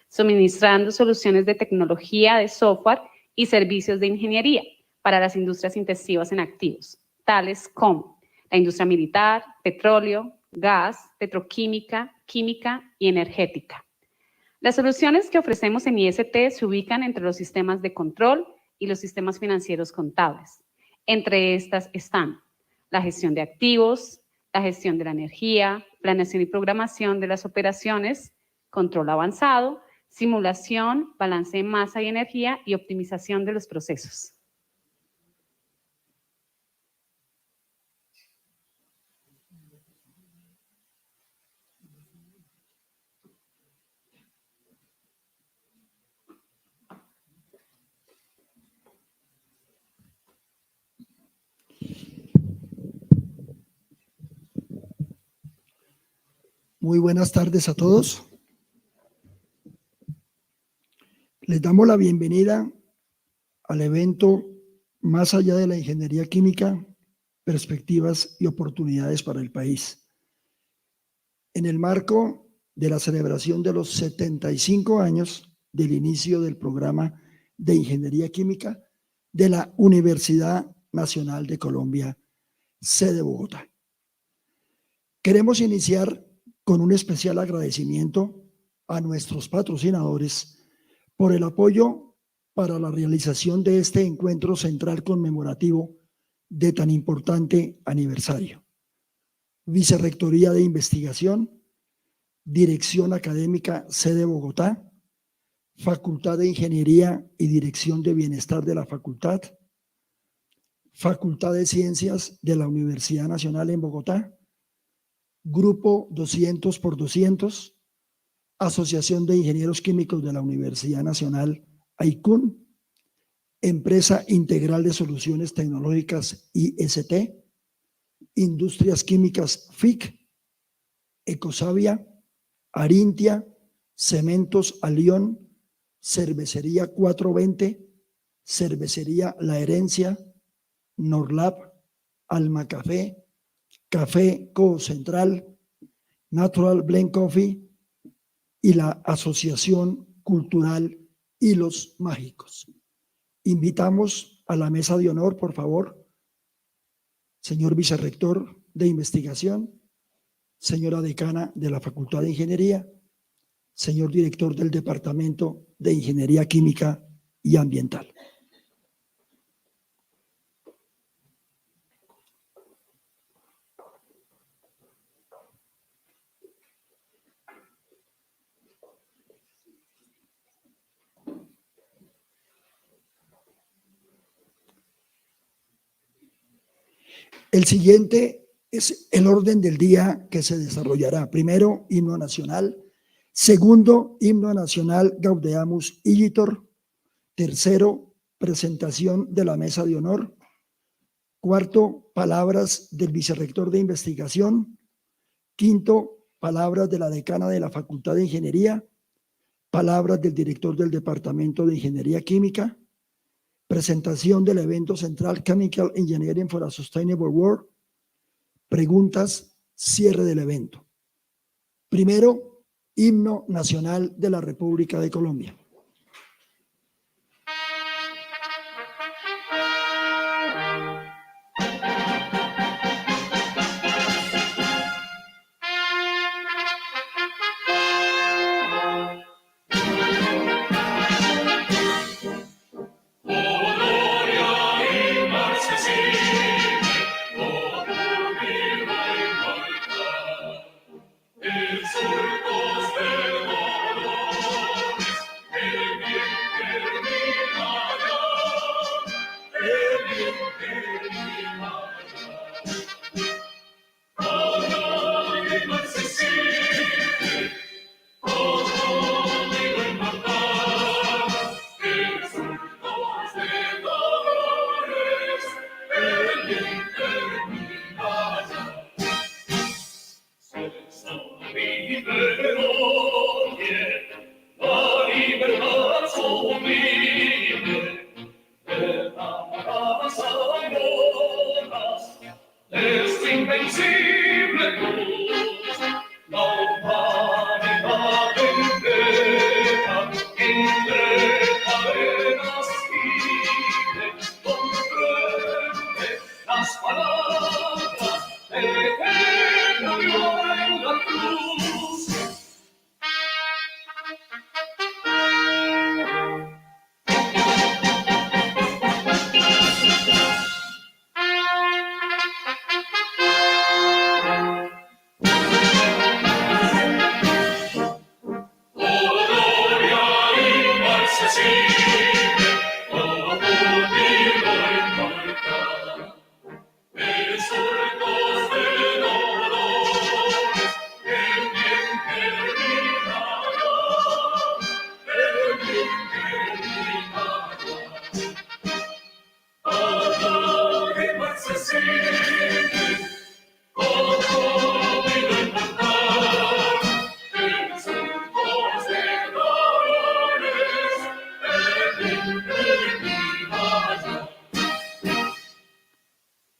suministrando soluciones de tecnología, de software y servicios de ingeniería para las industrias intensivas en activos, tales como la industria militar, petróleo, gas, petroquímica, química y energética. Las soluciones que ofrecemos en IST se ubican entre los sistemas de control y los sistemas financieros contables. Entre estas están la gestión de activos, la gestión de la energía, planeación y programación de las operaciones, control avanzado, simulación, balance de masa y energía y optimización de los procesos. Muy buenas tardes a todos. Les damos la bienvenida al evento Más allá de la Ingeniería Química, perspectivas y oportunidades para el país. En el marco de la celebración de los 75 años del inicio del programa de Ingeniería Química de la Universidad Nacional de Colombia, sede Bogotá. Queremos iniciar con un especial agradecimiento a nuestros patrocinadores por el apoyo para la realización de este encuentro central conmemorativo de tan importante aniversario. Vicerrectoría de Investigación, Dirección Académica Sede Bogotá, Facultad de Ingeniería y Dirección de Bienestar de la Facultad, Facultad de Ciencias de la Universidad Nacional en Bogotá, Grupo 200 por 200, Asociación de Ingenieros Químicos de la Universidad Nacional, AICUN, Empresa Integral de Soluciones Tecnológicas IST, Industrias Químicas FIC, Ecosavia, Arintia, Cementos Alión, Cervecería 420, Cervecería La Herencia, Norlab, Alma Café, Café Co Central, Natural Blend Coffee y la Asociación Cultural Hilos Mágicos. Invitamos a la mesa de honor, por favor, señor vicerrector de investigación, señora decana de la Facultad de Ingeniería, señor director del Departamento de Ingeniería Química y Ambiental. El siguiente es el orden del día que se desarrollará. Primero, himno nacional. Segundo, himno nacional Gaudeamus Igitur. Tercero, presentación de la mesa de honor. Cuarto, palabras del vicerrector de investigación. Quinto, palabras de la decana de la Facultad de Ingeniería. Palabras del director del Departamento de Ingeniería Química. Presentación del evento central Chemical Engineering for a Sustainable World. Preguntas, cierre del evento. Primero, himno nacional de la República de Colombia. Surcos de colores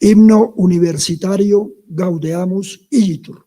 Himno universitario Gaudeamus Igitur.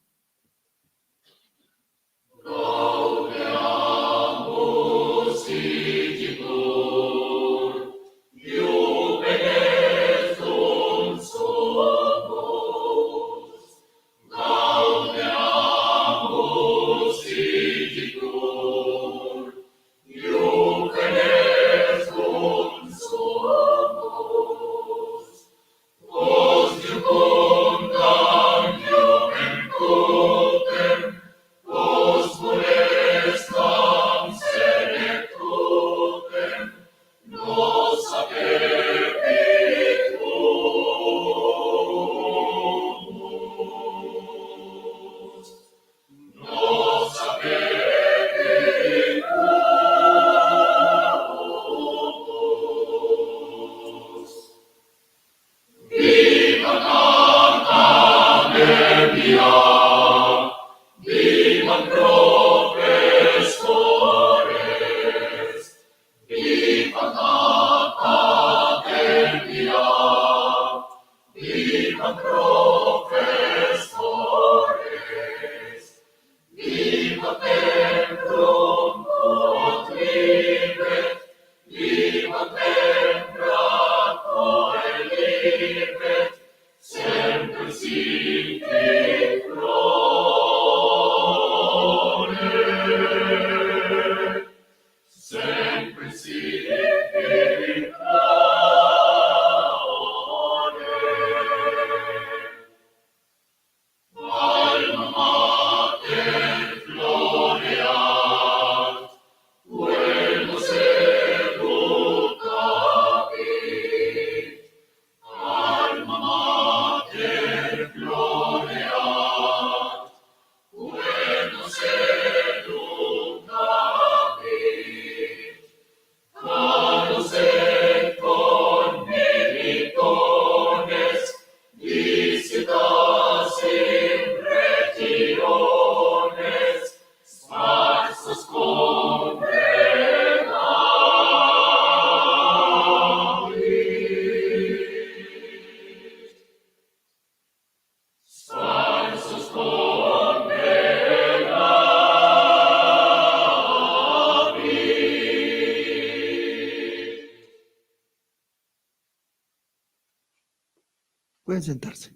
Pueden sentarse.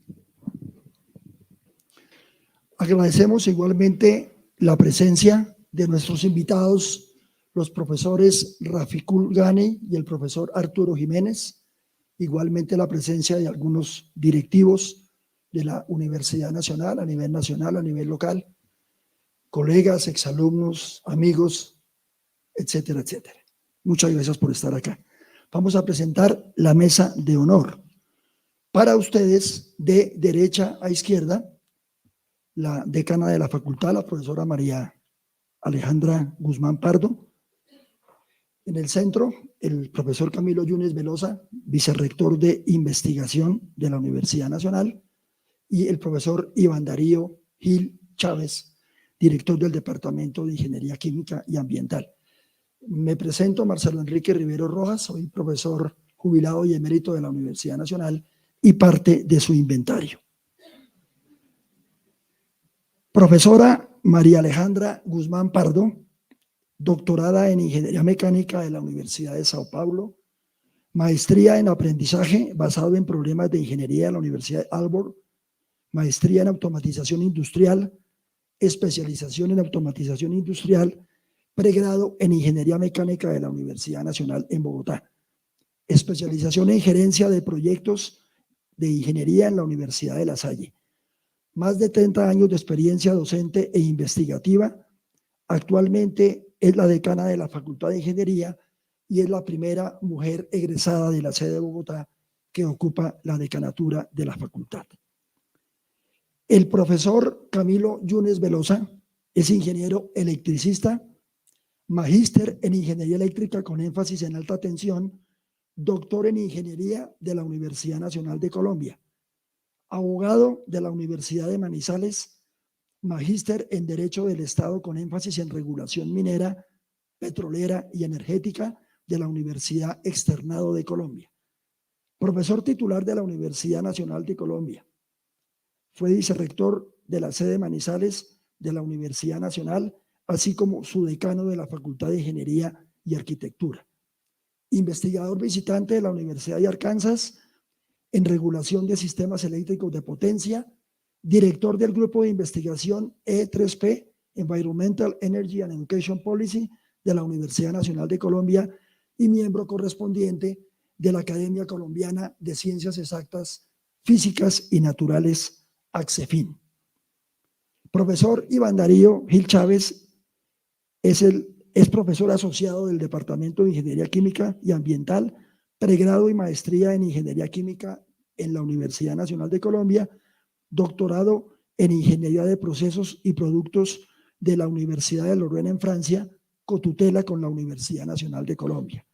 Agradecemos igualmente la presencia de nuestros invitados, los profesores Raficul Gani y el profesor Arturo Jiménez, igualmente la presencia de algunos directivos de la Universidad Nacional, a nivel local, colegas, exalumnos, amigos, etcétera, etcétera. Muchas gracias por estar acá. Vamos a presentar la mesa de honor. Para ustedes, de derecha a izquierda, la decana de la facultad, la profesora María Alejandra Guzmán Pardo. En el centro, el profesor Camilo Yunes Velosa, vicerrector de investigación de la Universidad Nacional, y el profesor Iván Darío Gil Chávez, director del Departamento de Ingeniería Química y Ambiental. Me presento, Marcelo Enrique Rivero Rojas, soy profesor jubilado y emérito de la Universidad Nacional y parte de su inventario. Profesora María Alejandra Guzmán Pardo, doctorada en Ingeniería Mecánica de la Universidad de Sao Paulo, maestría en aprendizaje basado en problemas de ingeniería de la Universidad de Aalborg, maestría en automatización industrial, especialización en automatización industrial, pregrado en Ingeniería Mecánica de la Universidad Nacional en Bogotá, especialización en gerencia de proyectos de ingeniería en la Universidad de La Salle. Más de 30 años de experiencia docente e investigativa. Actualmente es la decana de la Facultad de Ingeniería y es la primera mujer egresada de la sede de Bogotá que ocupa la decanatura de la facultad. El profesor Camilo Yunes Velosa es ingeniero electricista, magíster en Ingeniería Eléctrica con énfasis en alta tensión, doctor en Ingeniería de la Universidad Nacional de Colombia, abogado de la Universidad de Manizales, magíster en Derecho del Estado con énfasis en regulación minera, petrolera y energética de la Universidad Externado de Colombia, Profesor titular de la Universidad Nacional de Colombia. Fue vicerrector de la sede Manizales de la Universidad Nacional, así como subdecano de la Facultad de Ingeniería y Arquitectura. Investigador visitante de la Universidad de Arkansas en regulación de sistemas eléctricos de potencia, director del grupo de investigación E3P, Environmental Energy and Education Policy, de la Universidad Nacional de Colombia y miembro correspondiente de la Academia Colombiana de Ciencias Exactas, Físicas y Naturales, ACCEFIN. Profesor Iván Darío Gil Chávez es profesor asociado del Departamento de Ingeniería Química y Ambiental, pregrado y maestría en Ingeniería Química en la Universidad Nacional de Colombia, doctorado en Ingeniería de Procesos y Productos de la Universidad de Lorena en Francia, cotutela con la Universidad Nacional de Colombia.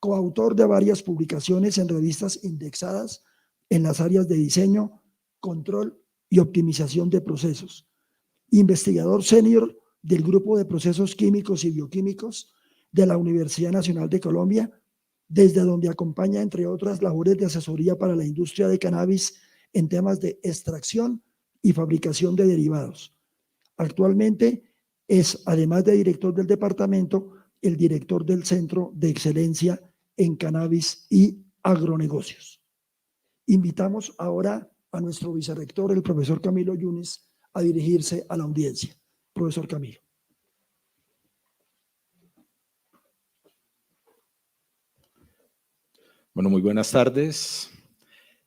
Coautor de varias publicaciones en revistas indexadas en las áreas de diseño, control y optimización de procesos. Investigador senior del Grupo de Procesos Químicos y Bioquímicos de la Universidad Nacional de Colombia, desde donde acompaña, entre otras labores de asesoría para la industria de cannabis en temas de extracción y fabricación de derivados. Actualmente es, además de director del departamento, el director del Centro de Excelencia en Cannabis y Agronegocios. Invitamos ahora a nuestro vicerrector, el profesor Camilo Yunes, a dirigirse a la audiencia. Profesor Camilo. Bueno, muy buenas tardes.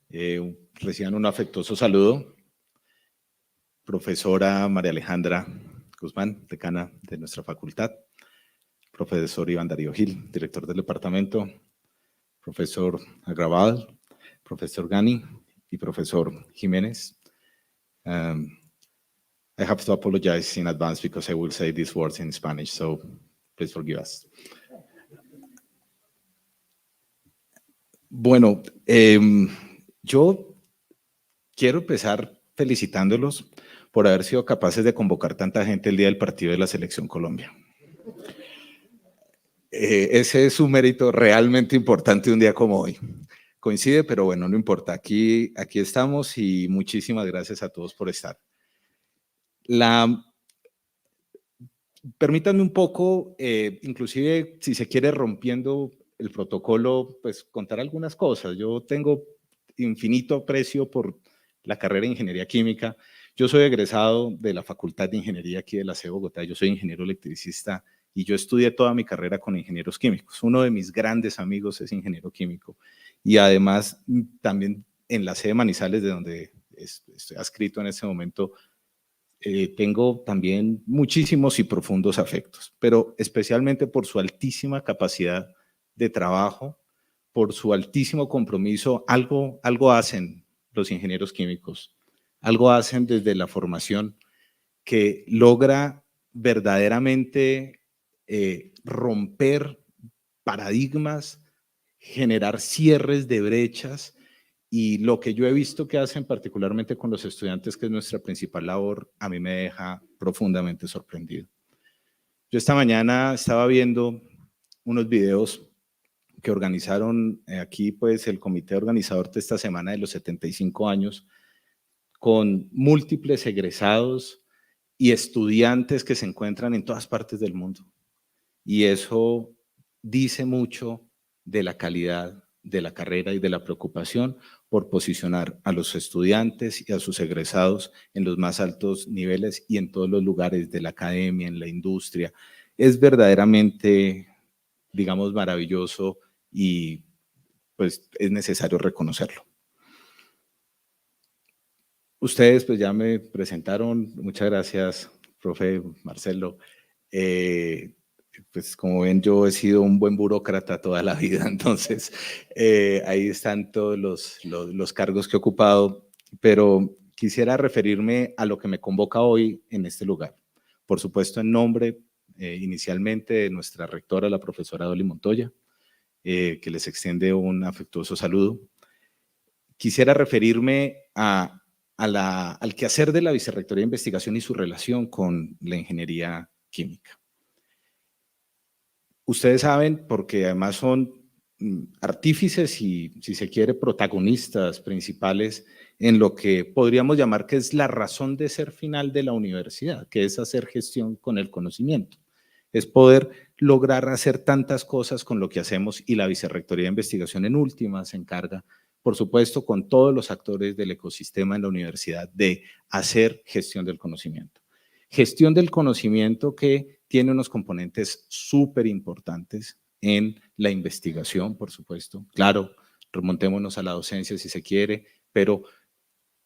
Reciban un afectuoso saludo. Profesora María Alejandra Guzmán, decana de nuestra facultad. Profesor Iván Darío Gil, director del departamento. Profesor Agrawal, profesor Gani y profesor Jiménez. I have to apologize in advance because I will say these words in Spanish, so please forgive us. Bueno, yo quiero empezar felicitándolos por haber sido capaces de convocar tanta gente el día del partido de la Selección Colombia. Ese es un mérito realmente importante un día como hoy. Coincide, pero bueno, no importa. Aquí estamos y muchísimas gracias a todos por estar. Permítanme un poco, inclusive si se quiere rompiendo el protocolo, pues contar algunas cosas. Yo tengo infinito aprecio por la carrera de Ingeniería Química. Yo soy egresado de la Facultad de Ingeniería aquí de la CE Bogotá. Yo soy ingeniero electricista y yo estudié toda mi carrera con ingenieros químicos. Uno de mis grandes amigos es ingeniero químico y además también en la sede Manizales, de donde estoy adscrito en este momento, tengo también muchísimos y profundos afectos, pero especialmente por su altísima capacidad de trabajo, por su altísimo compromiso. Algo hacen los ingenieros químicos, algo hacen desde la formación que logra verdaderamente romper paradigmas, generar cierres de brechas, y lo que yo he visto que hacen particularmente con los estudiantes, que es nuestra principal labor, a mí me deja profundamente sorprendido. Yo esta mañana estaba viendo unos videos que organizaron aquí, pues, el comité organizador de esta semana de los 75 años, con múltiples egresados y estudiantes que se encuentran en todas partes del mundo. Y eso dice mucho de la calidad de la carrera y de la preocupación por posicionar a los estudiantes y a sus egresados en los más altos niveles y en todos los lugares de la academia, en la industria. Es verdaderamente, digamos, maravilloso y pues es necesario reconocerlo. Ustedes pues ya me presentaron, muchas gracias, profe Marcelo. Pues como ven, yo he sido un buen burócrata toda la vida, entonces ahí están todos los cargos que he ocupado, pero quisiera referirme a lo que me convoca hoy en este lugar. Por supuesto, en nombre inicialmente de nuestra rectora, la profesora Dolly Montoya, que les extiende un afectuoso saludo. Quisiera referirme al quehacer de la Vicerrectoría de Investigación y su relación con la Ingeniería Química. Ustedes saben, porque además son artífices y, si se quiere, protagonistas principales en lo que podríamos llamar que es la razón de ser final de la universidad, que es hacer gestión con el conocimiento. Es poder lograr hacer tantas cosas con lo que hacemos, y la Vicerrectoría de Investigación en última se encarga, por supuesto, con todos los actores del ecosistema en la universidad, de hacer gestión del conocimiento. Gestión del conocimiento que tiene unos componentes súper importantes en la investigación, por supuesto. Claro, remontémonos a la docencia si se quiere, pero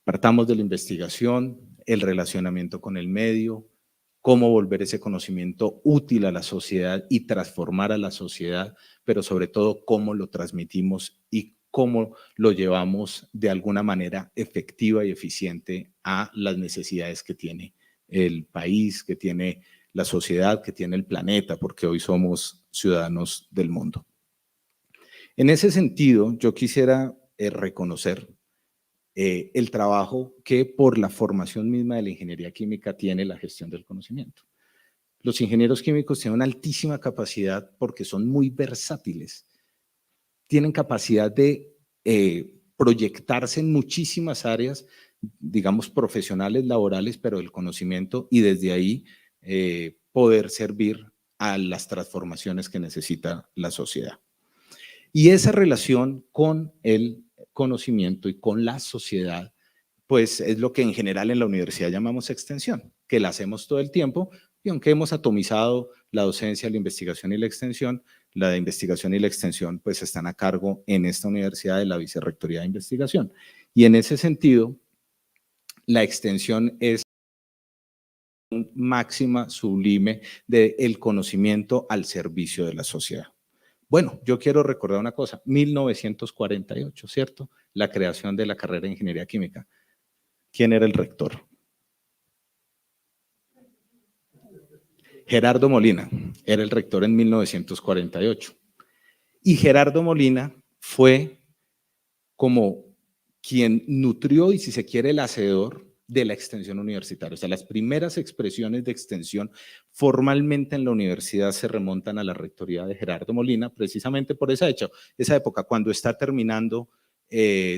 partamos de la investigación, el relacionamiento con el medio, cómo volver ese conocimiento útil a la sociedad y transformar a la sociedad, pero sobre todo cómo lo transmitimos y cómo lo llevamos de alguna manera efectiva y eficiente a las necesidades que tiene el país, que tiene la sociedad, que tiene el planeta, porque hoy somos ciudadanos del mundo. En ese sentido, yo quisiera reconocer el trabajo que por la formación misma de la ingeniería química tiene la gestión del conocimiento. Los ingenieros químicos tienen una altísima capacidad porque son muy versátiles. Tienen capacidad de proyectarse en muchísimas áreas, digamos, profesionales, laborales, pero del conocimiento, y desde ahí poder servir a las transformaciones que necesita la sociedad. Y esa relación con el conocimiento y con la sociedad, pues es lo que en general en la universidad llamamos extensión, que la hacemos todo el tiempo, y aunque hemos atomizado la docencia, la investigación y la extensión, la de investigación y la extensión pues están a cargo en esta universidad de la Vicerrectoría de Investigación. Y en ese sentido, la extensión es máxima sublime del conocimiento al servicio de la sociedad. Bueno, yo quiero recordar una cosa, 1948, ¿cierto? La creación de la carrera de Ingeniería Química. ¿Quién era el rector? Gerardo Molina era el rector en 1948. Y Gerardo Molina fue como quien nutrió y, si se quiere, el hacedor de la extensión universitaria. O sea, las primeras expresiones de extensión formalmente en la universidad se remontan a la rectoría de Gerardo Molina, precisamente por esa época, cuando está terminando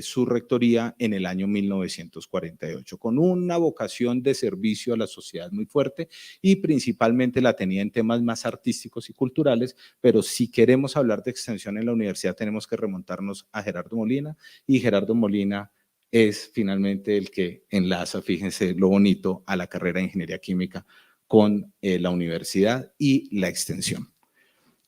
su rectoría en el año 1948, con una vocación de servicio a la sociedad muy fuerte, y principalmente la tenía en temas más artísticos y culturales, pero si queremos hablar de extensión en la universidad tenemos que remontarnos a Gerardo Molina, y Gerardo Molina es finalmente el que enlaza, fíjense lo bonito, a la carrera de Ingeniería Química con la universidad y la extensión.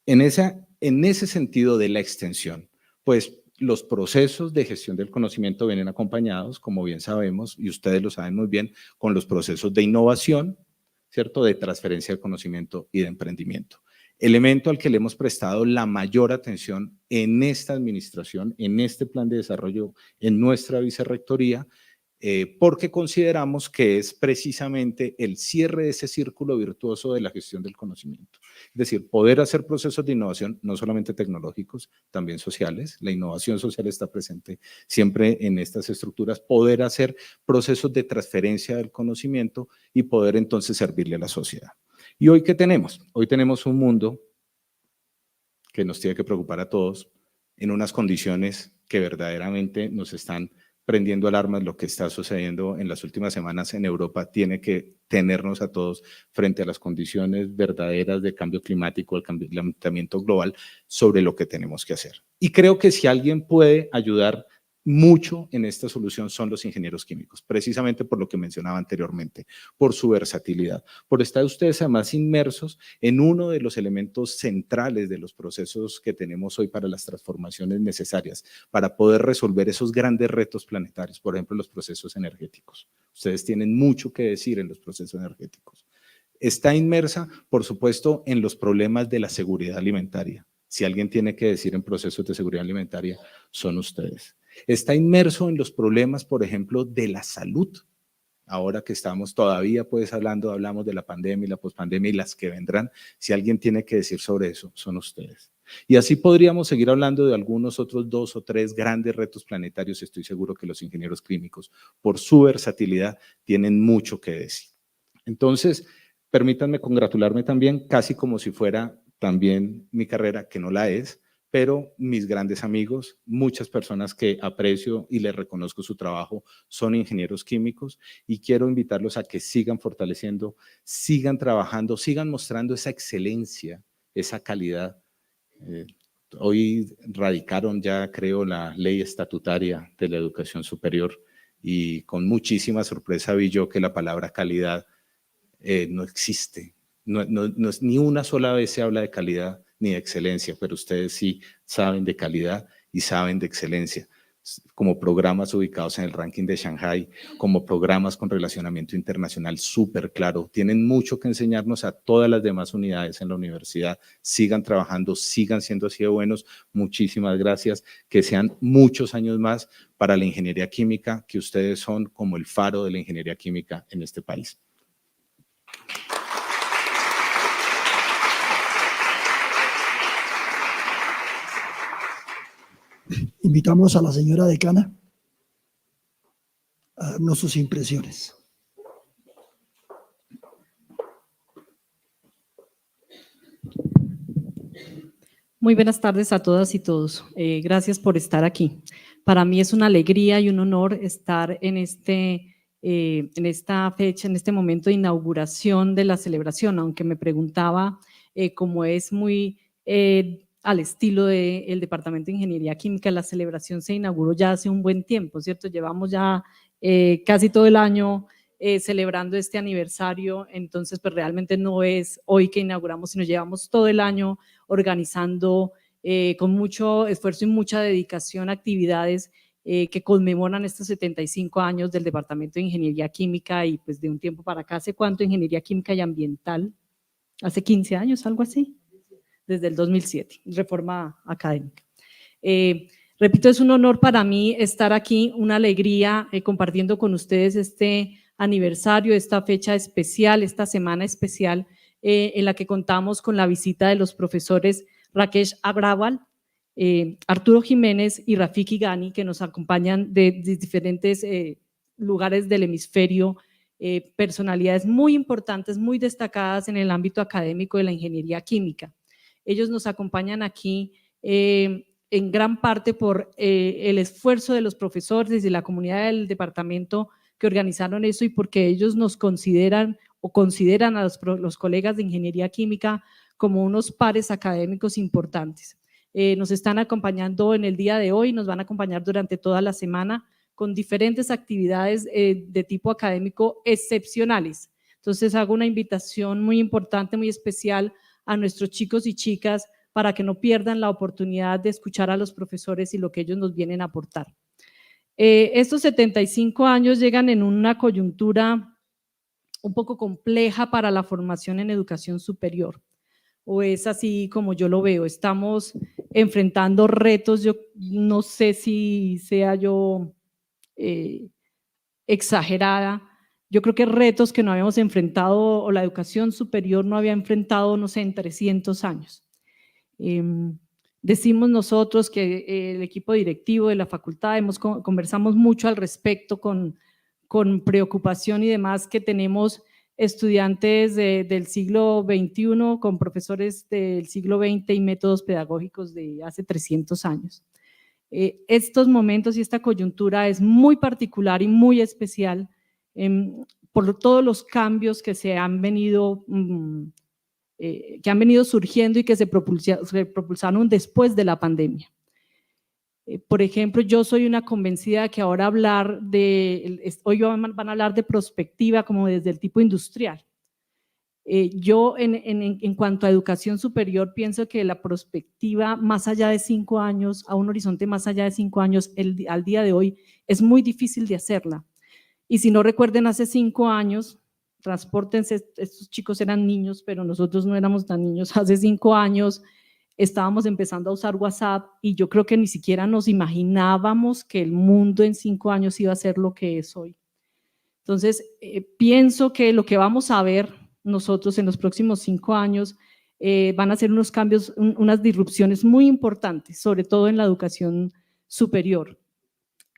En ese sentido de la extensión, pues los procesos de gestión del conocimiento vienen acompañados, como bien sabemos, y ustedes lo saben muy bien, con los procesos de innovación, ¿cierto?, de transferencia de conocimiento y de emprendimiento. Elemento al que le hemos prestado la mayor atención en esta administración, en este plan de desarrollo, en nuestra vicerrectoría, porque consideramos que es precisamente el cierre de ese círculo virtuoso de la gestión del conocimiento. Es decir, poder hacer procesos de innovación, no solamente tecnológicos, también sociales. La innovación social está presente siempre en estas estructuras. Poder hacer procesos de transferencia del conocimiento y poder entonces servirle a la sociedad. ¿Y hoy qué tenemos? Hoy tenemos un mundo que nos tiene que preocupar a todos en unas condiciones que verdaderamente nos están prendiendo alarmas. Lo que está sucediendo en las últimas semanas en Europa tiene que tenernos a todos frente a las condiciones verdaderas de cambio climático, el calentamiento global, sobre lo que tenemos que hacer. Y creo que si alguien puede ayudar mucho en esta solución son los ingenieros químicos, precisamente por lo que mencionaba anteriormente, por su versatilidad, por estar ustedes además inmersos en uno de los elementos centrales de los procesos que tenemos hoy para las transformaciones necesarias, para poder resolver esos grandes retos planetarios, por ejemplo, los procesos energéticos. Ustedes tienen mucho que decir en los procesos energéticos. Está inmersa, por supuesto, en los problemas de la seguridad alimentaria. Si alguien tiene que decir en procesos de seguridad alimentaria, son ustedes. Está inmerso en los problemas, por ejemplo, de la salud. Ahora que estamos todavía pues hablamos de la pandemia y la pospandemia y las que vendrán, si alguien tiene que decir sobre eso, son ustedes. Y así podríamos seguir hablando de algunos otros 2 o 3 grandes retos planetarios. Estoy seguro que los ingenieros químicos, por su versatilidad, tienen mucho que decir. Entonces, permítanme congratularme también, casi como si fuera también mi carrera, que no la es, pero mis grandes amigos, muchas personas que aprecio y les reconozco su trabajo, son ingenieros químicos y quiero invitarlos a que sigan fortaleciendo, sigan trabajando, sigan mostrando esa excelencia, esa calidad. Hoy radicaron ya, creo, la ley estatutaria de la educación superior y con muchísima sorpresa vi yo que la palabra calidad no existe. Ni una sola vez se habla de calidad ni de excelencia, pero ustedes sí saben de calidad y saben de excelencia, como programas ubicados en el ranking de Shanghai, como programas con relacionamiento internacional súper claro. Tienen mucho que enseñarnos a todas las demás unidades en la universidad. Sigan trabajando, sigan siendo así de buenos. Muchísimas gracias. Que sean muchos años más para la ingeniería química, que ustedes son como el faro de la ingeniería química en este país. Invitamos a la señora decana a darnos sus impresiones. Muy buenas tardes a todas y todos. Gracias por estar aquí. Para mí es una alegría y un honor estar en esta fecha, en este momento de inauguración de la celebración, aunque me preguntaba cómo es muy al estilo del Departamento de Ingeniería Química, la celebración se inauguró ya hace un buen tiempo, ¿cierto? Llevamos ya casi todo el año celebrando este aniversario, entonces pues realmente no es hoy que inauguramos, sino llevamos todo el año organizando con mucho esfuerzo y mucha dedicación actividades que conmemoran estos 75 años del Departamento de Ingeniería Química y pues de un tiempo para acá, ¿hace cuánto Ingeniería Química y Ambiental? ¿Hace 15 años, algo así? Desde el 2007, reforma académica. Repito, es un honor para mí estar aquí, una alegría compartiendo con ustedes este aniversario, esta fecha especial, esta semana especial en la que contamos con la visita de los profesores Rakesh Agrawal, Arturo Jiménez y Rafiki Ghani, que nos acompañan de diferentes lugares del hemisferio, personalidades muy importantes, muy destacadas en el ámbito académico de la ingeniería química. Ellos nos acompañan aquí en gran parte por el esfuerzo de los profesores y la comunidad del departamento que organizaron eso y porque ellos nos consideran o consideran a los colegas de ingeniería química como unos pares académicos importantes. Nos están acompañando en el día de hoy, nos van a acompañar durante toda la semana con diferentes actividades de tipo académico excepcionales. Entonces hago una invitación muy importante, muy especial a nuestros chicos y chicas para que no pierdan la oportunidad de escuchar a los profesores y lo que ellos nos vienen a aportar. Estos 75 años llegan en una coyuntura un poco compleja para la formación en educación superior, o es así como yo lo veo. Estamos enfrentando retos, yo no sé si sea yo exagerada, yo creo que retos que no habíamos enfrentado o la educación superior no había enfrentado, no sé, en 300 años. Decimos nosotros que el equipo directivo de la facultad conversamos mucho al respecto con preocupación y demás, que tenemos estudiantes del siglo XXI con profesores del siglo XX y métodos pedagógicos de hace 300 años. Estos momentos y esta coyuntura es muy particular y muy especial por todos los cambios que se han venido surgiendo y que se propulsaron después de la pandemia. Por ejemplo, yo soy una convencida de que ahora hoy van a hablar de perspectiva como desde el tipo industrial. Yo en cuanto a educación superior pienso que la perspectiva más allá de 5 años, a un horizonte más allá de 5 años, al día de hoy es muy difícil de hacerla. Y si no recuerden, hace 5 años, transpórtense, estos chicos eran niños, pero nosotros no éramos tan niños. Hace 5 años estábamos empezando a usar WhatsApp y yo creo que ni siquiera nos imaginábamos que el mundo en 5 años iba a ser lo que es hoy. Entonces, pienso que lo que vamos a ver nosotros en los próximos 5 años van a ser unos cambios, unas disrupciones muy importantes, sobre todo en la educación superior.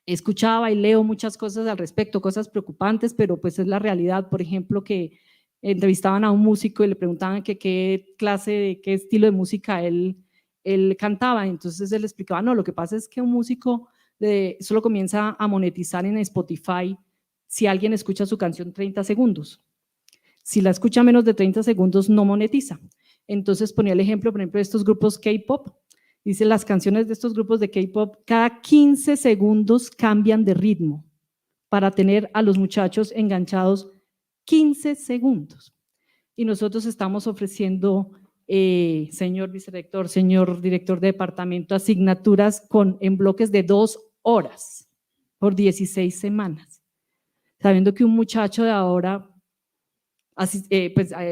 Escuchaba y leo muchas cosas al respecto, cosas preocupantes, pero pues es la realidad. Por ejemplo, que entrevistaban a un músico y le preguntaban que qué clase, qué estilo de música él él cantaba, entonces él explicaba, no, lo que pasa es que un músico solo comienza a monetizar en Spotify si alguien escucha su canción 30 segundos. Si la escucha menos de 30 segundos, no monetiza. Entonces ponía el ejemplo, por ejemplo, de estos grupos K-pop. Dice, las canciones de estos grupos de K-pop cada 15 segundos cambian de ritmo para tener a los muchachos enganchados 15 segundos. Y nosotros estamos ofreciendo, señor vicerrector, señor director de departamento, asignaturas en bloques de 2 horas por 16 semanas. Sabiendo que un muchacho de ahora,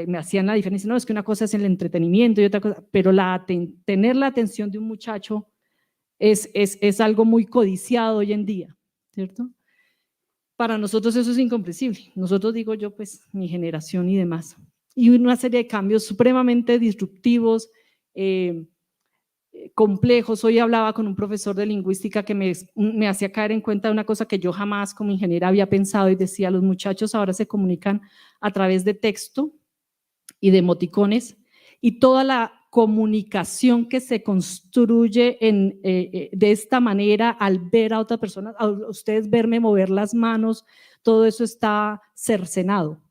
me hacían la diferencia, no, es que una cosa es el entretenimiento y otra cosa, pero tener la atención de un muchacho es algo muy codiciado hoy en día, ¿cierto? Para nosotros eso es incomprensible. Nosotros, digo yo, pues mi generación y demás. Y una serie de cambios supremamente disruptivos, complejos. Hoy hablaba con un profesor de lingüística que me hacía caer en cuenta de una cosa que yo jamás como ingeniera había pensado y decía, los muchachos ahora se comunican a través de texto y de emoticones y toda la comunicación que se construye de esta manera al ver a otra persona, a ustedes verme mover las manos, todo eso está cercenado.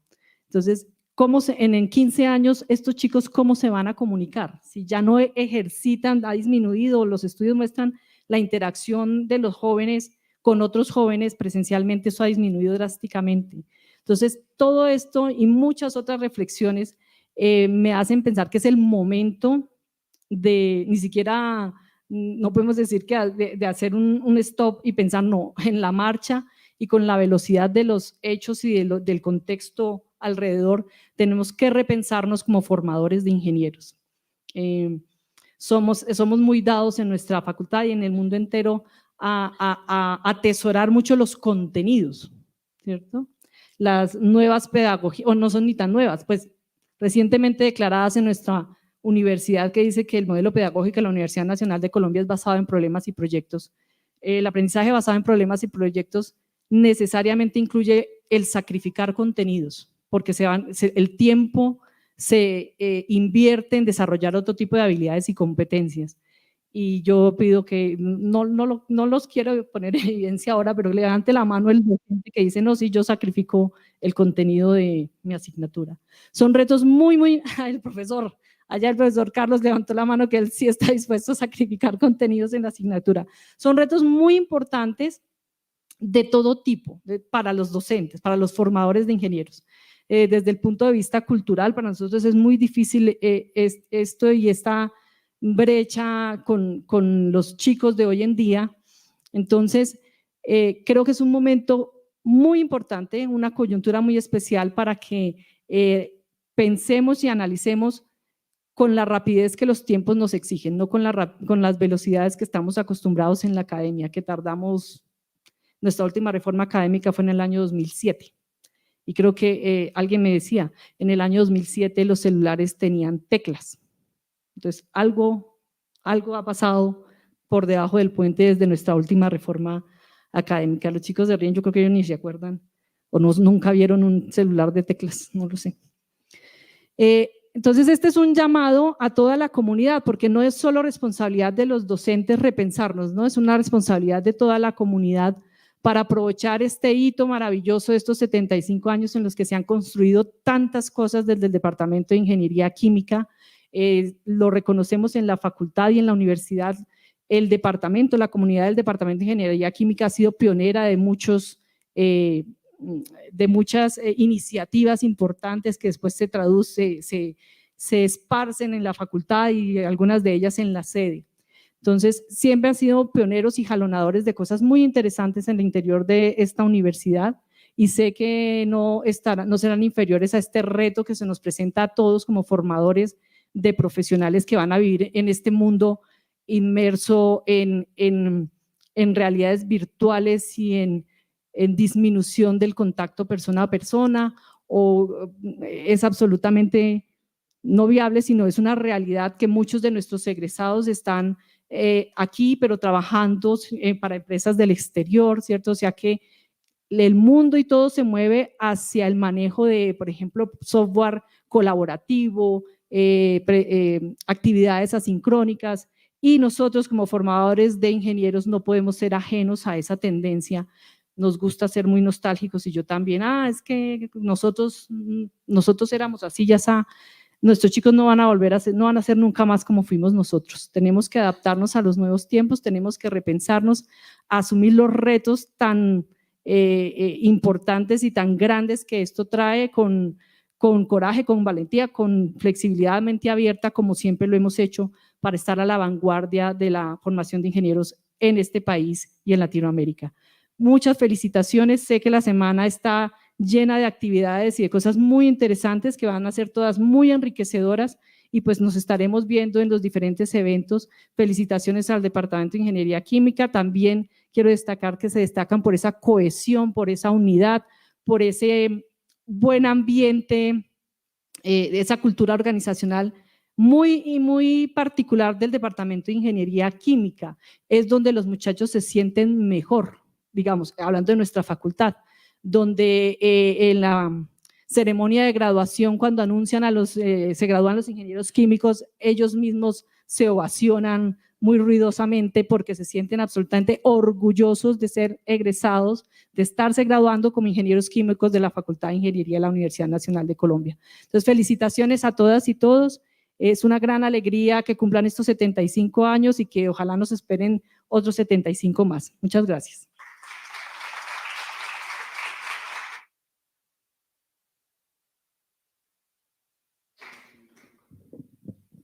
Entonces, en 15 años estos chicos cómo se van a comunicar? Si ya no ejercitan, ha disminuido, los estudios muestran la interacción de los jóvenes con otros jóvenes presencialmente, eso ha disminuido drásticamente. Entonces, todo esto y muchas otras reflexiones me hacen pensar que es el momento de, ni siquiera, no podemos decir que de hacer un stop y pensar, no, en la marcha y con la velocidad de los hechos y del contexto alrededor, tenemos que repensarnos como formadores de ingenieros. Somos muy dados en nuestra facultad y en el mundo entero a atesorar mucho los contenidos, ¿cierto? Las nuevas pedagogías, o no son ni tan nuevas, pues recientemente declaradas en nuestra universidad, que dice que el modelo pedagógico de la Universidad Nacional de Colombia es basado en problemas y proyectos. El aprendizaje basado en problemas y proyectos necesariamente incluye el sacrificar contenidos, porque el tiempo se invierte en desarrollar otro tipo de habilidades y competencias. Y yo pido que, no los quiero poner en evidencia ahora, pero levante la mano el docente que dice, no, sí, yo sacrifico el contenido de mi asignatura. Son retos muy, el profesor Carlos levantó la mano que él sí está dispuesto a sacrificar contenidos en la asignatura. Son retos muy importantes de todo tipo, para los docentes, para los formadores de ingenieros. Desde el punto de vista cultural, para nosotros es muy difícil esto y esta brecha con los chicos de hoy en día. Entonces, creo que es un momento muy importante, una coyuntura muy especial para que pensemos y analicemos con la rapidez que los tiempos nos exigen, no con las velocidades que estamos acostumbrados en la academia, que tardamos. Nuestra última reforma académica fue en el año 2007 y creo que alguien me decía, en el año 2007 los celulares tenían teclas. Entonces, algo ha pasado por debajo del puente desde nuestra última reforma académica. Los chicos de Ríen, yo creo que ellos ni se acuerdan o nunca vieron un celular de teclas, no lo sé. Entonces, este es un llamado a toda la comunidad, porque no es solo responsabilidad de los docentes repensarnos, ¿no? Es una responsabilidad de toda la comunidad para aprovechar este hito maravilloso de estos 75 años en los que se han construido tantas cosas desde el Departamento de Ingeniería Química. Lo reconocemos en la facultad y en la universidad. El departamento, la comunidad del Departamento de Ingeniería Química ha sido pionera de muchas iniciativas importantes que después se esparcen en la facultad y algunas de ellas en la sede. Entonces, siempre han sido pioneros y jalonadores de cosas muy interesantes en el interior de esta universidad y sé que no serán inferiores a este reto que se nos presenta a todos como formadores de profesionales que van a vivir en este mundo inmerso en realidades virtuales y en disminución del contacto persona a persona, o es absolutamente no viable, sino es una realidad que muchos de nuestros egresados están aquí, pero trabajando para empresas del exterior, ¿cierto? O sea que el mundo y todo se mueve hacia el manejo de, por ejemplo, software colaborativo, actividades asincrónicas. y nosotros como formadores de ingenieros no podemos ser ajenos a esa tendencia. Nos gusta ser muy nostálgicos y yo también, es que nosotros éramos así, ya está. Nuestros chicos no van a volver a ser, no van a ser nunca más como fuimos nosotros. Tenemos que adaptarnos a los nuevos tiempos, tenemos que repensarnos, asumir los retos tan importantes y tan grandes que esto trae con coraje, con valentía, con flexibilidad, mente abierta, como siempre lo hemos hecho, para estar a la vanguardia de la formación de ingenieros en este país y en Latinoamérica. Muchas felicitaciones, sé que la semana está llena de actividades y de cosas muy interesantes que van a ser todas muy enriquecedoras y pues nos estaremos viendo en los diferentes eventos. Felicitaciones al Departamento de Ingeniería Química, también quiero destacar que se destacan por esa cohesión, por esa unidad, por ese buen ambiente, esa cultura organizacional muy particular del Departamento de Ingeniería Química, es donde los muchachos se sienten mejor, digamos, hablando de nuestra facultad, donde en la ceremonia de graduación, cuando anuncian se gradúan los ingenieros químicos, ellos mismos se ovacionan muy ruidosamente porque se sienten absolutamente orgullosos de ser egresados, de estarse graduando como ingenieros químicos de la Facultad de Ingeniería de la Universidad Nacional de Colombia. Entonces, felicitaciones a todas y todos. Es una gran alegría que cumplan estos 75 años y que ojalá nos esperen otros 75 más. Muchas gracias.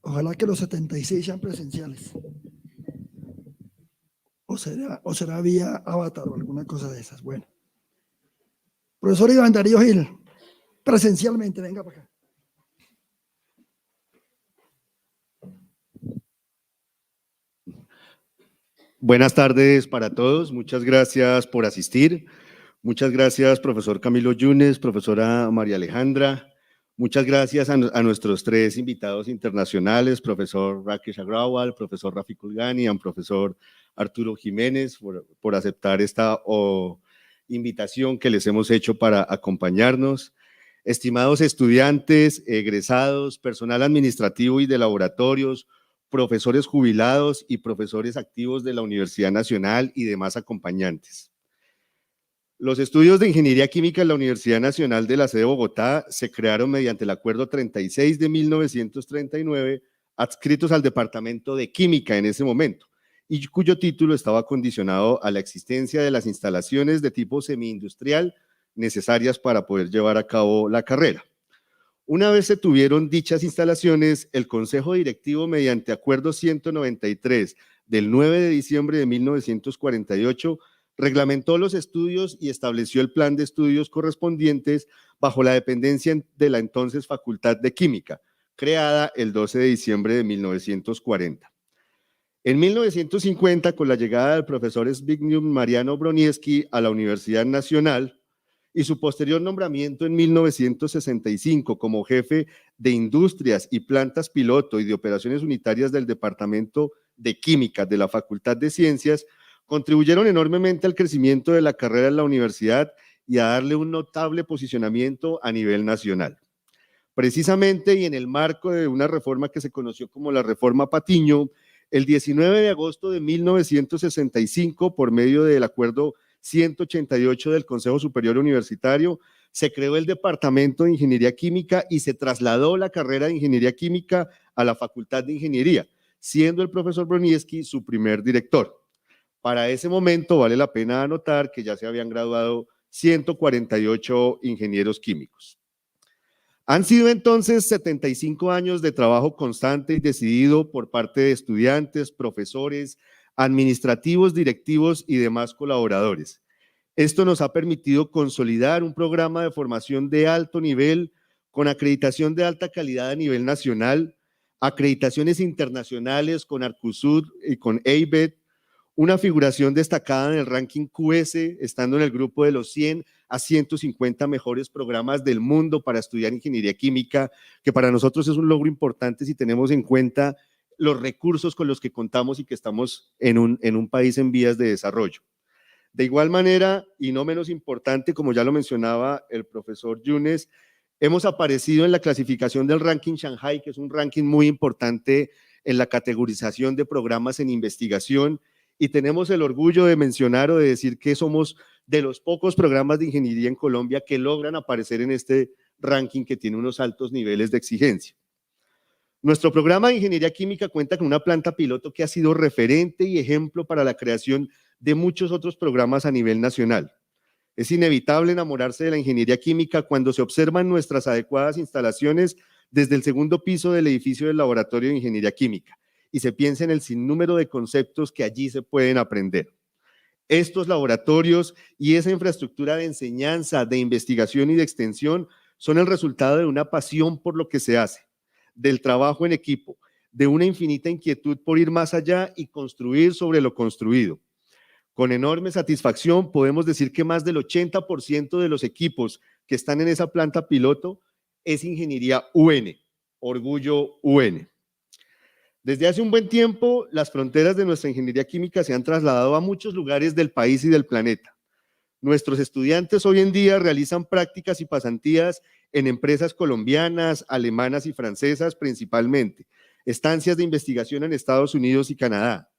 Ojalá que los 76 sean presenciales. O será vía avatar o alguna cosa de esas. Bueno. Profesor Iván Darío Gil, presencialmente, venga para acá. Buenas tardes para todos, muchas gracias por asistir. Muchas gracias, profesor Camilo Yunes, profesora María Alejandra. Muchas gracias a nuestros tres invitados internacionales, profesor Rakesh Agrawal, profesor Rafi Kulgani y profesor Arturo Jiménez, por aceptar esta invitación que les hemos hecho para acompañarnos. Estimados estudiantes, egresados, personal administrativo y de laboratorios, profesores jubilados y profesores activos de la Universidad Nacional y demás acompañantes. Los estudios de Ingeniería Química en la Universidad Nacional de la sede de Bogotá se crearon mediante el Acuerdo 36 de 1939, adscritos al Departamento de Química en ese momento, y cuyo título estaba condicionado a la existencia de las instalaciones de tipo semi-industrial necesarias para poder llevar a cabo la carrera. Una vez se tuvieron dichas instalaciones, el Consejo Directivo, mediante Acuerdo 193 del 9 de diciembre de 1948, reglamentó los estudios y estableció el plan de estudios correspondientes bajo la dependencia de la entonces Facultad de Química, creada el 12 de diciembre de 1940. En 1950, con la llegada del profesor Zbigniew Mariano Broniewski a la Universidad Nacional y su posterior nombramiento en 1965 como jefe de industrias y plantas piloto y de operaciones unitarias del Departamento de Química de la Facultad de Ciencias, contribuyeron enormemente al crecimiento de la carrera en la universidad y a darle un notable posicionamiento a nivel nacional. Precisamente, y en el marco de una reforma que se conoció como la Reforma Patiño, el 19 de agosto de 1965, por medio del Acuerdo 188 del Consejo Superior Universitario, se creó el Departamento de Ingeniería Química y se trasladó la carrera de Ingeniería Química a la Facultad de Ingeniería, siendo el profesor Broniewski su primer director. Para ese momento vale la pena anotar que ya se habían graduado 148 ingenieros químicos. Han sido entonces 75 años de trabajo constante y decidido por parte de estudiantes, profesores, administrativos, directivos y demás colaboradores. Esto nos ha permitido consolidar un programa de formación de alto nivel con acreditación de alta calidad a nivel nacional, acreditaciones internacionales con Arcusud y con EIBET, una figuración destacada en el ranking QS, estando en el grupo de los 100 a 150 mejores programas del mundo para estudiar ingeniería química, que para nosotros es un logro importante si tenemos en cuenta los recursos con los que contamos y que estamos en un país en vías de desarrollo. De igual manera, y no menos importante, como ya lo mencionaba el profesor Yunes, hemos aparecido en la clasificación del ranking Shanghai, que es un ranking muy importante en la categorización de programas en investigación y tenemos el orgullo de mencionar o de decir que somos de los pocos programas de ingeniería en Colombia que logran aparecer en este ranking que tiene unos altos niveles de exigencia. Nuestro programa de Ingeniería Química cuenta con una planta piloto que ha sido referente y ejemplo para la creación de muchos otros programas a nivel nacional. Es inevitable enamorarse de la ingeniería química cuando se observan nuestras adecuadas instalaciones desde el segundo piso del edificio del Laboratorio de Ingeniería Química y se piensa en el sinnúmero de conceptos que allí se pueden aprender. Estos laboratorios y esa infraestructura de enseñanza, de investigación y de extensión son el resultado de una pasión por lo que se hace, del trabajo en equipo, de una infinita inquietud por ir más allá y construir sobre lo construido. Con enorme satisfacción podemos decir que más del 80% de los equipos que están en esa planta piloto es ingeniería UN, orgullo UN. Desde hace un buen tiempo, las fronteras de nuestra ingeniería química se han trasladado a muchos lugares del país y del planeta. Nuestros estudiantes hoy en día realizan prácticas y pasantías en empresas colombianas, alemanas y francesas principalmente, estancias de investigación en Estados Unidos y Canadá.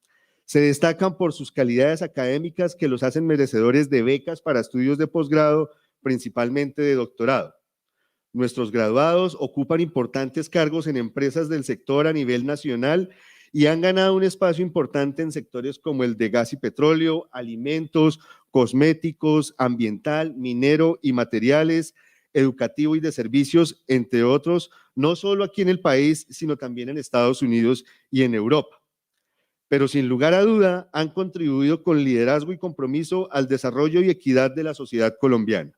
Se destacan por sus calidades académicas que los hacen merecedores de becas para estudios de posgrado, principalmente de doctorado. Nuestros graduados ocupan importantes cargos en empresas del sector a nivel nacional y han ganado un espacio importante en sectores como el de gas y petróleo, alimentos, cosméticos, ambiental, minero y materiales, educativo y de servicios, entre otros, no solo aquí en el país, sino también en Estados Unidos y en Europa. Pero sin lugar a duda han contribuido con liderazgo y compromiso al desarrollo y equidad de la sociedad colombiana.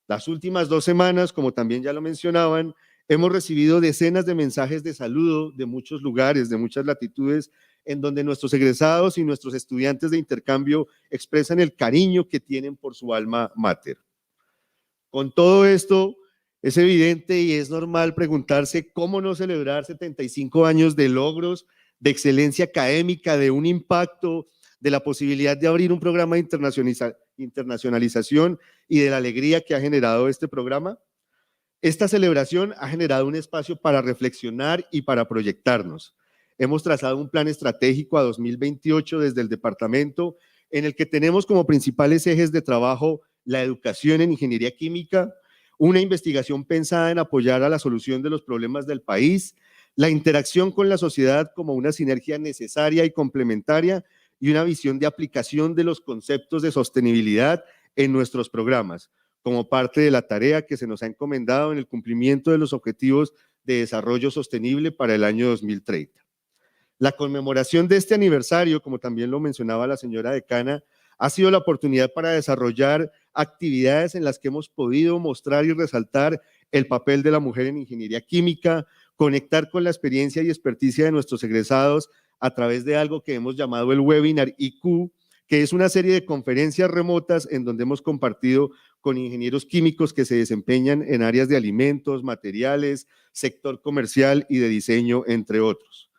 Las últimas 2 semanas, como también ya lo mencionaban, hemos recibido decenas de mensajes de saludo de muchos lugares, de muchas latitudes, en donde nuestros egresados y nuestros estudiantes de intercambio expresan el cariño que tienen por su alma mater. Con todo esto, es evidente y es normal preguntarse cómo no celebrar 75 años de logros, de excelencia académica, de un impacto, de la posibilidad de abrir un programa de internacionalización y de la alegría que ha generado este programa. Esta celebración ha generado un espacio para reflexionar y para proyectarnos. Hemos trazado un plan estratégico a 2028 desde el departamento en el que tenemos como principales ejes de trabajo la educación en ingeniería química, una investigación pensada en apoyar a la solución de los problemas del país, la interacción con la sociedad como una sinergia necesaria y complementaria y una visión de aplicación de los conceptos de sostenibilidad en nuestros programas, como parte de la tarea que se nos ha encomendado en el cumplimiento de los objetivos de desarrollo sostenible para el año 2030. La conmemoración de este aniversario, como también lo mencionaba la señora decana, ha sido la oportunidad para desarrollar actividades en las que hemos podido mostrar y resaltar el papel de la mujer en ingeniería química, conectar con la experiencia y experticia de nuestros egresados a través de algo que hemos llamado el webinar IQ, que es una serie de conferencias remotas en donde hemos compartido con ingenieros químicos que se desempeñan en áreas de alimentos, materiales, sector comercial y de diseño, entre otros.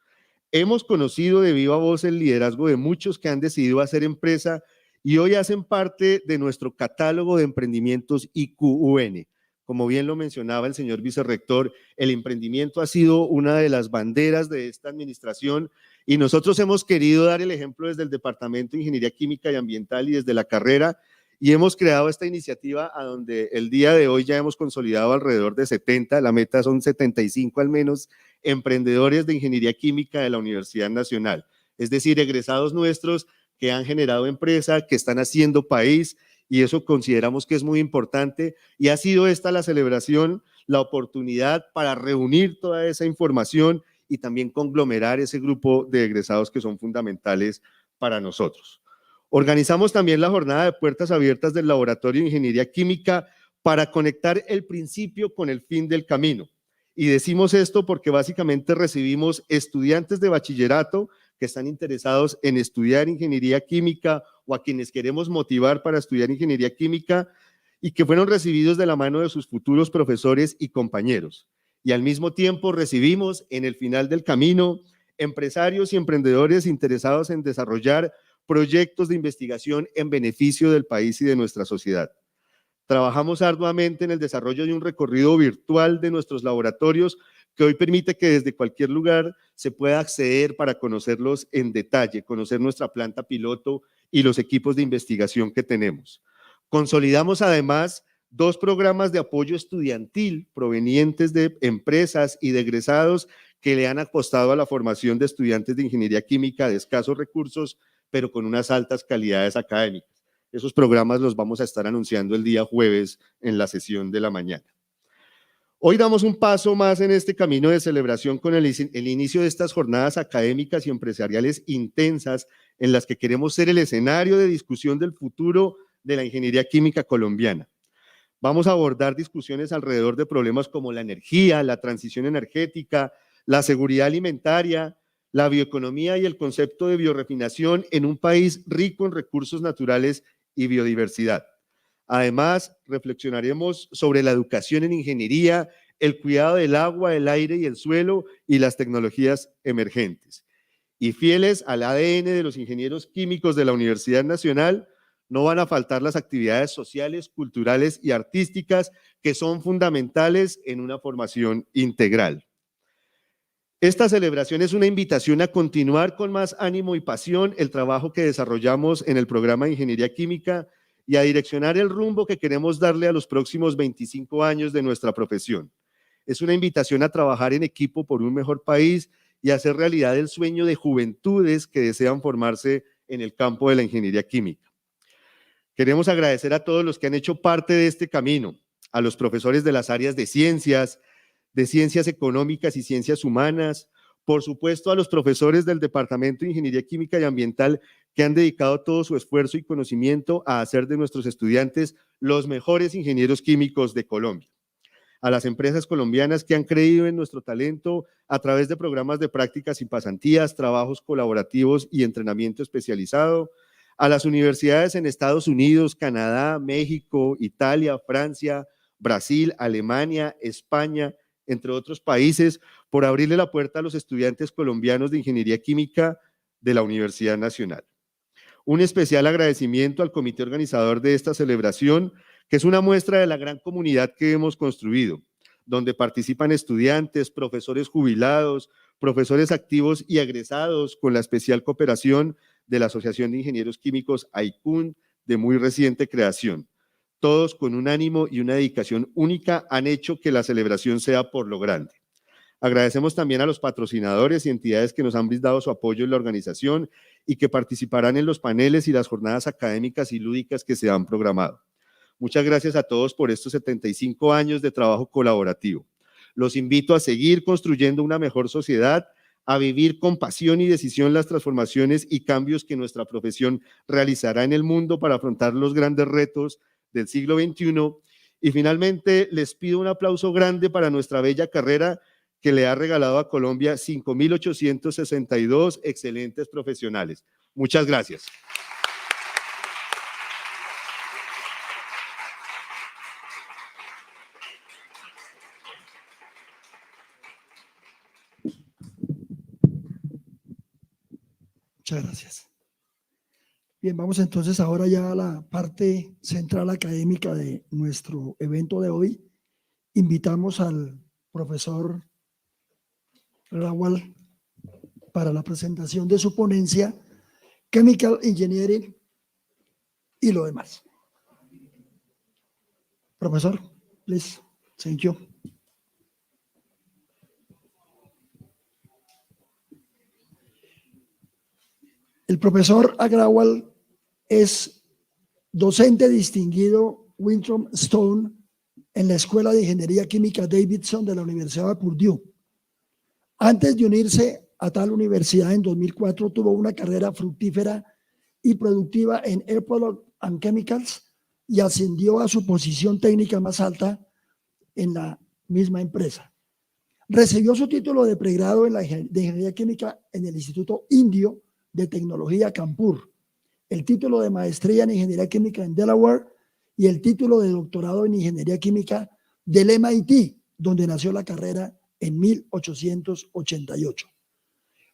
Hemos conocido de viva voz el liderazgo de muchos que han decidido hacer empresa y hoy hacen parte de nuestro catálogo de emprendimientos IQUN. Como bien lo mencionaba el señor vicerrector, el emprendimiento ha sido una de las banderas de esta administración y nosotros hemos querido dar el ejemplo desde el Departamento de Ingeniería Química y Ambiental y desde la carrera y hemos creado esta iniciativa a donde el día de hoy ya hemos consolidado alrededor de 70, la meta son 75 al menos, emprendedores de Ingeniería Química de la Universidad Nacional, es decir, egresados nuestros que han generado empresa, que están haciendo país, y eso consideramos que es muy importante y ha sido esta la celebración, la oportunidad para reunir toda esa información y también conglomerar ese grupo de egresados que son fundamentales para nosotros. Organizamos también la jornada de puertas abiertas del Laboratorio de Ingeniería Química para conectar el principio con el fin del camino. Y decimos esto porque básicamente recibimos estudiantes de bachillerato que están interesados en estudiar ingeniería química o a quienes queremos motivar para estudiar ingeniería química y que fueron recibidos de la mano de sus futuros profesores y compañeros. Y al mismo tiempo recibimos en el final del camino empresarios y emprendedores interesados en desarrollar proyectos de investigación en beneficio del país y de nuestra sociedad. Trabajamos arduamente en el desarrollo de un recorrido virtual de nuestros laboratorios que hoy permite que desde cualquier lugar se pueda acceder para conocerlos en detalle, conocer nuestra planta piloto y los equipos de investigación que tenemos. Consolidamos además 2 programas de apoyo estudiantil provenientes de empresas y de egresados que le han apostado a la formación de estudiantes de ingeniería química de escasos recursos, pero con unas altas calidades académicas. Esos programas los vamos a estar anunciando el día jueves en la sesión de la mañana. Hoy damos un paso más en este camino de celebración con el inicio de estas jornadas académicas y empresariales intensas en las que queremos ser el escenario de discusión del futuro de la ingeniería química colombiana. Vamos a abordar discusiones alrededor de problemas como la energía, la transición energética, la seguridad alimentaria, la bioeconomía y el concepto de biorefinación en un país rico en recursos naturales y biodiversidad. Además, reflexionaremos sobre la educación en ingeniería, el cuidado del agua, el aire y el suelo y las tecnologías emergentes. Y fieles al ADN de los ingenieros químicos de la Universidad Nacional, no van a faltar las actividades sociales, culturales y artísticas que son fundamentales en una formación integral. Esta celebración es una invitación a continuar con más ánimo y pasión el trabajo que desarrollamos en el programa de Ingeniería Química y a direccionar el rumbo que queremos darle a los próximos 25 años de nuestra profesión. Es una invitación a trabajar en equipo por un mejor país y a hacer realidad el sueño de juventudes que desean formarse en el campo de la ingeniería química. Queremos agradecer a todos los que han hecho parte de este camino, a los profesores de las áreas de ciencias económicas y ciencias humanas, por supuesto a los profesores del Departamento de Ingeniería Química y Ambiental que han dedicado todo su esfuerzo y conocimiento a hacer de nuestros estudiantes los mejores ingenieros químicos de Colombia. A las empresas colombianas que han creído en nuestro talento a través de programas de prácticas y pasantías, trabajos colaborativos y entrenamiento especializado, a las universidades en Estados Unidos, Canadá, México, Italia, Francia, Brasil, Alemania, España, entre otros países, por abrirle la puerta a los estudiantes colombianos de Ingeniería Química de la Universidad Nacional. Un especial agradecimiento al comité organizador de esta celebración, que es una muestra de la gran comunidad que hemos construido, donde participan estudiantes, profesores jubilados, profesores activos y egresados con la especial cooperación de la Asociación de Ingenieros Químicos AICUN, de muy reciente creación. Todos con un ánimo y una dedicación única han hecho que la celebración sea por lo grande. Agradecemos también a los patrocinadores y entidades que nos han brindado su apoyo en la organización y que participarán en los paneles y las jornadas académicas y lúdicas que se han programado. Muchas gracias a todos por estos 75 años de trabajo colaborativo. Los invito a seguir construyendo una mejor sociedad, a vivir con pasión y decisión las transformaciones y cambios que nuestra profesión realizará en el mundo para afrontar los grandes retos del siglo XXI. Y finalmente les pido un aplauso grande para nuestra bella carrera que le ha regalado a Colombia 5.862 excelentes profesionales. Muchas gracias. Muchas gracias. Bien, vamos entonces ahora ya a la parte central académica de nuestro evento de hoy. Invitamos al profesor Rawal para la presentación de su ponencia Chemical Engineering y lo demás. Profesor, please, thank you. El profesor Agrawal es docente distinguido Winthrop Stone en la Escuela de Ingeniería Química Davidson de la Universidad de Purdue. Antes de unirse a tal universidad en 2004, tuvo una carrera fructífera y productiva en Air Products and Chemicals y ascendió a su posición técnica más alta en la misma empresa. Recibió su título de pregrado de Ingeniería Química en el Instituto Indio de Tecnología Kanpur, el título de maestría en Ingeniería Química en Delaware y el título de doctorado en Ingeniería Química del MIT, donde nació la carrera en 1888.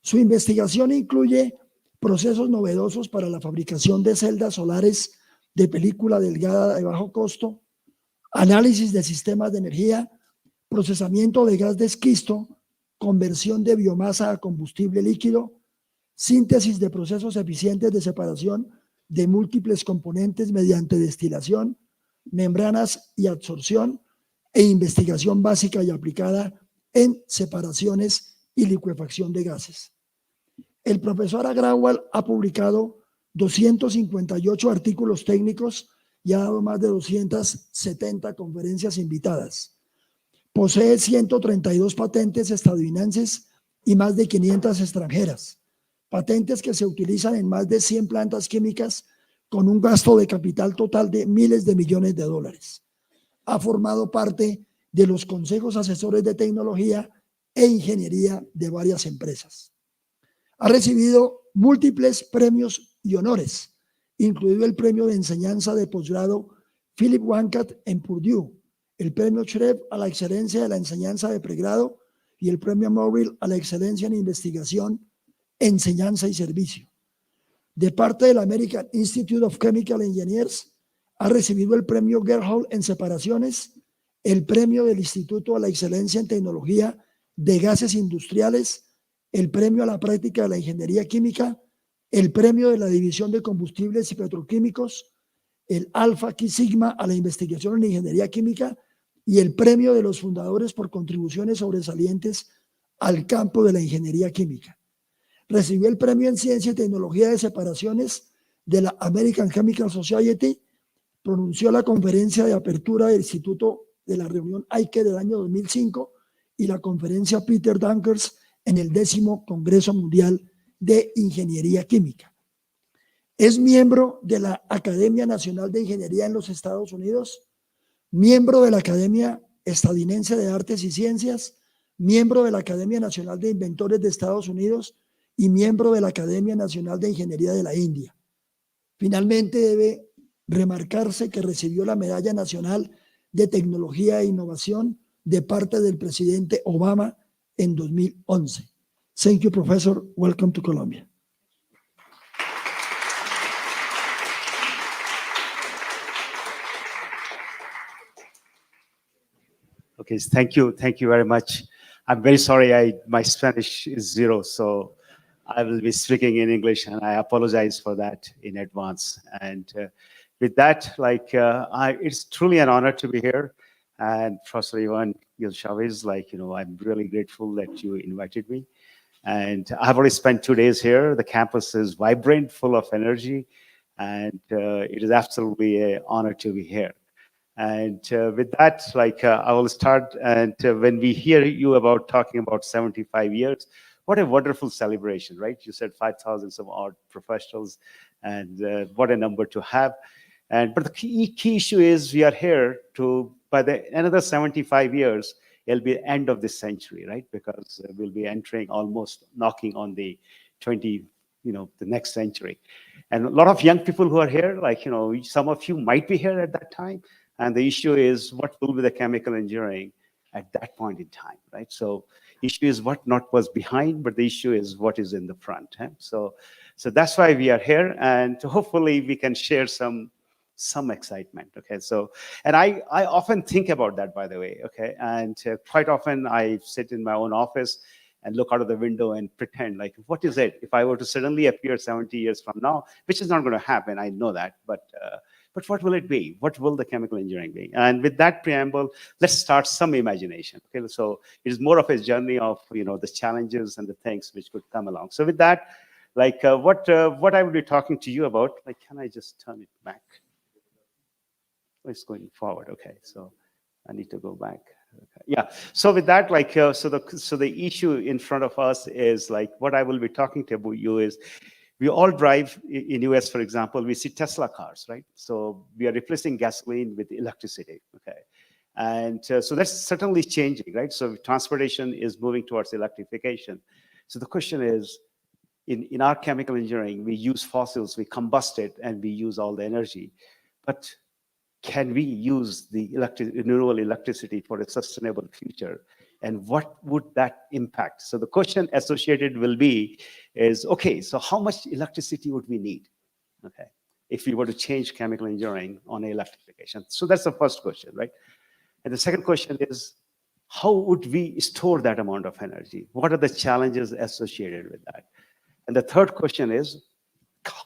Su investigación incluye procesos novedosos para la fabricación de celdas solares de película delgada de bajo costo, análisis de sistemas de energía, procesamiento de gas de esquisto, conversión de biomasa a combustible líquido, síntesis de procesos eficientes de separación de múltiples componentes mediante destilación, membranas y absorción, e investigación básica y aplicada en separaciones y licuefacción de gases. El profesor Agrawal ha publicado 258 artículos técnicos y ha dado más de 270 conferencias invitadas. Posee 132 patentes estadounidenses y más de 500 extranjeras, patentes que se utilizan en más de 100 plantas químicas con un gasto de capital total de miles de millones de dólares. Ha formado parte de los consejos asesores de tecnología e ingeniería de varias empresas. Ha recibido múltiples premios y honores, incluido el premio de enseñanza de posgrado Philip Wankat en Purdue, el premio Shreve a la excelencia de la enseñanza de pregrado y el premio Morrill a la excelencia en investigación, enseñanza y servicio. De parte del American Institute of Chemical Engineers, ha recibido el premio Gerhold en separaciones, el premio del Instituto a la Excelencia en Tecnología de Gases Industriales, el premio a la práctica de la Ingeniería Química, el premio de la División de Combustibles y Petroquímicos, el Alpha Chi Sigma a la investigación en Ingeniería Química y el premio de los fundadores por contribuciones sobresalientes al campo de la Ingeniería Química. Recibió el premio en Ciencia y Tecnología de Separaciones de la American Chemical Society, pronunció la conferencia de apertura del Instituto de la reunión AIKE del año 2005 y la conferencia Peter Dunkers en el 10º Congreso Mundial de Ingeniería Química. Es miembro de la Academia Nacional de Ingeniería en los Estados Unidos, miembro de la Academia Estadounidense de Artes y Ciencias, miembro de la Academia Nacional de Inventores de Estados Unidos y miembro de la Academia Nacional de Ingeniería de la India. Finalmente, debe remarcarse que recibió la Medalla Nacional de Tecnología e Innovación de parte del presidente Obama en 2011. Thank you, Professor. Welcome to Colombia. Okay, thank you very much. I'm very sorry, my Spanish is zero, so I will be speaking in English, and I apologize for that in advance. And with that, it's truly an honor to be here. And Professor Ivan Gil Chavez, I'm really grateful that you invited me. And I've already spent 2 days here. The campus is vibrant, full of energy, and it is absolutely an honor to be here. And with that, I will start. And when we hear you about talking about 75 years, what a wonderful celebration, right? You said 5,000 some odd professionals, and what a number to have. But the key issue is we are here to, by another 75 years, it'll be the end of this century, right? Because we'll be entering, almost knocking on the the next century. And a lot of young people who are here, some of you might be here at that time. And the issue is what will be the chemical engineering at that point in time, right? So issue is what not was behind, but the issue is what is in the front. So that's why we are here, and hopefully we can share some excitement. Okay, so, and I often think about that, by the way. Okay, and quite often I sit in my own office and look out of the window and pretend what is it if I were to suddenly appear 70 years from now, which is not going to happen. I know that, but what will it be? What will the chemical engineering be? And with that preamble, let's start some imagination. Okay, so it is more of a journey of the challenges and the things which could come along. So with that, what I will be talking to you about, can I just turn it back? It's going forward. Okay, so I need to go back. Okay. Yeah. So with that, so the issue in front of us is what I will be talking to you is. We all drive in US, for example, we see Tesla cars, right? So we are replacing gasoline with electricity, okay? And so that's certainly changing, right? So transportation is moving towards electrification. So the question is, in our chemical engineering, we use fossils, we combust it, and we use all the energy. But can we use the renewable electricity for a sustainable future? And what would that impact? So the question associated will be is, okay, so how much electricity would we need, okay, if we were to change chemical engineering on electrification? So that's the first question, right? And the second question is, how would we store that amount of energy? What are the challenges associated with that? And the third question is,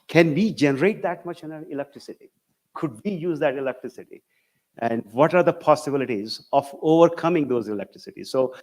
can we generate that much electricity? Could we use that electricity? And what are the possibilities of overcoming those electricity? So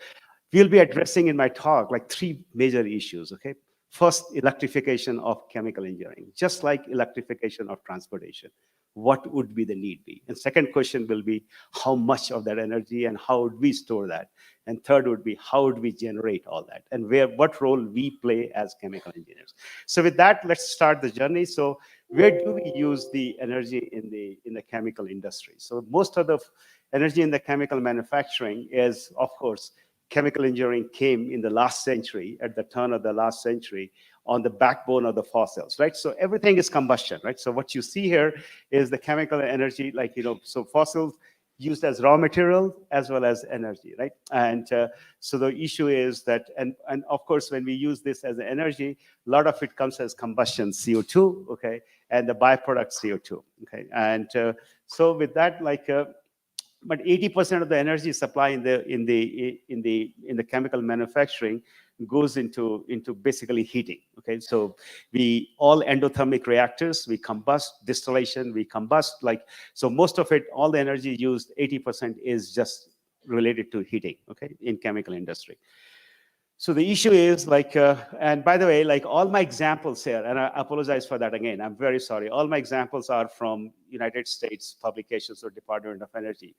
we'll be addressing in my talk like three major issues, okay? First, electrification of chemical engineering, just like electrification of transportation. What would be the need be? And second question will be how much of that energy and how would we store that? And third would be how would we generate all that? And what role we play as chemical engineers. So with that, let's start the journey. So where do we use the energy in the chemical industry? So most of the energy in the chemical manufacturing is, of course, chemical engineering came in the last century, at the turn of the last century, on the backbone of the fossils, right? So everything is combustion, right? So what you see here is the chemical energy, like, so fossils used as raw material as well as energy, right? And so the issue is that, and of course, when we use this as energy, a lot of it comes as combustion, CO2, okay? And the byproduct CO2, okay? And so with that, like, but 80% of the energy supply in the chemical manufacturing goes into basically heating. Okay, so we all endothermic reactors, we combust, distillation, we combust, like, so most of it, all the energy used, 80% is just related to heating, okay, in chemical industry. So the issue is like, and by the way, like all my examples here, and I apologize for that again, I'm very sorry. All my examples are from United States publications or Department of Energy,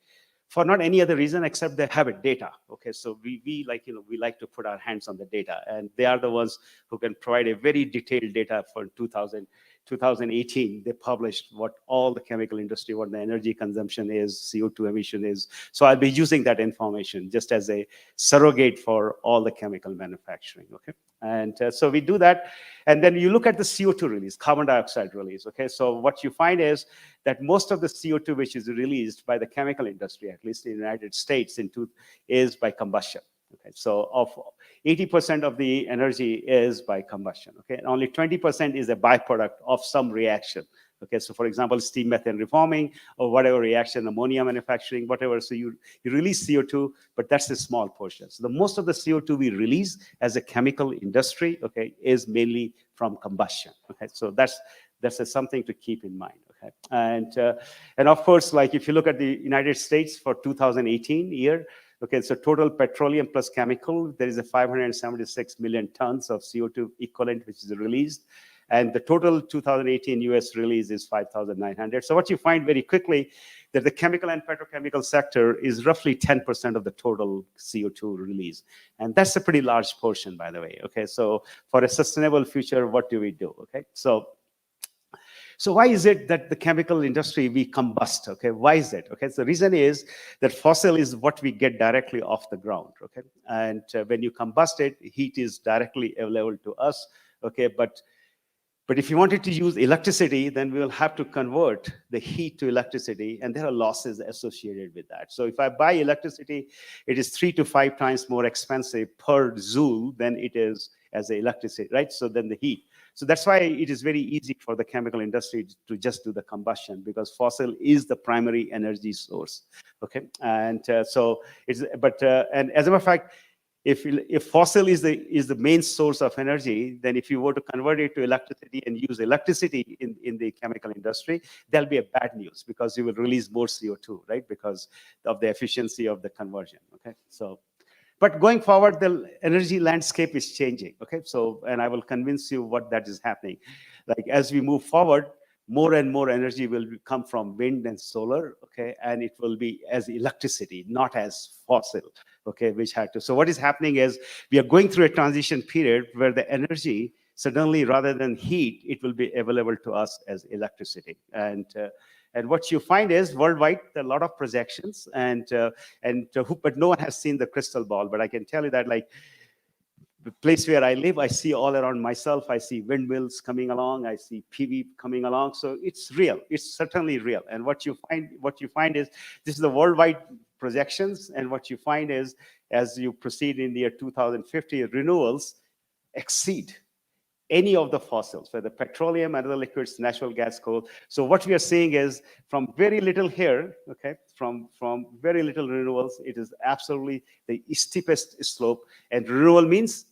for not any other reason except they have it data. Okay, so we like, we like to put our hands on the data, and they are the ones who can provide a very detailed data for 2018. They published what all the chemical industry, what the energy consumption is, CO2 emission is. So I'll be using that information just as a surrogate for all the chemical manufacturing, okay? And so we do that. And then you look at the CO2 release, carbon dioxide release, okay? So what you find is that most of the CO2 which is released by the chemical industry, at least in the United States, is by combustion. Okay, so of 80% of the energy is by combustion, okay? And only 20% is a byproduct of some reaction. Okay, so for example, steam methane reforming or whatever reaction, ammonia manufacturing, whatever. So you release CO2, but that's a small portion. So the most of the CO2 we release as a chemical industry, okay, is mainly from combustion. Okay, so that's something to keep in mind. Okay, and of course, like if you look at the United States for 2018 year, okay, so total petroleum plus chemical, there is a 576 million tons of CO2 equivalent which is released. And the total 2018 US release is 5,900. So what you find very quickly, that the chemical and petrochemical sector is roughly 10% of the total CO2 release. And that's a pretty large portion, by the way. Okay, so for a sustainable future, what do we do? Okay, so why is it that the chemical industry, we combust, okay? Why is it, okay? So the reason is that fossil is what we get directly off the ground, okay? And when you combust it, heat is directly available to us, okay? But if you wanted to use electricity, then we will have to convert the heat to electricity, and there are losses associated with that. So if I buy electricity, it is 3 to 5 times more expensive per joule than it is as electricity, right? So then the heat. So that's why it is very easy for the chemical industry to just do the combustion, because fossil is the primary energy source, okay? And so it's, but and as a matter of fact, if fossil is the main source of energy, then if you were to convert it to electricity and use electricity in the chemical industry, there'll be a bad news, because you will release more CO2, right? Because of the efficiency of the conversion, okay? So, but going forward, the energy landscape is changing, okay? So, and I will convince you what that is happening. Like as we move forward, more and more energy will come from wind and solar, okay? And it will be as electricity, not as fossil, okay? Which had to, so what is happening is we are going through a transition period where the energy, suddenly rather than heat, it will be available to us as electricity. And what you find is worldwide, there are a lot of projections, but no one has seen the crystal ball. But I can tell you that, like, the place where I live, I see all around myself, I see windmills coming along, I see PV coming along. So it's real, it's certainly real. And what you find is, this is the worldwide projections. And what you find is, as you proceed in the year 2050, renewals exceed any of the fossils, whether petroleum, other liquids, natural gas, coal. So what we are seeing is from very little here, okay, from very little renewables, it is absolutely the steepest slope. And renewable means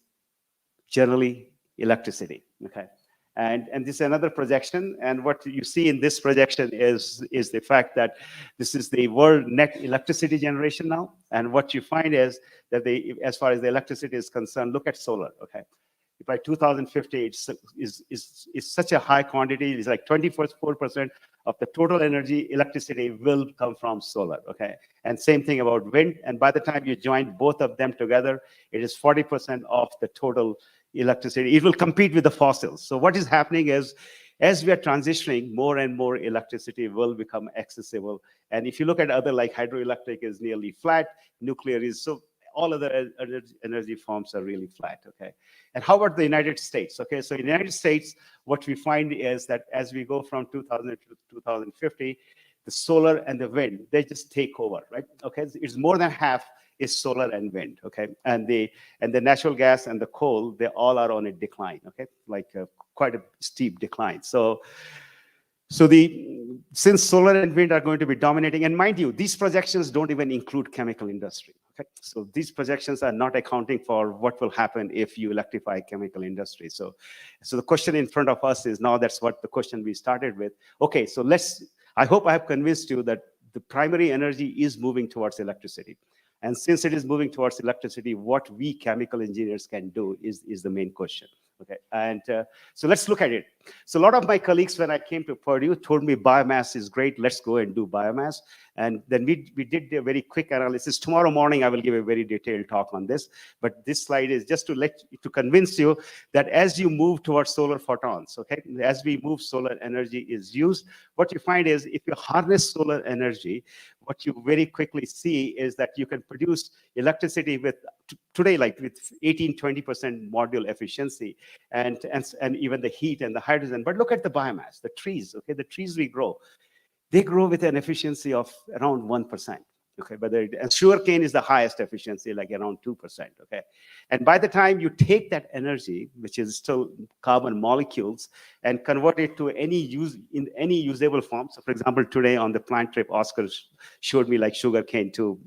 generally electricity, okay? And this is another projection. And what you see in this projection is the fact that this is the world net electricity generation now. And what you find is that as far as the electricity is concerned, look at solar, okay? By 2050, it's such a high quantity. It's like 24% of the total energy, electricity will come from solar, okay? And same thing about wind. And by the time you join both of them together, it is 40% of the total electricity. It will compete with the fossils. So what is happening is, as we are transitioning, more and more electricity will become accessible. And if you look at other, like hydroelectric is nearly flat, nuclear is, so all other energy forms are really flat, okay? And how about the United States? Okay, so in the United States, what we find is that as we go from 2000 to 2050, the solar and the wind, they just take over, right? Okay, it's more than half is solar and wind, okay? And the natural gas and the coal, they all are on a decline, okay? Like quite a steep decline. So since solar and wind are going to be dominating, and mind you, these projections don't even include chemical industry, okay? So these projections are not accounting for what will happen if you electrify chemical industry. So the question in front of us is now, that's what the question we started with. Okay, so I hope I have convinced you that the primary energy is moving towards electricity. And since it is moving towards electricity, what we chemical engineers can do is the main question. Okay, and so let's look at it. So a lot of my colleagues, when I came to Purdue, told me biomass is great, let's go and do biomass. And then we did a very quick analysis. Tomorrow morning, I will give a very detailed talk on this. But this slide is just to convince you that as you move towards solar photons, okay, as we move, solar energy is used. What you find is if you harness solar energy, what you very quickly see is that you can produce electricity with today, like with 18-20% module efficiency, and even the heat and the hydrogen. But look at the biomass, the trees, okay, the trees we grow, they grow with an efficiency of around 1%. Okay, and sugarcane is the highest efficiency, like around 2%. Okay, and by the time you take that energy, which is still carbon molecules, and convert it to any usable form. So, for example, today on the plant trip, Oscar showed me like sugarcane to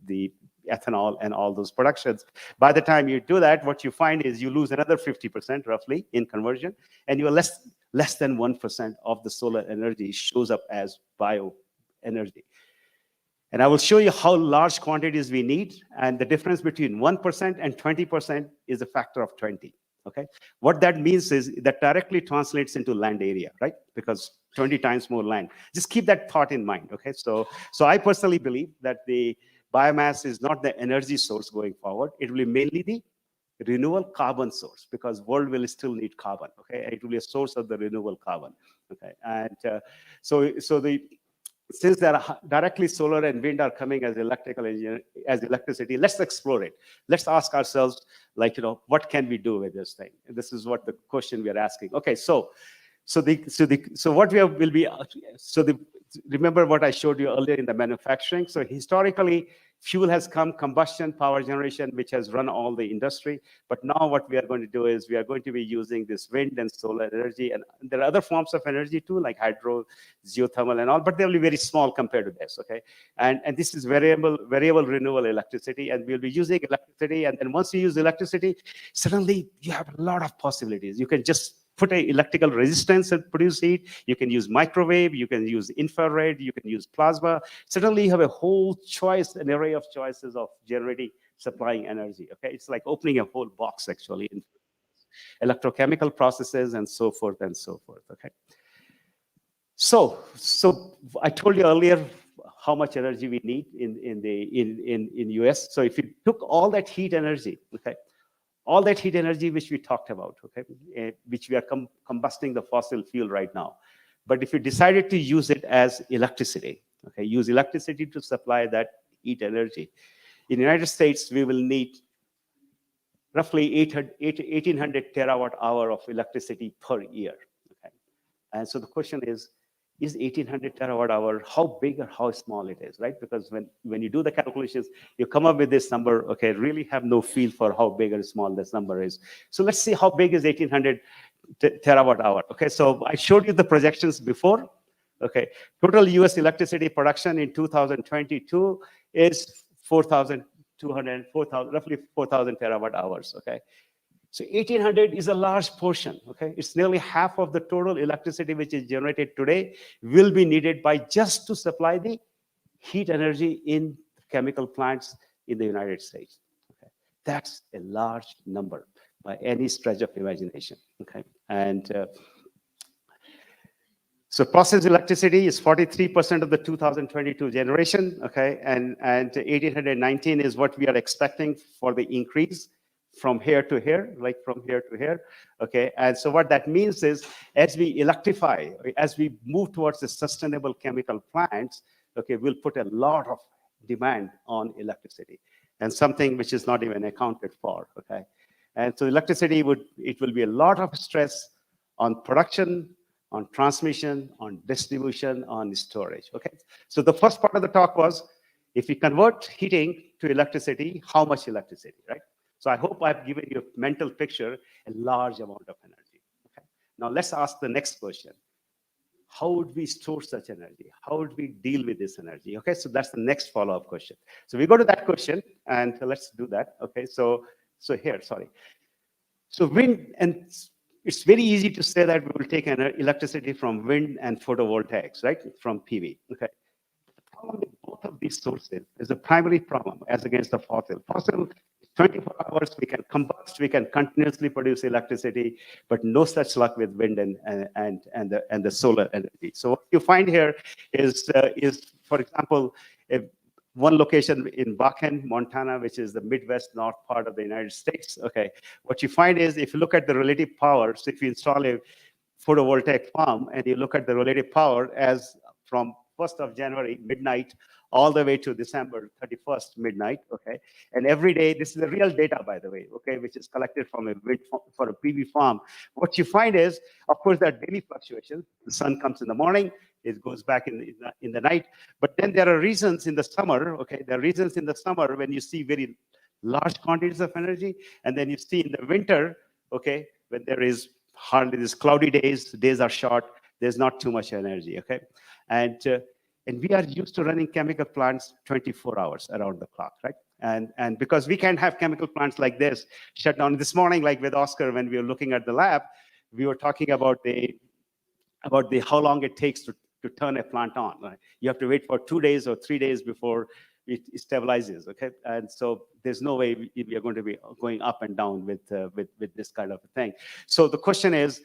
the ethanol and all those productions. By the time you do that, what you find is you lose another 50% roughly in conversion, and you are less than 1% of the solar energy shows up as bioenergy. And I will show you how large quantities we need, and the difference between 1% and 20% is a factor of 20, okay? What that means is that directly translates into land area, right? Because 20 times more land. Just keep that thought in mind, okay? So I personally believe that the biomass is not the energy source going forward. It will be mainly the renewable carbon source, because world will still need carbon, okay? It will be a source of the renewable carbon, okay? And since there are directly solar and wind are coming as electricity, let's explore it. Let's ask ourselves, like, what can we do with this thing? And this is what the question we are asking. Okay, remember what I showed you earlier in the manufacturing. So historically, fuel has come, combustion, power generation, which has run all the industry. But now what we are going to do is we are going to be using this wind and solar energy. And there are other forms of energy too, like hydro, geothermal and all, but they'll be very small compared to this, okay? And this is variable renewable electricity, and we'll be using electricity. And then once you use electricity, suddenly you have a lot of possibilities. You can just put an electrical resistance and produce heat. You can use microwave, you can use infrared, you can use plasma. Suddenly you have a whole an array of choices of generating, supplying energy, okay? It's like opening a whole box, actually, in electrochemical processes and so forth, okay? So I told you earlier how much energy we need in US. So if you took all that heat energy, okay, all that heat energy which we talked about, okay, which we are combusting the fossil fuel right now. But if you decided to use it as electricity, okay, use electricity to supply that heat energy, in the United States, we will need roughly 1,800 terawatt hour of electricity per year, okay? And so the question is 1,800 terawatt hour, how big or how small it is, right? Because when you do the calculations, you come up with this number, okay, really have no feel for how big or small this number is. So let's see how big is 1,800 terawatt hour. Okay, so I showed you the projections before. Okay, total US electricity production in 2022 is 4,200, roughly 4,000 terawatt hours. Okay, so 1,800 is a large portion. Okay, it's nearly half of the total electricity which is generated today will be needed by just to supply the heat energy in chemical plants in the United States. Okay, that's a large number by any stretch of imagination. Okay, and so process electricity is 43% of the 2022 generation, okay, and 1,819 is what we are expecting for the increase from here to here, like from here to here, okay. And so what that means is, as we electrify, as we move towards the sustainable chemical plants, okay, we'll put a lot of demand on electricity, and something which is not even accounted for, okay. And so electricity will be a lot of stress on production, on transmission, on distribution, on storage, okay? So the first part of the talk was, if we convert heating to electricity, how much electricity, right? So I hope I've given you a mental picture, a large amount of energy, okay? Now let's ask the next question. How would we store such energy? How would we deal with this energy? Okay, so that's the next follow-up question. So we go to that question, and let's do that, okay? So here, sorry. So wind, and it's very easy to say that we will take electricity from wind and photovoltaics, right? From PV, okay? The problem with both of these sources is a primary problem as against the fossil. Fossil, 24 hours, we can combust, we can continuously produce electricity, but no such luck with wind and the solar energy. So what you find here is for example, one location in Bakken, Montana, which is the Midwest north part of the United States. Okay, what you find is, if you look at the relative power, so if you install a photovoltaic farm and you look at the relative power as from 1st of January midnight all the way to December 31st midnight, okay, and every day, this is the real data, by the way, okay, which is collected from for a PV farm. What you find is, of course, there are daily fluctuations. The sun comes in the morning, it goes back in the night. But then there are reasons in the summer, okay, there are reasons in the summer when you see very large quantities of energy, and then you see in the winter, okay, when there is hardly these cloudy days are short, there's not too much energy, okay? And we are used to running chemical plants 24 hours around the clock, right? And because we can't have chemical plants like this shut down. This morning, like with Oscar, when we were looking at the lab, we were talking about how long it takes to turn a plant on. Right? You have to wait for 2 days or 3 days before it stabilizes, okay? And so there's no way we are going to be going up and down with this kind of a thing. So the question is,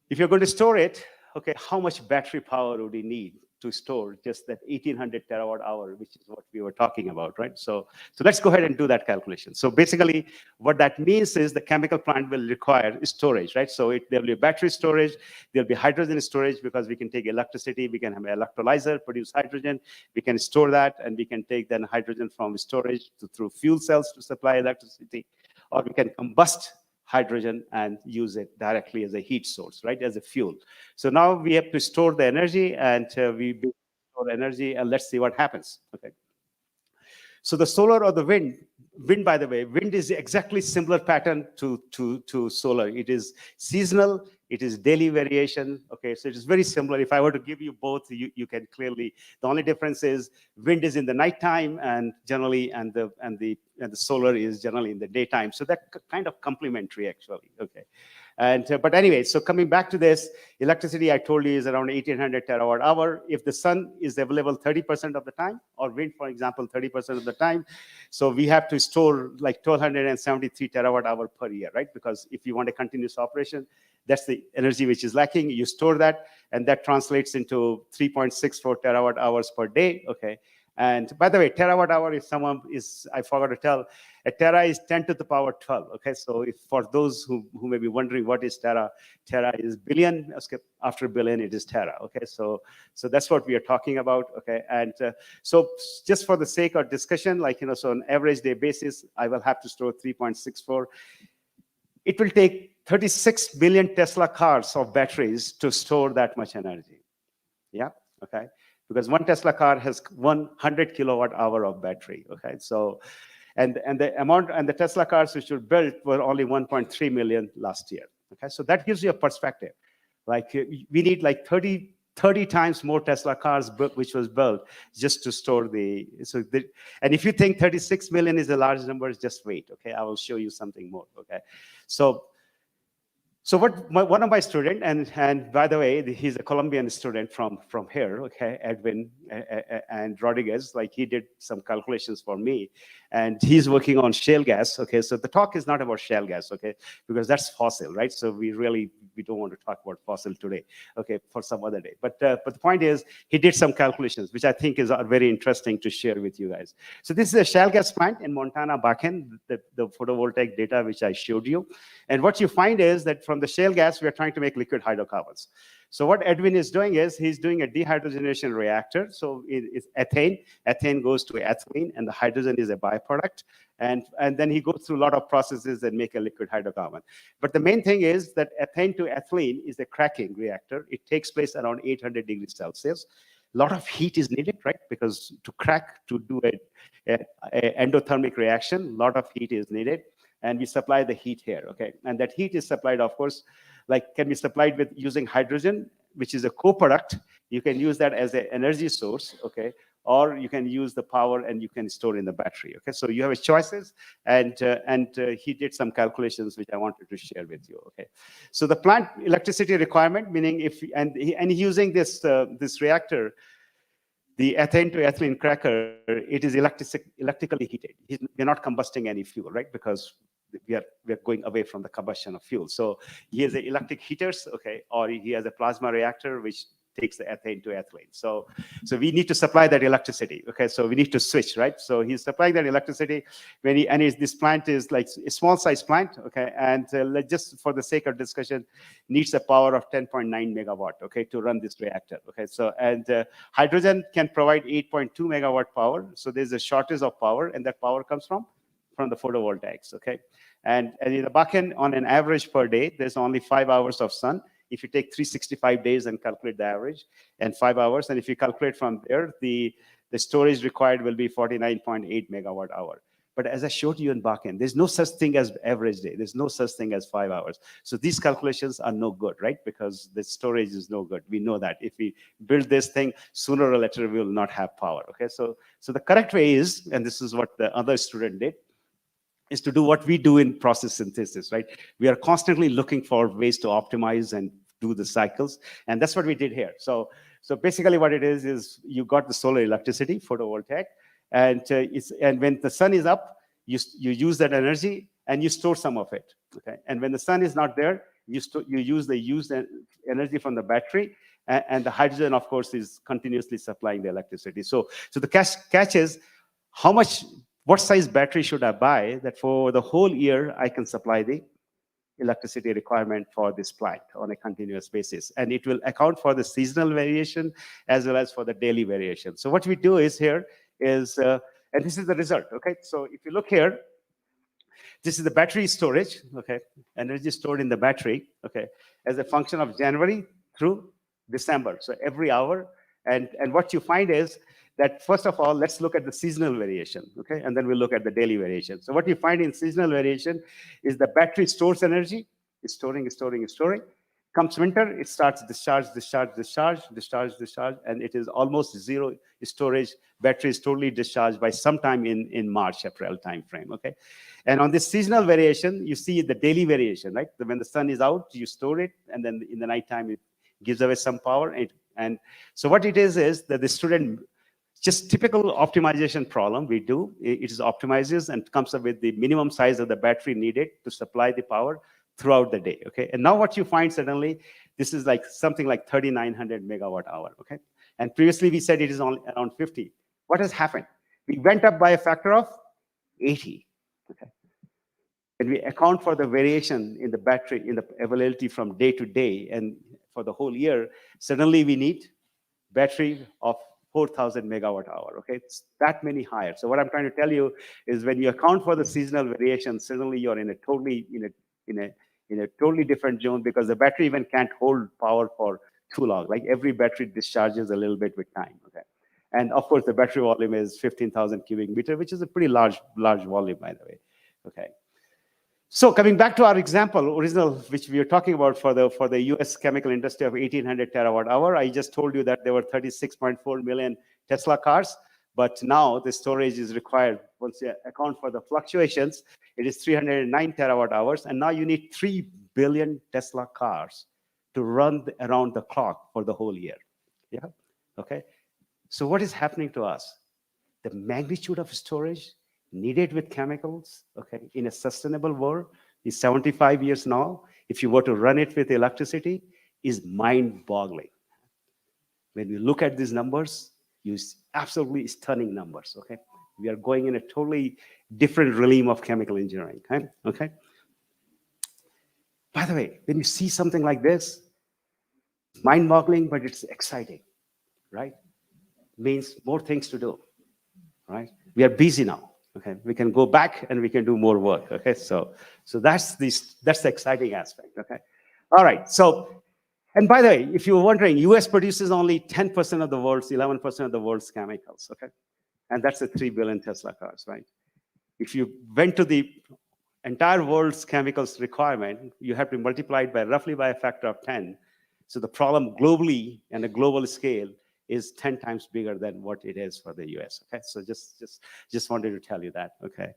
if you're going to store it, okay, how much battery power would we need to store just that 1,800 terawatt hour, which is what we were talking about, right? So let's go ahead and do that calculation. So basically, what that means is the chemical plant will require storage, right? So there'll be battery storage, there'll be hydrogen storage, because we can take electricity, we can have an electrolyzer, produce hydrogen, we can store that, and we can take then hydrogen from storage through fuel cells to supply electricity, or we can combust hydrogen and use it directly as a heat source, right, as a fuel. So now we have to store the energy, and we store energy, and let's see what happens, okay? So the solar or the wind, by the way, wind is exactly similar pattern to solar. It is seasonal, it is daily variation, okay? So it is very similar. If I were to give you both, you can clearly, the only difference is wind is in the nighttime and generally, and the solar is generally in the daytime. So that kind of complementary actually, okay? And but anyway, so coming back to this, electricity I told you is around 1,800 terawatt hour. If the sun is available 30% of the time, or wind, for example, 30% of the time, so we have to store like 1,273 terawatt hour per year, right? Because if you want a continuous operation, that's the energy which is lacking. You store that, and that translates into 3.64 terawatt hours per day, okay? And by the way, terawatt hour, if someone is, I forgot to tell, a tera is 10 to the power 12, okay? So if for those who may be wondering what is tera is billion, after billion it is tera, okay? So that's what we are talking about, okay? And so just for the sake of discussion, like, you know, so on average day basis, I will have to store 3.64. It will take 36 billion Tesla cars of batteries to store that much energy, yeah, okay? Because one Tesla car has 100 kilowatt hour of battery, okay? So, and the Tesla cars which were built were only 1.3 million last year, Okay, so that gives you a perspective. Like we need like 30 times more Tesla cars which was built just to store the, and if you think 36 million is a large number, just wait, okay? I will show you something more, okay? So one of my students, and by the way, he's a Colombian student from here, okay, Edwin and Rodriguez, like he did some calculations for me, and he's working on shale gas, okay? So the talk is not about shale gas, okay, because that's fossil, right? So we don't want to talk about fossil today, okay, for some other day. But the point is, he did some calculations, which I think are very interesting to share with you guys. So this is a shale gas plant in Montana, Bakken, the photovoltaic data which I showed you. And what you find is that from the shale gas, we are trying to make liquid hydrocarbons. So what Edwin is doing is he's doing a dehydrogenation reactor. So it's ethane. Ethane goes to ethylene, and the hydrogen is a byproduct. And then he goes through a lot of processes and make a liquid hydrocarbon. But the main thing is that ethane to ethylene is a cracking reactor. It takes place around 800 degrees Celsius. A lot of heat is needed, right? Because to crack, to do a endothermic reaction, a lot of heat is needed. And we supply the heat here, okay? And that heat is supplied, of course, like can be supplied with using hydrogen, which is a co-product. You can use that as an energy source, okay? Or you can use the power and you can store in the battery, okay? So you have choices, and he did some calculations which I wanted to share with you, okay? So the plant electricity requirement, meaning and using this reactor, the ethane to ethylene cracker, it is electrically heated. We're not combusting any fuel, right? Because we are going away from the combustion of fuel. So he has electric heaters, okay, or he has a plasma reactor which takes the ethane to ethylene. So we need to supply that electricity, okay? So we need to switch, right? So he's supplying that electricity this plant is like a small size plant, okay? And just for the sake of discussion, needs a power of 10.9 megawatt, okay, to run this reactor, okay? So, and hydrogen can provide 8.2 megawatt power. So there's a shortage of power, and that power comes from the photovoltaics, okay? And in the Bakken, on an average per day, there's only 5 hours of sun. If you take 365 days and calculate the average, and 5 hours, and if you calculate from there, the storage required will be 49.8 megawatt hour. But as I showed you in Bakken, there's no such thing as average day. There's no such thing as 5 hours. So these calculations are no good, right? Because the storage is no good. We know that if we build this thing, sooner or later we will not have power, okay? So the correct way is, and this is what the other student did, is to do what we do in process synthesis, right? We are constantly looking for ways to optimize and do the cycles, and that's what we did here. So basically what it is you got the solar electricity, photovoltaic, and when the sun is up, you use that energy and you store some of it, okay? And when the sun is not there, you use the used energy from the battery, and the hydrogen, of course, is continuously supplying the electricity. So the catch is what size battery should I buy that for the whole year I can supply the electricity requirement for this plant on a continuous basis. And it will account for the seasonal variation as well as for the daily variation. So what we do is here is, and this is the result, okay? So if you look here, this is the battery storage, okay? Energy stored in the battery, okay? As a function of January through December. So every hour, and what you find is that first of all, let's look at the seasonal variation, okay? And then we'll look at the daily variation. So what you find in seasonal variation is the battery stores energy, it's storing. Comes winter, it starts discharge, and it is almost zero storage. Battery is totally discharged by sometime in March, April timeframe, okay? And on this seasonal variation, you see the daily variation, right? When the sun is out, you store it, and then in the nighttime, it gives away some power. And so what it is that the student, just typical optimization problem we do, it is optimizes and comes up with the minimum size of the battery needed to supply the power throughout the day, okay? And now what you find suddenly, this is like something like 3,900 megawatt hour, okay? And previously we said it is only around 50. What has happened? We went up by a factor of 80, okay? When we account for the variation in the battery, in the availability from day to day and for the whole year, suddenly we need battery of 4,000 megawatt hour, okay? It's that many higher. So what I'm trying to tell you is when you account for the seasonal variation, suddenly you're in a totally different zone, because the battery even can't hold power for too long. Like every battery discharges a little bit with time, okay? And of course, the battery volume is 15,000 cubic meter, which is a pretty large volume, by the way, okay? So coming back to our example, original, which we were talking about for the US chemical industry of 1800 terawatt hour, I just told you that there were 36.4 million Tesla cars, but now the storage is required, once you account for the fluctuations, it is 309 terawatt hours, and now you need 3 billion Tesla cars to run around the clock for the whole year. Yeah, okay. So what is happening to us? The magnitude of storage needed with chemicals, okay, in a sustainable world is 75 years now. If you were to run it with electricity, is mind-boggling. When we look at these numbers, you see absolutely stunning numbers, okay? We are going in a totally different realm of chemical engineering, okay? By the way, when you see something like this, mind-boggling, but it's exciting, right? Means more things to do, right? We are busy now. Okay, we can go back and we can do more work. Okay, so that's the exciting aspect. Okay, all right. So, and by the way, if you're wondering, US produces only 10% of the world's, 11% of the world's chemicals. Okay, and that's the 3 billion Tesla cars, right? If you went to the entire world's chemicals requirement, you have to multiply it by roughly by a factor of 10. So the problem globally and a global scale is 10 times bigger than what it is for the US. Okay, so just wanted to tell you that. Okay,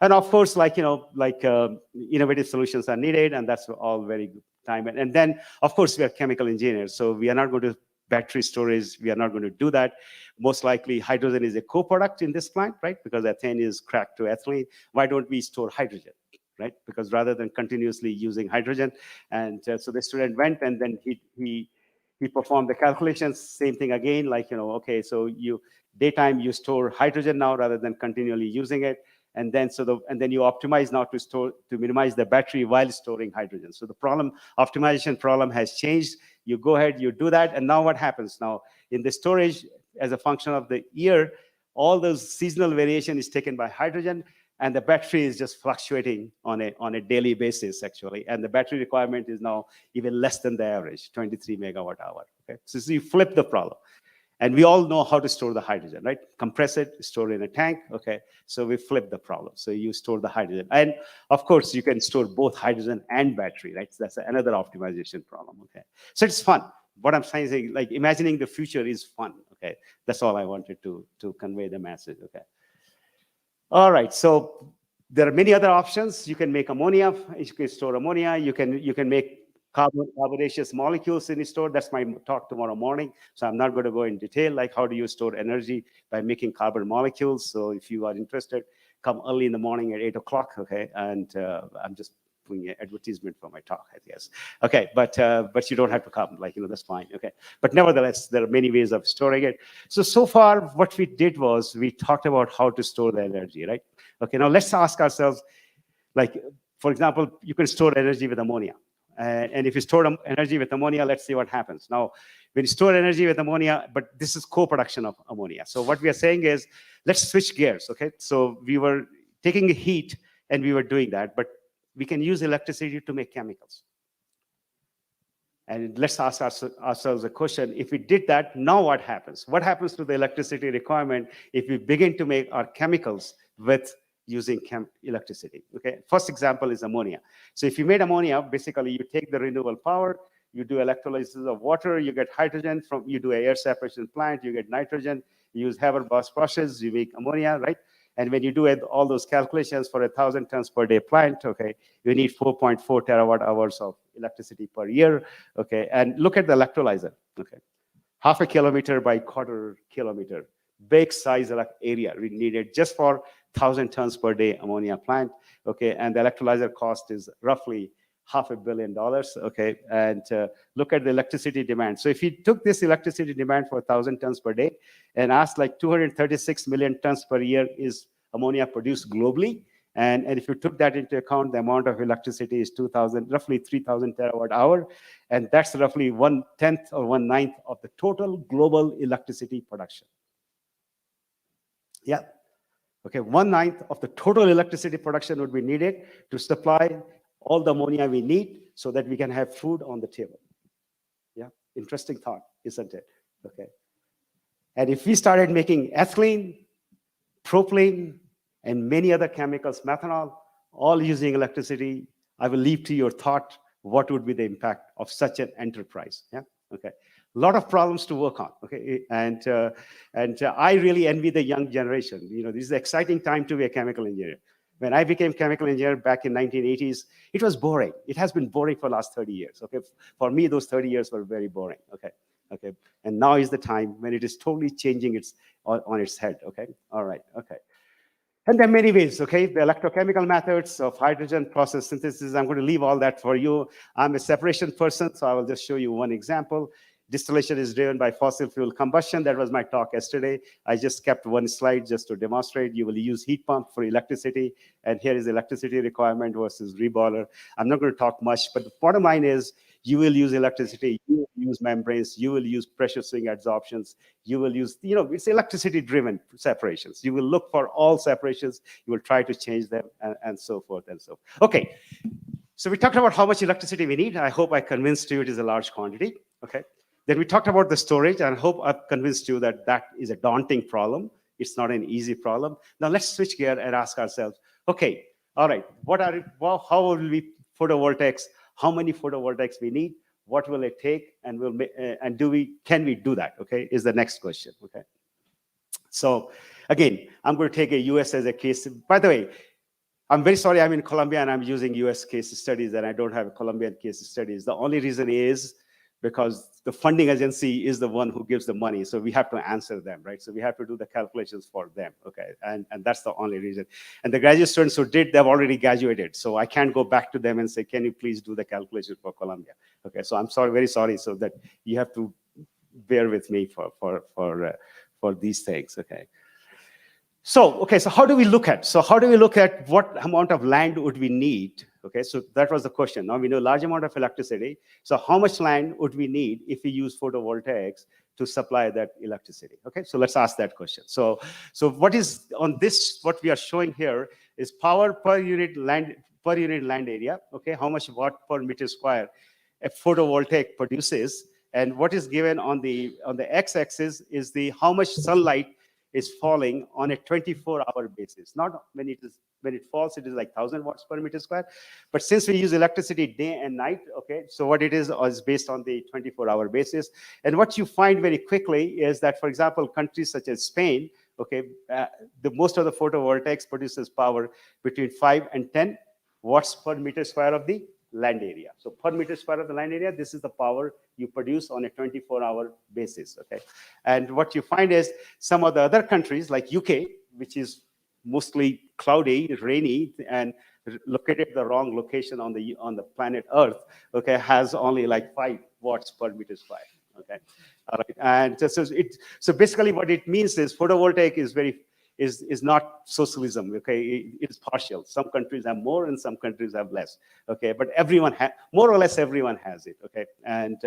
and of course, innovative solutions are needed, and that's all very good time. And then, of course, we are chemical engineers, so we are not going to battery storage. We are not going to do that. Most likely, hydrogen is a co-product in this plant, right? Because ethane is cracked to ethylene. Why don't we store hydrogen? Right? Because rather than continuously using hydrogen, and so the student went and then he performed the calculations. Same thing again, okay, so daytime you store hydrogen now rather than continually using it, and then you optimize now to minimize the battery while storing hydrogen. So the optimization problem has changed. You go ahead, you do that, and now what happens now in the storage as a function of the year? All those seasonal variation is taken by hydrogen, and the battery is just fluctuating on a daily basis, actually. And the battery requirement is now even less than the average, 23 megawatt hour. Okay, so you flip the problem. And we all know how to store the hydrogen, right? Compress it, store it in a tank, okay? So we flip the problem. So you store the hydrogen. And of course, you can store both hydrogen and battery, right? So that's another optimization problem, okay? So it's fun. What I'm saying is, like, imagining the future is fun, okay? That's all I wanted to convey the message, okay? All right, so there are many other options. You can make ammonia, you can store ammonia, you can make carbonaceous molecules in store. That's my talk tomorrow morning. So I'm not going to go in detail, like how do you store energy by making carbon molecules. So if you are interested, come early in the morning at 8 o'clock, okay? And I'm just doing an advertisement for my talk, I guess. Okay, but you don't have to come, that's fine, okay? But nevertheless, there are many ways of storing it. So far, what we did was we talked about how to store the energy, right? Okay, now let's ask ourselves, for example, you can store energy with ammonia. And if you store energy with ammonia, let's see what happens. Now, when you store energy with ammonia, but this is co-production of ammonia. So what we are saying is, let's switch gears, okay? So we were taking heat and we were doing that, but we can use electricity to make chemicals. And let's ask ourselves a question. If we did that, now what happens? What happens to the electricity requirement if we begin to make our chemicals with using electricity? Okay, first example is ammonia. So if you made ammonia, basically you take the renewable power, you do electrolysis of water, you get hydrogen you do an air separation plant, you get nitrogen, you use Haber-Bosch process, you make ammonia, right? And when you do all those calculations for 1,000 tons per day plant, okay, you need 4.4 terawatt hours of electricity per year, okay? And look at the electrolyzer, okay? 0.5 kilometer by 1/4 kilometer, big size area needed just for 1,000 tons per day ammonia plant, okay? And the electrolyzer cost is roughly $500 million, okay? And look at the electricity demand. So if you took this electricity demand for 1,000 tons per day and asked 236 million tons per year is ammonia produced globally, and if you took that into account, the amount of electricity is roughly 3,000 terawatt hour, and that's roughly 1/10 or 1/9 of the total global electricity production. Yeah, okay, 1/9 of the total electricity production would be needed to supply all the ammonia we need so that we can have food on the table. Yeah, interesting thought, isn't it? Okay. And if we started making ethylene, propylene, and many other chemicals, methanol, all using electricity, I will leave to your thought what would be the impact of such an enterprise. Yeah, okay. A lot of problems to work on. Okay, and I really envy the young generation. You know, this is an exciting time to be a chemical engineer. When I became chemical engineer back in 1980s, it was boring. It has been boring for the last 30 years. Okay, for me, those 30 years were very boring. Okay, okay, and now is the time when it is totally changing its on its head. Okay, all right, okay. And there are many ways, okay? The electrochemical methods of hydrogen process synthesis, I'm going to leave all that for you. I'm a separation person, so I will just show you one example. Distillation is driven by fossil fuel combustion. That was my talk yesterday. I just kept one slide just to demonstrate. You will use heat pump for electricity, and here is electricity requirement versus reboiler. I'm not going to talk much, but the bottom line is you will use electricity, you will use membranes, you will use pressure swing adsorptions, you will use, you know, it's electricity-driven separations. You will look for all separations, you will try to change them, and so forth and so forth. Okay, so we talked about how much electricity we need. I hope I convinced you it is a large quantity, okay? Then we talked about the storage, and I hope I've convinced you that that is a daunting problem. It's not an easy problem. Now let's switch gear and ask ourselves, okay, all right, how will we photovoltaics, how many photovoltaics we need, what will it take, and can we do that, okay, is the next question, okay? So again, I'm going to take a US as a case. By the way, I'm very sorry I'm in Colombia and I'm using US case studies and I don't have a Colombian case studies. The only reason is because the funding agency is the one who gives the money. So we have to answer them, right? So we have to do the calculations for them, okay? And that's the only reason. And the graduate students who did, they've already graduated. So I can't go back to them and say, can you please do the calculation for Colombia? Okay, so I'm sorry, very sorry. So that you have to bear with me for these things, okay? So, okay, so how do we look at what amount of land would we need? Okay, so that was the question. Now we know a large amount of electricity. So how much land would we need if we use photovoltaics to supply that electricity? Okay, so let's ask that question. So what is on this, what we are showing here is power per unit land area. Okay, how much watt per meter square a photovoltaic produces, and what is given on the x-axis is the how much sunlight is falling on a 24-hour basis. Not when it falls, it is like 1,000 watts per meter square. But since we use electricity day and night, okay, so what it is based on the 24-hour basis. And what you find very quickly is that, for example, countries such as Spain, okay, most of the photovoltaics produces power between 5 and 10 watts per meter square of the land area. So per meter square of the land area, this is the power you produce on a 24-hour basis, okay? And what you find is some of the other countries like UK, which is mostly cloudy, rainy, and located the wrong location on the planet Earth, okay, has only like 5 watts per meter square, okay? All right, and so basically what it means is photovoltaic is not socialism, okay? It is partial. Some countries have more and some countries have less, okay? But more or less everyone has it, okay? And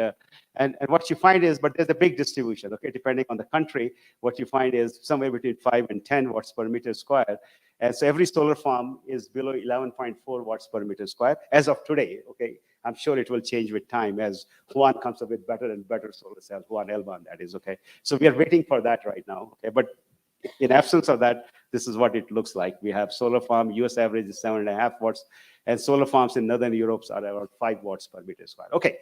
what you find is, but there's a big distribution, okay? Depending on the country, what you find is somewhere between 5 and 10 watts per meter square. And so every solar farm is below 11.4 watts per meter square as of today, okay? I'm sure it will change with time as Juan comes up with better and better solar cells, Juan Elban, that is, okay? So we are waiting for that right now, okay? But in absence of that, this is what it looks like. We have solar farm, US average is 7.5 watts, and solar farms in Northern Europe are about 5 watts per meter square. Okay,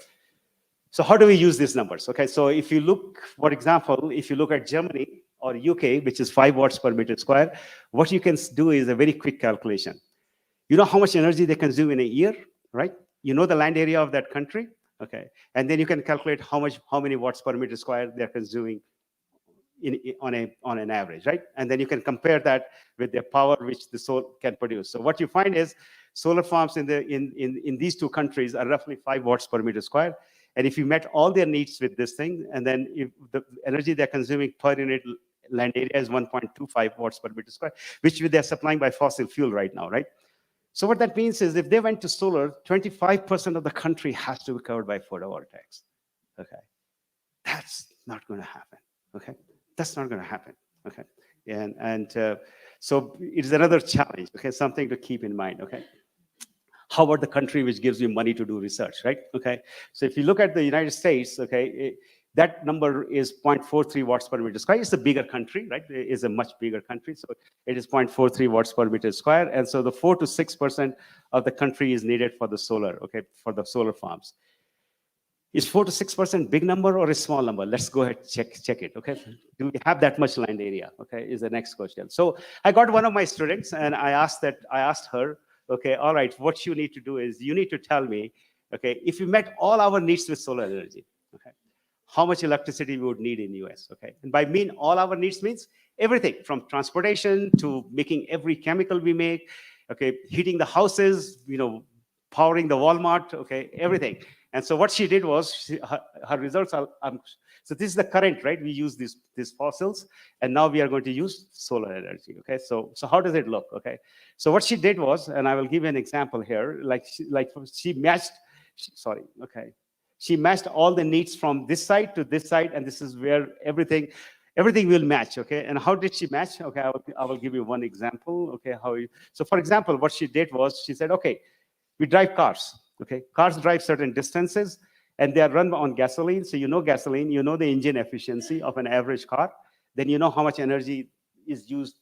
so how do we use these numbers? Okay, so if you look, for example, if you look at Germany or UK, which is 5 watts per meter square, what you can do is a very quick calculation. You know how much energy they consume in a year, right? You know the land area of that country, okay? And then you can calculate how many watts per meter square they're consuming on an average, right? And then you can compare that with the power which the solar can produce. So what you find is solar farms in these two countries are roughly 5 watts per meter square. And if you met all their needs with this thing, and then if the energy they're consuming per unit land area is 1.25 watts per meter square, which they're supplying by fossil fuel right now, right? So what that means is if they went to solar, 25% of the country has to be covered by photovoltaics, okay? That's not going to happen, okay? That's not going to happen, okay? And so it is another challenge, okay? Something to keep in mind, okay? How about the country which gives you money to do research, right? Okay, so if you look at the United States, okay, that number is 0.43 watts per meter square. It's a bigger country, right? It is a much bigger country. So it is 0.43 watts per meter square. And so the 4 to 6% of the country is needed for the solar, okay, for the solar farms. Is 4 to 6% big number or a small number? Let's go ahead, check it, okay? Do we have that much land area, okay, is the next question. So I got one of my students and I asked her, okay, all right, what you need to do is you need to tell me, okay, if you met all our needs with solar energy, okay, how much electricity we would need in US, okay? And by mean all our needs means everything from transportation to making every chemical we make, okay, heating the houses, you know, powering the Walmart, okay, everything. And so what she did was, her results are, so this is the current, right? We use these fossils, and now we are going to use solar energy, okay? So how does it look, okay? So what she did was, and I will give you an example here, she matched, she matched all the needs from this side to this side, and this is where everything will match, okay? And how did she match? Okay, I will give you one example, okay? So for example, what she did was, she said, okay, we drive cars. Okay, cars drive certain distances and they are run on gasoline. So you know gasoline, you know the engine efficiency of an average car. Then you know how much energy is used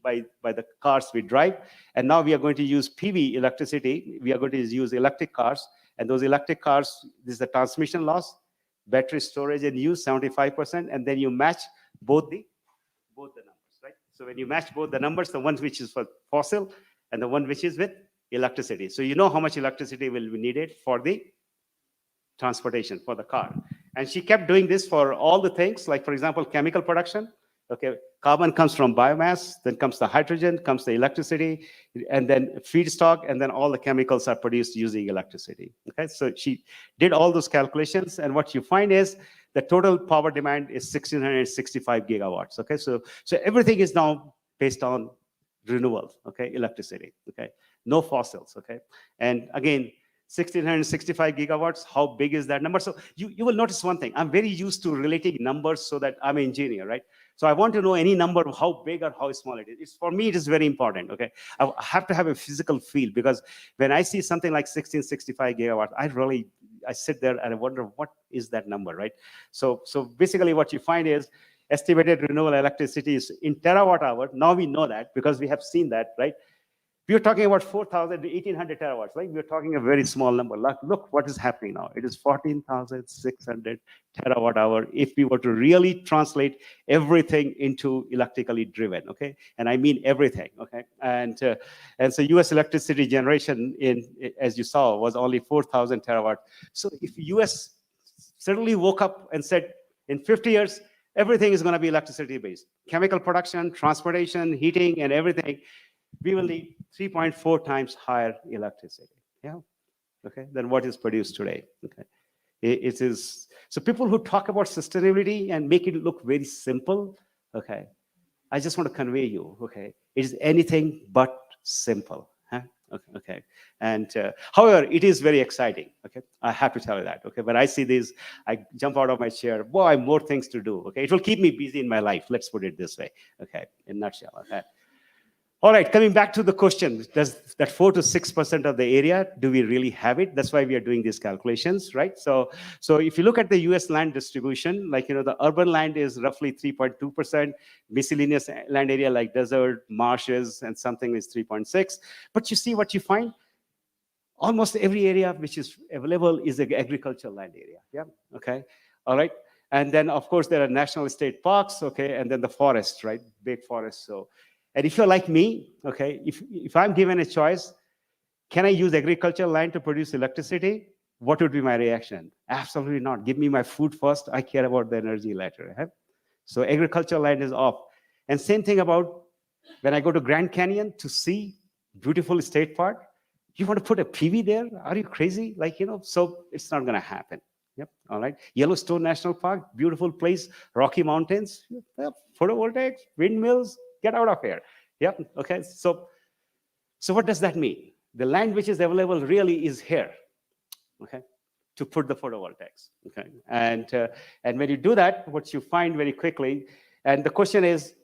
by the cars we drive. And now we are going to use PV electricity. We are going to use electric cars. And those electric cars, this is the transmission loss, battery storage and use 75%. And then you match both the numbers, right? So when you match both the numbers, the one which is for fossil and the one which is with electricity. So you know how much electricity will be needed for the transportation, for the car. And she kept doing this for all the things, like for example, chemical production. Okay, carbon comes from biomass, then comes the hydrogen, comes the electricity, and then feedstock, and then all the chemicals are produced using electricity. Okay, so she did all those calculations, and what you find is the total power demand is 1,665 gigawatts. Okay, so everything is now based on renewable, okay, electricity, okay, no fossils, okay. And again, 1,665 gigawatts, how big is that number? So you will notice one thing, I'm very used to relating numbers so that I'm an engineer, right? So I want to know any number of how big or how small it is. For me, it is very important, okay? I have to have a physical feel, because when I see something like 1,665 gigawatts, I sit there and I wonder, what is that number, right? So basically what you find is estimated renewable electricity is in terawatt hour. Now we know that because we have seen that, right? We are talking about 4,000 to 1,800 terawatts, right? We are talking a very small number. Look what is happening now. It is 14,600 terawatt hour if we were to really translate everything into electrically driven, okay? And I mean everything, okay? And so US electricity generation, as you saw, was only 4,000 terawatt. So if US suddenly woke up and said, in 50 years, everything is going to be electricity-based. Chemical production, transportation, heating, and everything. We will need 3.4 times higher electricity, yeah, okay, than what is produced today, okay. It is, so people who talk about sustainability and make it look very simple, okay, I just want to convey you, okay, it is anything but simple, huh? Okay. And however, it is very exciting, okay, I have to tell you that, okay. When I see this, I jump out of my chair, boy, more things to do, okay. It will keep me busy in my life, let's put it this way, okay, in a nutshell, okay. All right, coming back to the question, does that 4 to 6% of the area, do we really have it? That's why we are doing these calculations, right? So if you look at the US land distribution, like, you know, the urban land is roughly 3.2%, miscellaneous land area like desert, marshes, and something is 3.6. But you see what you find? Almost every area which is available is an agricultural land area, yeah, okay, all right. And then, of course, there are national state parks, okay, and then the forest, right, big forests, so. And if you're like me, okay, if I'm given a choice, can I use agricultural land to produce electricity? What would be my reaction? Absolutely not. Give me my food first. I care about the energy later. Right? So agricultural land is off. And same thing about when I go to Grand Canyon to see beautiful state park. You want to put a PV there? Are you crazy? Like, you know, so it's not going to happen. Yep. All right. Yellowstone National Park, beautiful place, Rocky Mountains, yep. Photovoltaics, windmills. Get out of here. Yep. Okay. So what does that mean? The land which is available really is here. Okay. To put the photovoltaics. Okay. And when you do that, what you find very quickly, and the question is,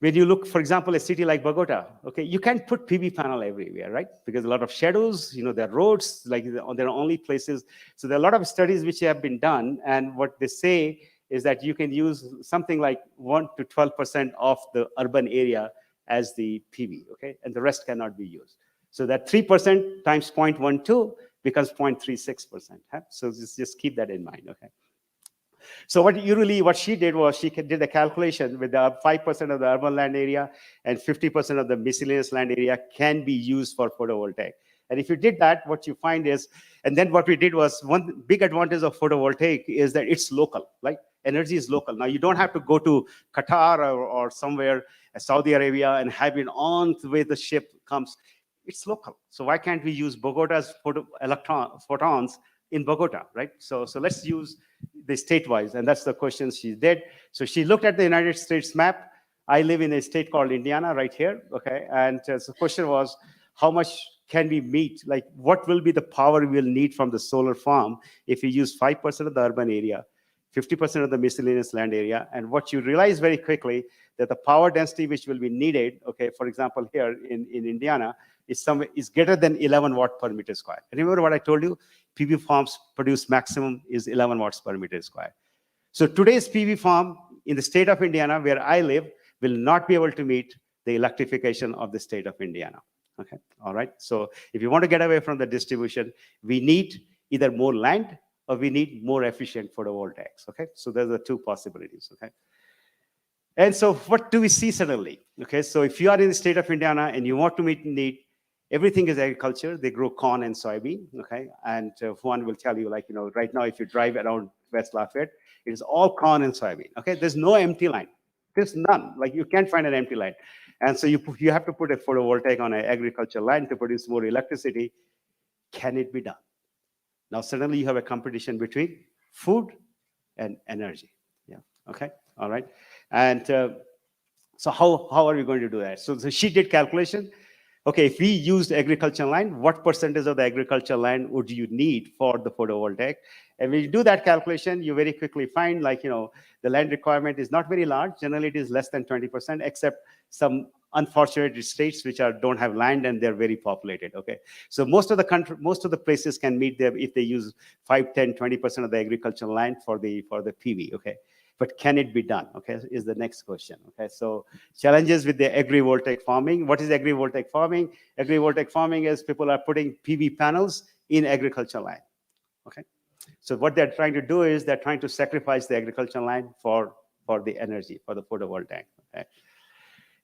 When you look, for example, a city like Bogota, okay, you can't put PV panel everywhere, right? Because a lot of shadows, there are roads, like there are only places. So there are a lot of studies which have been done, and what they say is that you can use something like 1 to 12% of the urban area as the PV, okay? And the rest cannot be used. So that 3% times 0.12 becomes 0.36%. Huh? So just keep that in mind, okay? So what she did was she did the calculation with the 5% of the urban land area and 50% of the miscellaneous land area can be used for photovoltaic. And if you did that, what you find is, and then what we did was, one big advantage of photovoltaic is that it's local, like energy is local. Now you don't have to go to Qatar or somewhere, Saudi Arabia, and have it on the way the ship comes. It's local. So why can't we use Bogota's photons in Bogota, right? So let's use the state-wise, and that's the question she did. So she looked at the United States map. I live in a state called Indiana right here, okay? And so the question was, how much can we meet? Like, what will be the power we'll need from the solar farm if we use 5% of the urban area, 50% of the miscellaneous land area? And what you realize very quickly, that the power density which will be needed, okay, for example, here in Indiana, is greater than 11 watt per meter square. And remember what I told you? PV farms produce maximum is 11 watts per meter square. So today's PV farm in the state of Indiana, where I live, will not be able to meet the electrification of the state of Indiana. Okay, all right. So if you want to get away from the distribution, we need either more land or we need more efficient photovoltaics. Okay, so there's the two possibilities. Okay. And so what do we see suddenly? Okay, so if you are in the state of Indiana and you want to meet need, everything is agriculture. They grow corn and soybean, okay? And Juan will tell you, like, right now, if you drive around West Lafayette, it is all corn and soybean, okay? There's no empty line. There's none. Like, you can't find an empty line. And so you have to put a photovoltaic on an agricultural land to produce more electricity. Can it be done? Now, suddenly you have a competition between food and energy. Yeah, okay, all right. And so how are we going to do that? So she did calculation. Okay, if we used agricultural land, what percentage of the agricultural land would you need for the photovoltaic? And when you do that calculation, you very quickly find, like, the land requirement is not very large. Generally, it is less than 20%, except some unfortunate states which don't have land and they're very populated. Okay, so most of the places can meet them if they use 5, 10, 20% of the agricultural land for the PV. Okay. But can it be done? Okay, is the next question. Okay, so challenges with the agrivoltaic farming. What is agrivoltaic farming? Agrivoltaic farming is people are putting PV panels in agricultural land. Okay, so what they're trying to do is they're trying to sacrifice the agricultural land for the energy, for the photovoltaic. Okay,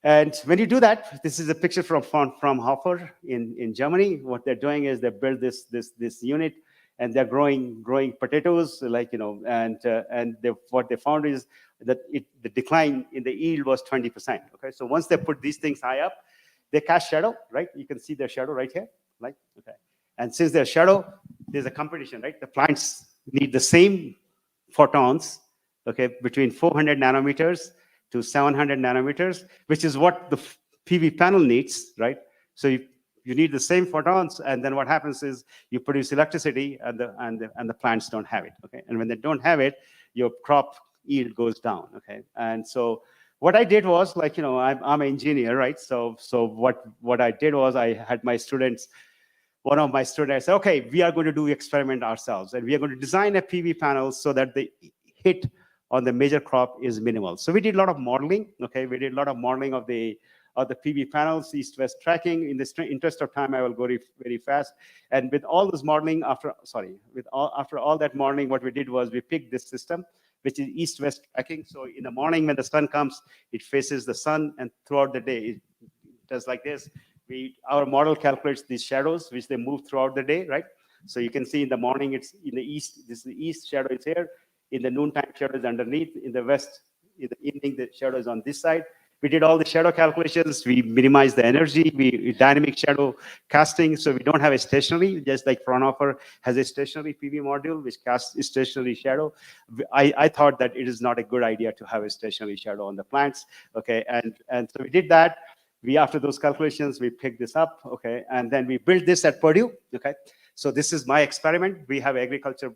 and when you do that, this is a picture from Hofer in Germany. What they're doing is they build this unit. And they're growing potatoes, like, and what they found is that the decline in the yield was 20%. Okay, so once they put these things high up, they cast shadow, right? You can see their shadow right here, like, okay. And since there's shadow, there's a competition, right? The plants need the same photons, okay, between 400 nanometers to 700 nanometers, which is what the PV panel needs, right? So you need the same photons, and then what happens is you produce electricity, and the plants don't have it. Okay, and when they don't have it, your crop yield goes down. Okay, and so what I did was, like, I'm an engineer, right? So what I did was I had my students. One of my students said, okay, we are going to do experiment ourselves, and we are going to design a PV panel so that the hit on the major crop is minimal. So we did a lot of modeling. Okay, we did a lot of modeling of the PV panels, east-west tracking. In the interest of time, I will go very fast. And with all this modeling, after all that modeling, what we did was we picked this system, which is east-west tracking. So in the morning when the sun comes, it faces the sun, and throughout the day, it does like this. Our model calculates these shadows, which they move throughout the day, right? So you can see in the morning, it's in the east, this is the east shadow is here. In the noontime, shadow is underneath. In the west, in the evening, the shadow is on this side. We did all the shadow calculations. We minimized the energy. We dynamic shadow casting, so we don't have a stationary, just like Fraunhofer has a stationary PV module which casts a stationary shadow. I thought that it is not a good idea to have a stationary shadow on the plants. Okay, and so we did that. After those calculations, we picked this up. Okay, and then we built this at Purdue. Okay, so this is my experiment. We have agriculture.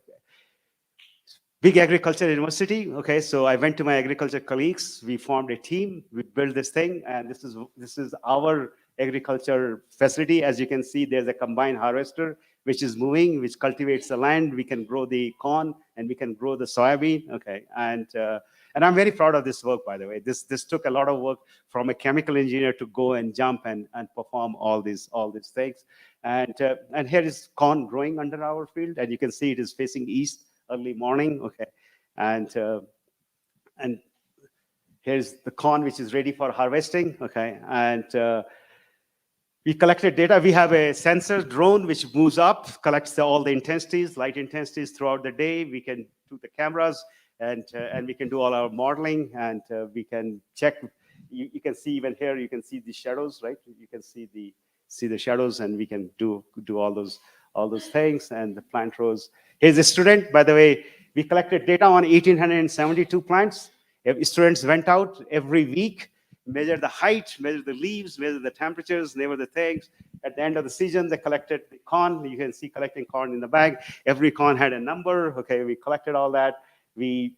big agriculture university. Okay, so I went to my agriculture colleagues. We formed a team. We built this thing, and this is our agriculture facility. As you can see, there's a combined harvester which is moving, which cultivates the land. We can grow the corn and we can grow the soybean. Okay, and I'm very proud of this work, by the way. This took a lot of work from a chemical engineer to go and jump and perform all these things. And here is corn growing under our field, and you can see it is facing east early morning. Okay, and here's the corn which is ready for harvesting. Okay, and we collected data. We have a sensor drone which moves up, collects all the intensities, light intensities throughout the day. We can do the cameras, and we can do all our modeling, and we can check. You can see even here, you can see the shadows, right? You can see the shadows, and we can do all those things, and the plant rows. Here's a student, by the way. We collected data on 1,872 plants. Students went out every week, measure the height, measure the leaves, measure the temperatures, measure the things. At the end of the season, they collected the corn. You can see collecting corn in the bag. Every corn had a number. Okay, we collected all that. I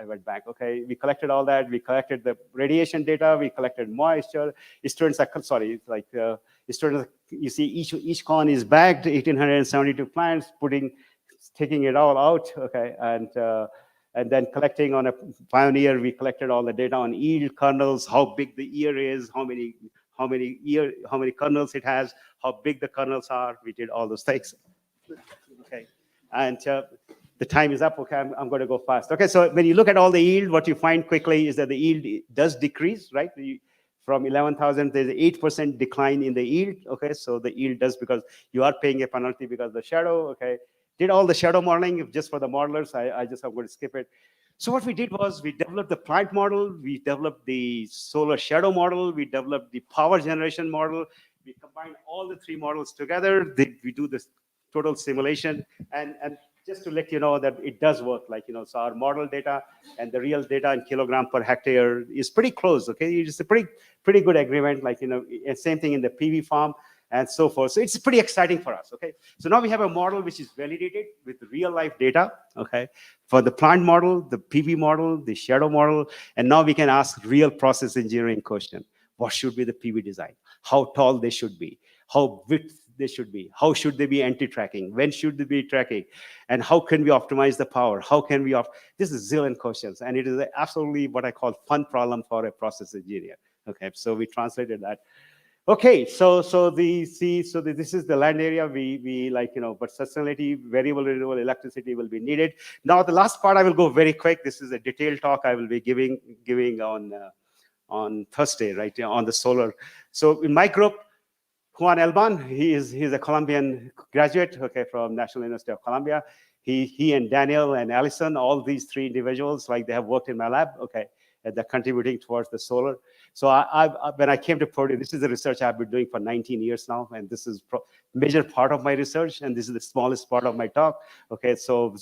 went back. Okay, we collected all that. We collected the radiation data. We collected moisture. Students are, students, you see each corn is bagged, 1,872 plants, taking it all out. Okay, and then collecting on a Pioneer, we collected all the data on yield, kernels, how big the ear is, how many kernels it has, how big the kernels are. We did all those things. Okay, and the time is up. Okay, I'm going to go fast. Okay, so when you look at all the yield, what you find quickly is that the yield does decrease, right? From 11,000, there's an 8% decline in the yield. Okay, so the yield does, because you are paying a penalty because of the shadow. Okay, did all the shadow modeling just for the modelers. I'm going to skip it. So what we did was we developed the plant model, we developed the solar shadow model, we developed the power generation model. We combined all the three models together. We do this total simulation, and just to let you know that it does work, so our model data and the real data in kilogram per hectare is pretty close. Okay, it's a pretty good agreement. Same thing in the PV farm and so forth. So it's pretty exciting for us. Okay, so now we have a model which is validated with real life data. Okay, for the plant model, the PV model, the shadow model, and now we can ask real process engineering question. What should be the PV design? How tall they should be? How width they should be? How should they be anti-tracking? When should they be tracking? And how can we optimize the power? How can we this is zillion questions, and it is absolutely what I call fun problem for a process engineer. Okay, so we translated that. Okay, so this is the land area. But sustainability, variable renewable electricity will be needed. Now the last part I will go very quick. This is a detailed talk I will be giving on Thursday, right, on the solar. So in my group, Juan Elban, he's a Colombian graduate, okay, from National University of Colombia. He and Daniel and Allison, all these three individuals, they have worked in my lab, okay, and they're contributing towards the solar. So when I came to Purdue, this is the research I've been doing for 19 years now, and this is major part of my research, and this is the smallest part of my talk. Okay, so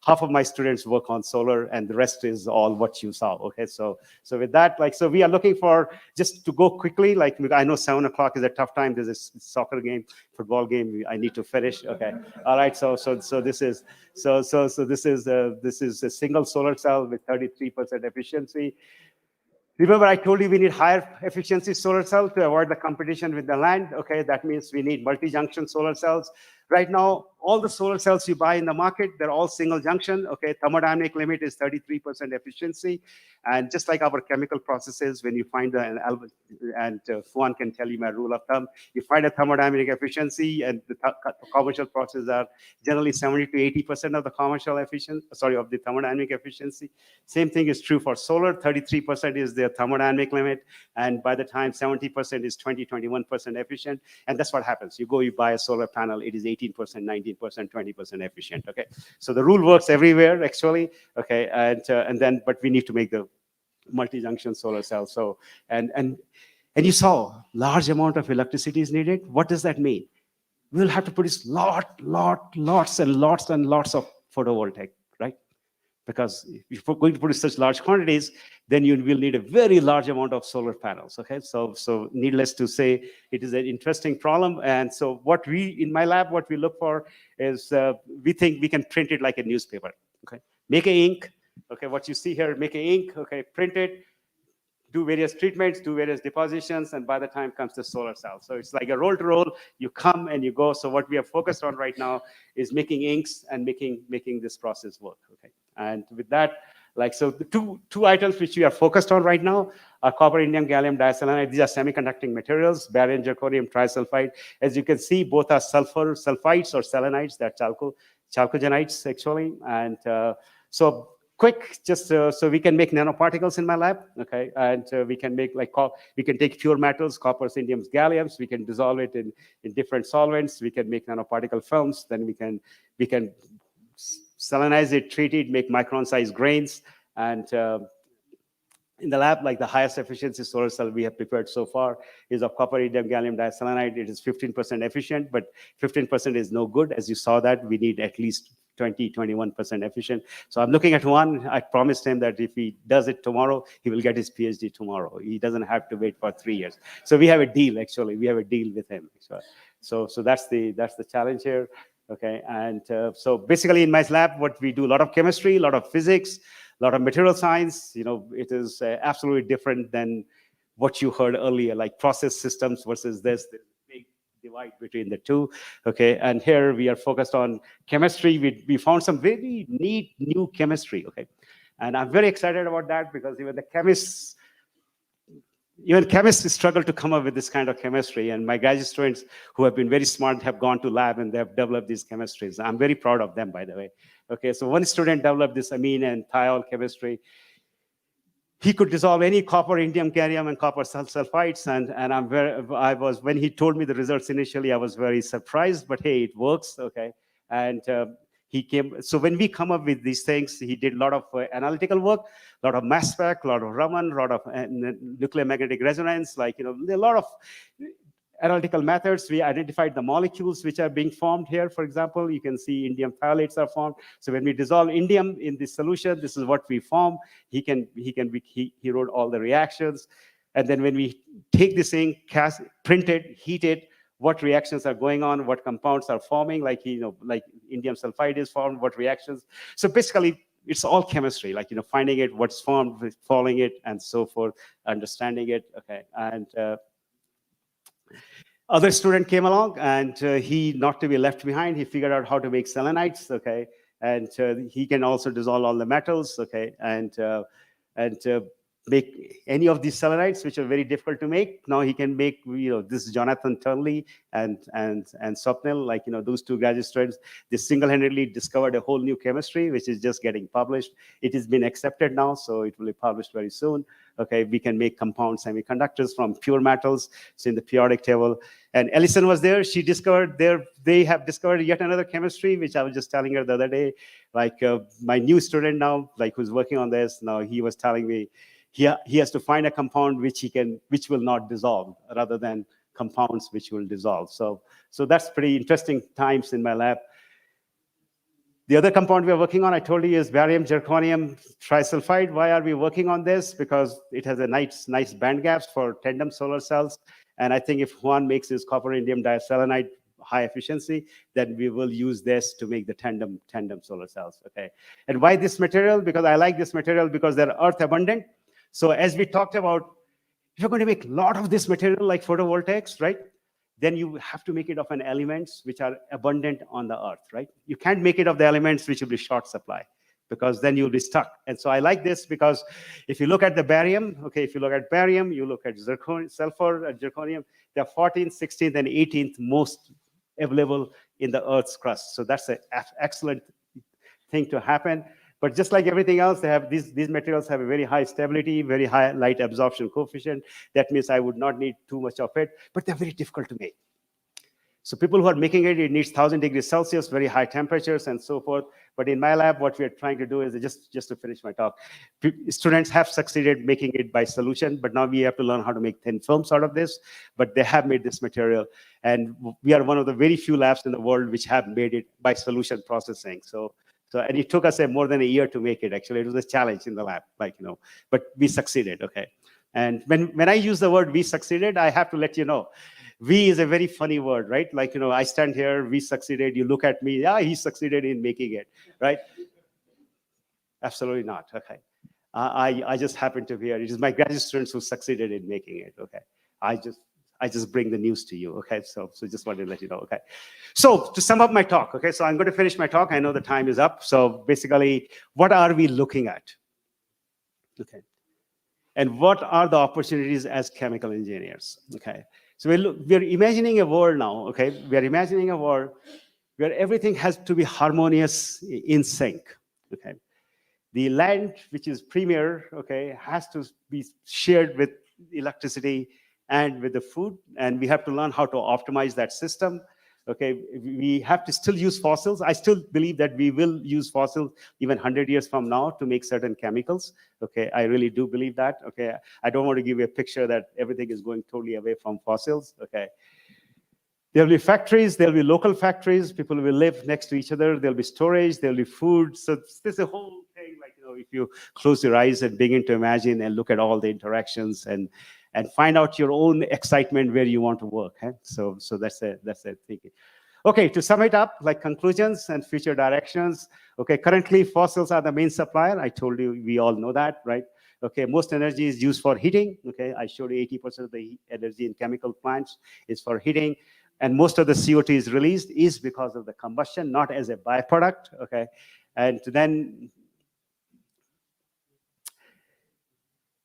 half of my students work on solar, and the rest is all what you saw. Okay, so with that, so we are looking for, just to go quickly, I know 7 o'clock is a tough time. There's a soccer game, football game. I need to finish. Okay, all right. So this is a single solar cell with 33% efficiency. Remember, I told you we need higher efficiency solar cell to avoid the competition with the land. Okay, that means we need multi-junction solar cells. Right now, all the solar cells you buy in the market, they're all single junction. Okay, thermodynamic limit is 33% efficiency. And just like our chemical processes, when you find Juan can tell you my rule of thumb, you find a thermodynamic efficiency, and the commercial processes are generally 70 to 80% of the commercial efficiency, of the thermodynamic efficiency. Same thing is true for solar. 33% is the thermodynamic limit, and by the time 70% is 21% efficient, and that's what happens. You buy a solar panel, it is 18%, 19%, 20% efficient. Okay, so the rule works everywhere actually. Okay, but we need to make the multi-junction solar cell. So and you saw large amount of electricity is needed. What does that mean? We'll have to produce lots and lots of photovoltaic, right? Because if you're going to produce such large quantities, then you will need a very large amount of solar panels. Okay, so needless to say, it is an interesting problem. And so what in my lab, what we look for is we think we can print it like a newspaper. Okay, make a ink. Okay, what you see here, make a ink. Okay, print it, do various treatments, do various depositions, and by the time comes the solar cell. So it's like a roll to roll, you come and you go. So what we are focused on right now is making inks and making this process work, okay? And with that, so the two items which we are focused on right now are copper, indium, gallium diselenide. These are semiconducting materials, barium, zirconium, trisulfide. As you can see, both are sulfur sulfides or selenides, they're chalcogenides actually. And so quick, just so we can make nanoparticles in my lab, okay? And we can make we can take pure metals, coppers, indiums, galliums, we can dissolve it in different solvents, we can make nanoparticle films, then we can selenize it, treat it, make micron-sized grains, and in the lab, the highest efficiency solar cell we have prepared so far is of copper, indium, gallium diselenide. It is 15% efficient, but 15% is no good. As you saw that, we need at least 21% efficient. So I'm looking at one. I promised him that if he does it tomorrow, he will get his PhD tomorrow. He doesn't have to wait for 3 years. So we have a deal, actually. We have a deal with him. So that's the challenge here. Okay, and so basically in my lab, what we do, a lot of chemistry, a lot of physics, a lot of material science. It is absolutely different than what you heard earlier, like process systems versus this. There's a big divide between the two. Okay, and here we are focused on chemistry. We found some very neat new chemistry. Okay, and I'm very excited about that because even chemists struggle to come up with this kind of chemistry. And my graduate students who have been very smart have gone to lab and they have developed these chemistries. I'm very proud of them, by the way. Okay, so one student developed this amine and thiol chemistry. He could dissolve any copper, indium, gallium, and copper sulfides. And when he told me the results initially, I was very surprised, but hey, it works, okay? And so when we come up with these things, he did a lot of analytical work, a lot of mass spec, a lot of Raman, a lot of nuclear magnetic resonance, a lot of analytical methods. We identified the molecules which are being formed here. For example, you can see indium thiolates are formed. So when we dissolve indium in this solution, this is what we form. He wrote all the reactions. And then when we take this ink, print it, heat it, what reactions are going on, what compounds are forming, like indium sulfide is formed, what reactions. So basically, it's all chemistry, finding it, what's formed, following it, and so forth, understanding it, okay. And other student came along, and he, not to be left behind, he figured out how to make selenites, okay. And he can also dissolve all the metals, okay, and make any of these selenites, which are very difficult to make. Now he can make, this is Jonathan Turnley and Swapnil, those two graduate students. They single-handedly discovered a whole new chemistry, which is just getting published. It has been accepted now, so it will be published very soon. Okay, we can make compound semiconductors from pure metals. It's in the periodic table. And Ellison was there. They have discovered yet another chemistry, which I was just telling her the other day. My new student now, who's working on this now, he was telling me, he has to find a compound which will not dissolve, rather than compounds which will dissolve. So that's pretty interesting times in my lab. The other compound we are working on, I told you, is barium zirconium trisulfide. Why are we working on this? Because it has a nice band gaps for tandem solar cells. And I think if Juan makes his copper indium diselenide high efficiency, then we will use this to make the tandem solar cells. Okay. And why this material? Because I like this material because they're earth abundant. So as we talked about, if you're going to make a lot of this material like photovoltaics, right? Then you have to make it of an elements which are abundant on the earth, right? You can't make it of the elements which will be short supply, because then you'll be stuck. And so I like this because if you look at the barium, okay, if you look at barium, you look at sulfur and zirconium, they're 14th, 16th, and 18th most available in the Earth's crust. So that's an excellent thing to happen. But just like everything else, they have these materials have a very high stability, very high light absorption coefficient. That means I would not need too much of it, but they're very difficult to make. So people who are making it needs 1,000 degrees Celsius, very high temperatures and so forth. But in my lab, what we are trying to do is, just to finish my talk, students have succeeded making it by solution, but now we have to learn how to make thin films out of this. But they have made this material. And we are one of the very few labs in the world which have made it by solution processing. So So, and it took us more than a year to make it. Actually, it was a challenge in the lab, but we succeeded. Okay. And when I use the word "we succeeded," I have to let you know, "we" is a very funny word, right? I stand here, we succeeded. You look at me, yeah, he succeeded in making it, right? Absolutely not. Okay. I just happen to be here. It is my graduate students who succeeded in making it. Okay. I just bring the news to you. Okay. So just wanted to let you know. Okay. So to sum up my talk. Okay. So I'm going to finish my talk. I know the time is up. So basically, what are we looking at? Okay. And what are the opportunities as chemical engineers? Okay. So we're imagining a world now. Okay. We're imagining a world where everything has to be harmonious, in sync. Okay. The land, which is premier, okay, has to be shared with electricity and with the food, and we have to learn how to optimize that system. Okay, we have to still use fossils. I still believe that we will use fossils even 100 years from now to make certain chemicals. Okay, I really do believe that. Okay, I don't want to give you a picture that everything is going totally away from fossils. Okay. There'll be factories, there'll be local factories, people will live next to each other, there'll be storage, there'll be food. So there's a whole thing, if you close your eyes and begin to imagine and look at all the interactions and find out your own excitement where you want to work. So that's a thinking. Okay, to sum it up, conclusions and future directions. Okay, currently fossils are the main supplier. I told you, we all know that, right? Okay, most energy is used for heating. Okay, I showed you 80% of the energy in chemical plants is for heating. And most of the CO2 is released is because of the combustion, not as a byproduct. Okay, and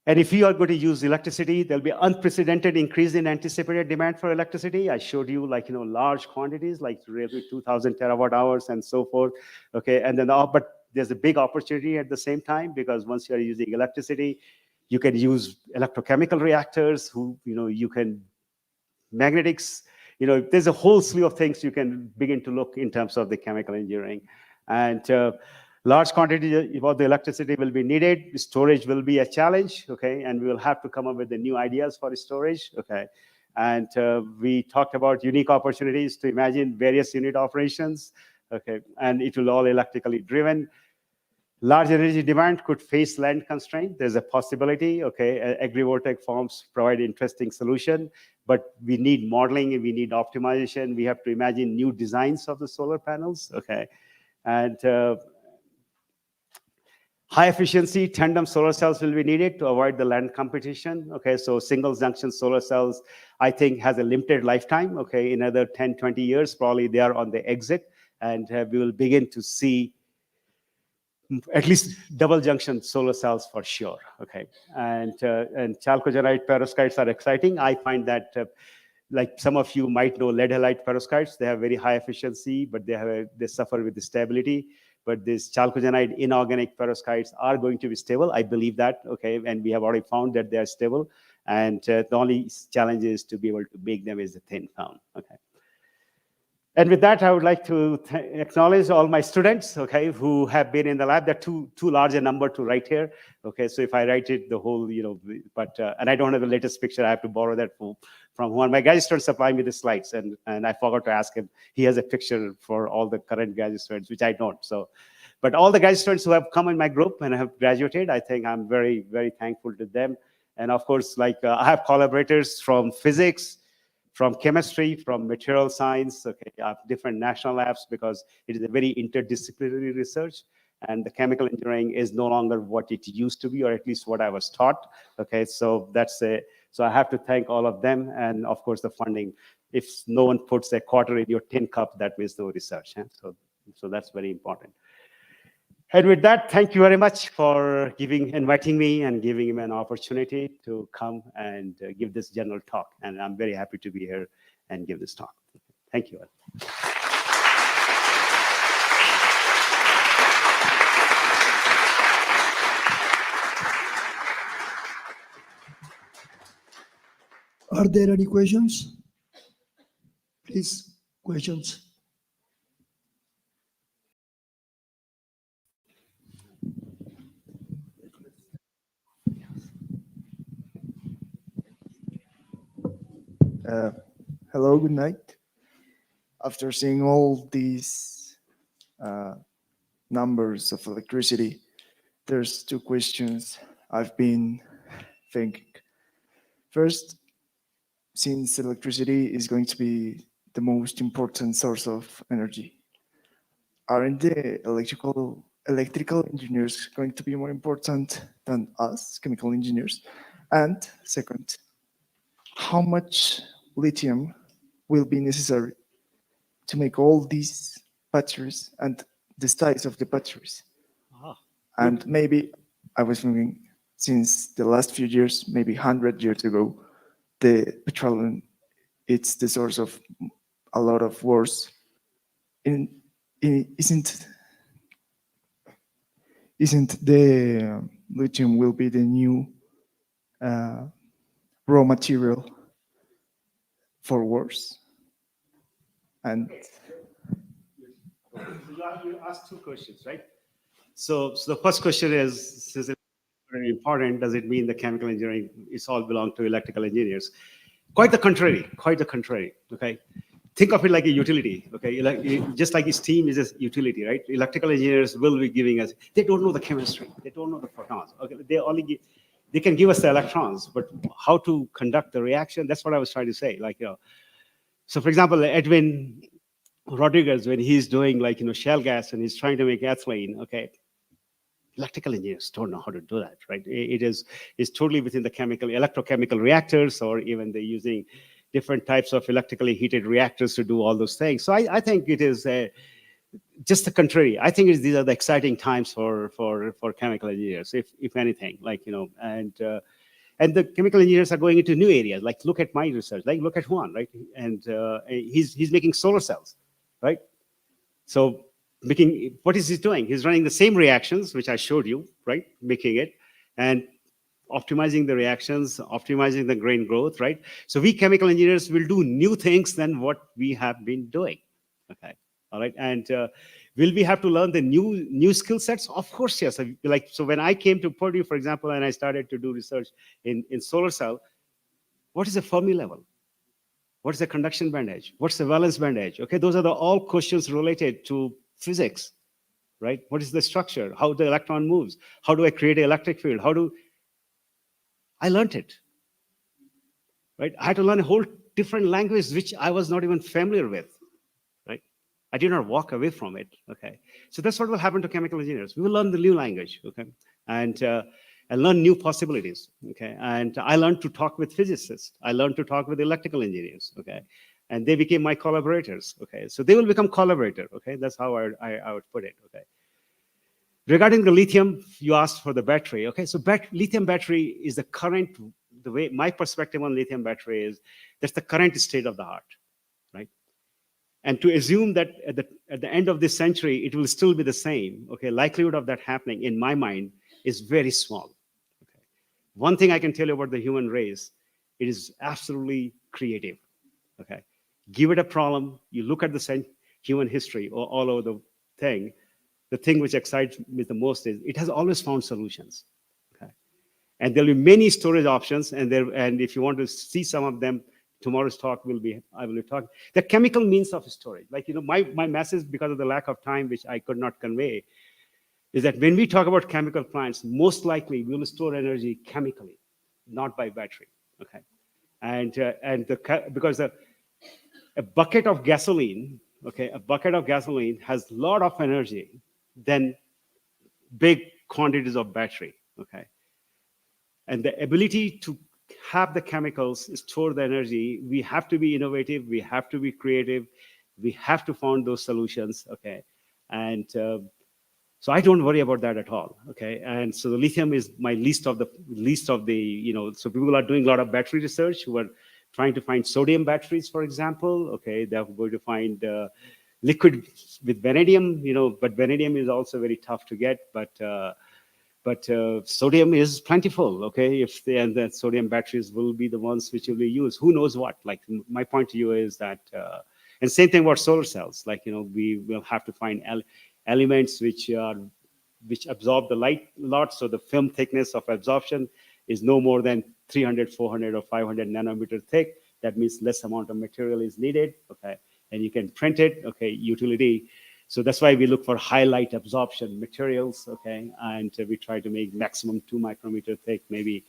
if you are going to use electricity, there'll be unprecedented increase in anticipated demand for electricity. I showed you large quantities, really 2,000 terawatt hours and so forth. Okay, and then but there's a big opportunity at the same time, because once you're using electricity, you can use electrochemical reactors. You can magnetics. There's a whole slew of things you can begin to look in terms of the chemical engineering. And large quantity of the electricity will be needed. Storage will be a challenge, okay? And we will have to come up with the new ideas for storage, okay? And we talked about unique opportunities to imagine various unit operations, okay? And it will all electrically driven. Large energy demand could face land constraint. There's a possibility, okay? Agrivoltaic farms provide interesting solution, but we need modeling and we need optimization. We have to imagine new designs of the solar panels, okay? And high efficiency tandem solar cells will be needed to avoid the land competition, okay? So single junction solar cells, I think, has a limited lifetime, okay? In another 10, 20 years, probably they are on the exit, and we will begin to see at least double junction solar cells for sure, okay? And chalcogenide perovskites are exciting. I find that, some of you might know lead halide perovskites, they have very high efficiency, but they suffer with the stability. But these chalcogenide inorganic perovskites are going to be stable. I believe that, okay? And we have already found that they are stable. And the only challenge is to be able to make them as a thin film, okay? And with that, I would like to acknowledge all my students, okay, who have been in the lab. They're too large a number to write here, okay? So if I write it, the whole, but, and I don't have the latest picture, I have to borrow that from one. My graduate students supply me the slides, and I forgot to ask him. He has a picture for all the current graduate students, which I don't. So, but all the graduate students who have come in my group and have graduated, I think I'm very, very thankful to them. And of course, I have collaborators from physics, from chemistry, from material science, okay, different national labs, because it is a very interdisciplinary research, and the chemical engineering is no longer what it used to be, or at least what I was taught, okay? So so I have to thank all of them, and of course the funding. If no one puts a quarter in your tin cup, that means no research, so that's very important. And with that, thank you very much for inviting me and giving me an opportunity to come and give this general talk. And I'm very happy to be here and give this talk. Thank you. Are there any questions? Please, questions. Hello, good night. After seeing all these numbers of electricity, there's two questions I've been thinking. First, since electricity is going to be the most important source of energy, aren't the electrical engineers going to be more important than us, chemical engineers? And second, how much lithium will be necessary to make all these batteries and the size of the batteries? And maybe I was thinking, since the last few years, maybe 100 years ago, the petroleum, it's the source of a lot of wars. Isn't the lithium will be the new raw material for wars? And You asked two questions, right? So the first question is, since it's very important, does it mean the chemical engineering is all belong to electrical engineers? Quite the contrary, okay? Think of it like a utility, okay? Just like steam is a utility, right? Electrical engineers will be giving us, they don't know the chemistry, they don't know the photons, okay? They can give us the electrons, but how to conduct the reaction, that's what I was trying to say, So for example, Edwin Rodriguez, when he's doing shale gas and he's trying to make ethylene, okay, electrical engineers don't know how to do that, right? It's totally within the electrochemical reactors, or even they're using different types of electrically heated reactors to do all those things. So I think it is just the contrary. I think these are the exciting times for chemical engineers, if anything, and the chemical engineers are going into new areas. Like, look at my research. Like, look at Juan, right? And he's making solar cells, right? So what is he doing? He's running the same reactions, which I showed you, right? Making it and optimizing the reactions, optimizing the grain growth, right? So we chemical engineers will do new things than what we have been doing, okay? All right, and will we have to learn the new skill sets? Of course, yes. So when I came to Purdue, for example, and I started to do research in solar cell, what is the Fermi level? What's the conduction band edge? What's the valence band edge? Okay, those are all questions related to physics, right? What is the structure? How the electron moves? How do I create an electric field? I learned it, right? I had to learn a whole different language, which I was not even familiar with, right? I did not walk away from it, okay? So that's what will happen to chemical engineers. We will learn the new language, okay? And learn new possibilities, okay? And I learned to talk with physicists. I learned to talk with electrical engineers, okay? And they became my collaborators, okay? So they will become collaborator, okay? That's how I would put it, okay? Regarding the lithium, you asked for the battery, okay? So lithium battery is the way my perspective on lithium battery is, that's the current state of the art, right? And to assume that at the end of this century, it will still be the same, okay? Likelihood of that happening, in my mind, is very small, okay? One thing I can tell you about the human race, it is absolutely creative, okay? Give it a problem, you look at the human history all over the thing which excites me the most is it has always found solutions, okay? And there'll be many storage options, and if you want to see some of them, tomorrow's talk I will be talking. The chemical means of storage, my message, because of the lack of time, which I could not convey, is that when we talk about chemical plants, most likely we will store energy chemically, not by battery, okay? Because a bucket of gasoline, okay, has a lot of energy than big quantities of battery, okay? And the ability to have the chemicals store the energy, we have to be innovative, we have to be creative, we have to find those solutions, okay? And so I don't worry about that at all, okay? And so the lithium is my least of the, so people are doing a lot of battery research who are trying to find sodium batteries, for example, okay? They're going to find liquid with vanadium, but vanadium is also very tough to get, but sodium is plentiful, okay? And the sodium batteries will be the ones which will be used. Who knows what? Like, my point to you is that, and same thing about solar cells. Like, we will have to find elements which absorb the light a lot. So the film thickness of absorption is no more than 300, 400, or 500 nanometer thick. That means less amount of material is needed, okay? And you can print it, okay? Utility So that's why we look for high light absorption materials, okay? And we try to make maximum 2 micrometer thick, maybe,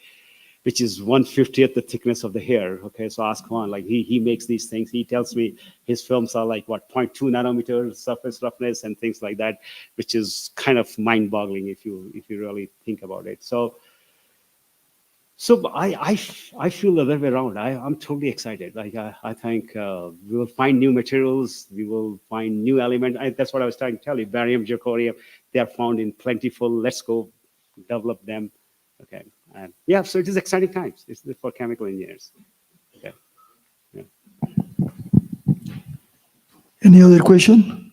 which is 1/50th the thickness of the hair, okay? So ask Juan, like he makes these things. He tells me his films are like, what, 0.2 nanometer surface roughness and things like that, which is kind of mind-boggling if you really think about it. So I feel the other way around. I'm totally excited. Like I think we will find new materials. We will find new elements. That's what I was trying to tell you. Barium, zirconium, they are found in plentiful. Let's go develop them. Okay. And yeah, so it is exciting times. It's for chemical engineers. Okay. Yeah. Any other question?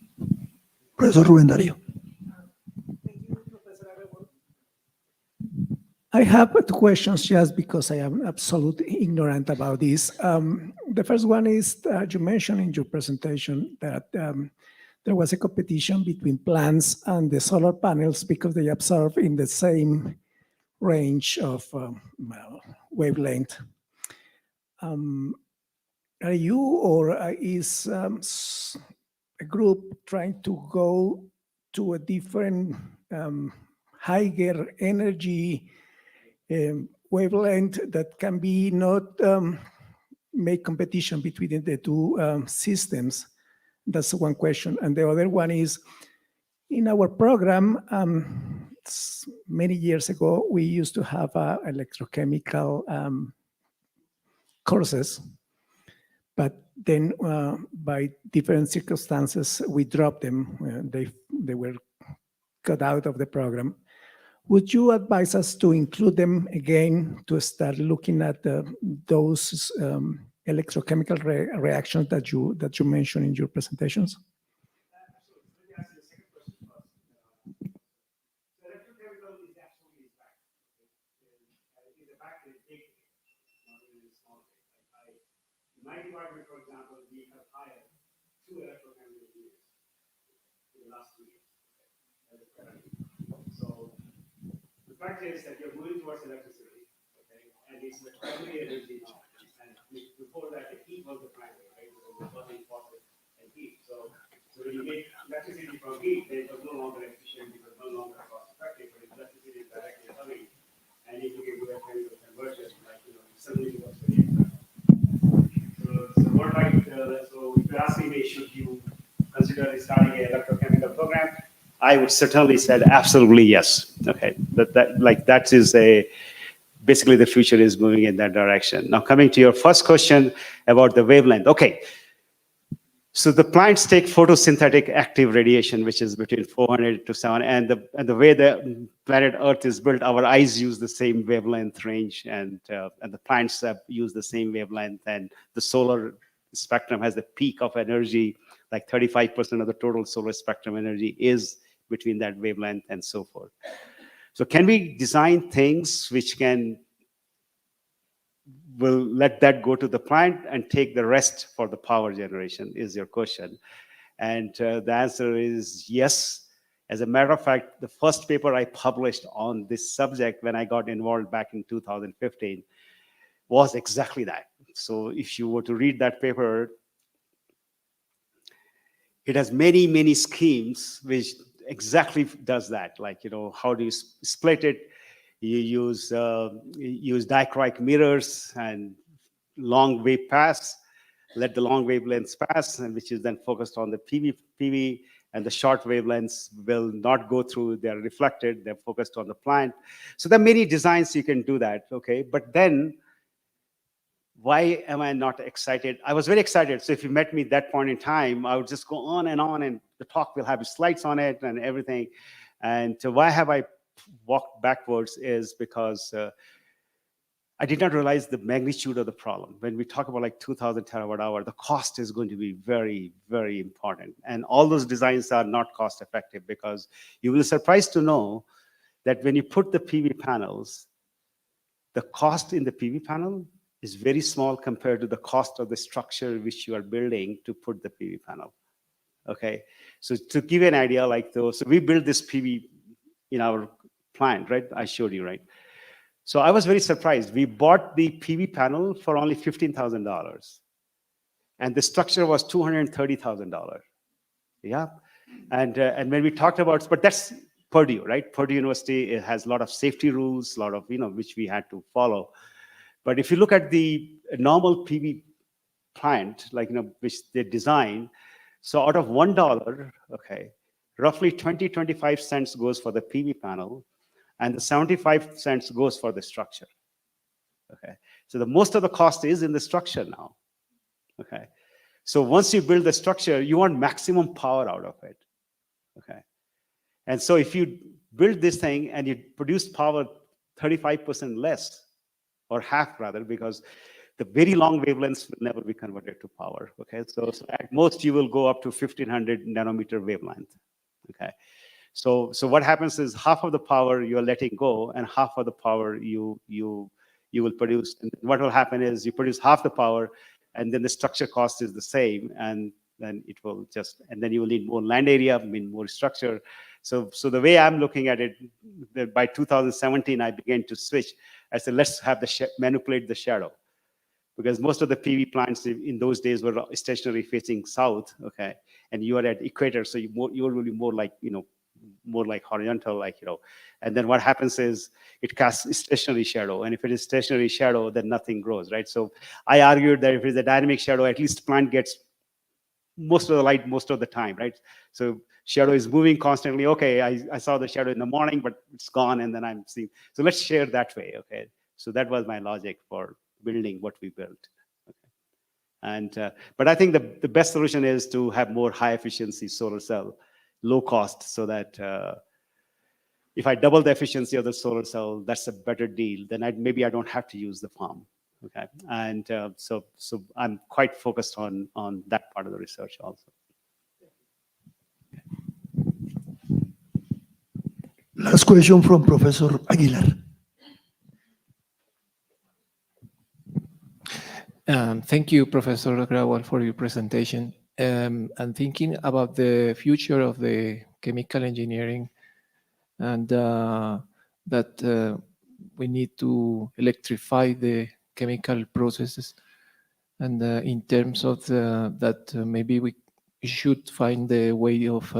Professor Rubén Darío. I have two questions just because I am absolutely ignorant about this. The first one is you mentioned in your presentation that there was a competition between plants and the solar panels because they absorb in the same range of wavelength. Are you or is a group trying to go to a different higher energy wavelength that can be not make competition between the two systems? That's one question. And the other one is, in our program, many years ago, we used to have electrochemical courses, but then by different circumstances, we dropped them. They were cut out of the program. Would you advise us to include them again to start looking at those electrochemical reactions that you mentioned in your presentations? In my department, for example, we have hired 2 electrochemical engineers in the last 2 years. So the fact is that you're moving towards electricity, okay, and it's the primary energy now. And before that, the heat was the primary, right? Because it was burning fossil and heat. So when you make electricity from heat, then it was no longer efficient, it was no longer cost effective, but electricity is directly coming. And if you can do a chemical conversion, like, suddenly it was very effective. So what so if you're asking me, should you consider starting an electrochemical program? I would certainly say absolutely yes. Okay, that is basically the future is moving in that direction. Now coming to your first question about the wavelength. Okay, so the plants take photosynthetic active radiation, which is between 400 to 700, and the way the planet Earth is built, our eyes use the same wavelength range, and the plants use the same wavelength, and the solar spectrum has a peak of energy, like 35% of the total solar spectrum energy is between that wavelength and so forth. So can we design things which will let that go to the plant and take the rest for the power generation, is your question. And the answer is yes. As a matter of fact, the first paper I published on this subject when I got involved back in 2015 was exactly that. So if you were to read that paper, it has many, many schemes which exactly does that. Like, how do you split it? You use dichroic mirrors and long wave pass, let the long wavelengths pass, and which is then focused on the PV, and the short wavelengths will not go through, they're reflected, they're focused on the plant. So there are many designs you can do that, okay? But then, why am I not excited? I was very excited. So if you met me at that point in time, I would just go on, and the talk will have slides on it and everything. And why have I walked backwards is because I did not realize the magnitude of the problem. When we talk about like 2,000 terawatt hour, the cost is going to be very, very important. And all those designs are not cost effective, because you will be surprised to know that when you put the PV panels, the cost in the PV panel is very small compared to the cost of the structure which you are building to put the PV panel. Okay, so to give you an idea, like those, so we built this PV in our plant, right? I showed you, right? So I was very surprised. We bought the PV panel for only $15,000, and the structure was $230,000. Yeah, And when we talked about, but that's Purdue, right? Purdue University, it has a lot of safety rules, a lot of, which we had to follow. But if you look at the normal PV plant, like, which they design, so out of $1, okay, roughly 25 cents goes for the PV panel, and the 75 cents goes for the structure. Okay, so the most of the cost is in the structure now. Okay, so once you build the structure, you want maximum power out of it. Okay, and so if you build this thing and you produce power 35% less, or half rather, because the very long wavelengths will never be converted to power. Okay, so at most you will go up to 1500 nanometer wavelength. Okay, so what happens is half of the power you're letting go, and half of the power you will produce. And what will happen is you produce half the power, and then the structure cost is the same, and then it will just, and then you will need more land area, more structure. So the way I'm looking at it, by 2017, I began to switch. I said, let's have manipulate the shadow, because most of the PV plants in those days were stationary facing south. Okay, and you are at equator, so you will be more like, more like horizontal, like, and then what happens is it casts stationary shadow, and if it is stationary shadow, then nothing grows, right? So I argued that if it is a dynamic shadow, at least plant gets most of the light most of the time, right? So shadow is moving constantly. Okay, I saw the shadow in the morning, but it's gone, and then I'm seeing. So let's share that way. Okay, so that was my logic for building what we built. Okay. And but I think the best solution is to have more high efficiency solar cell, low cost, so that if I double the efficiency of the solar cell, that's a better deal. Then maybe I don't have to use the farm. Okay, and so I'm quite focused on that part of the research also. Last question from Professor Aguilar. Thank you, Professor Agrawal, for your presentation. I'm thinking about the future of the chemical engineering, and that we need to electrify the chemical processes. And in terms of that, maybe we should find a way of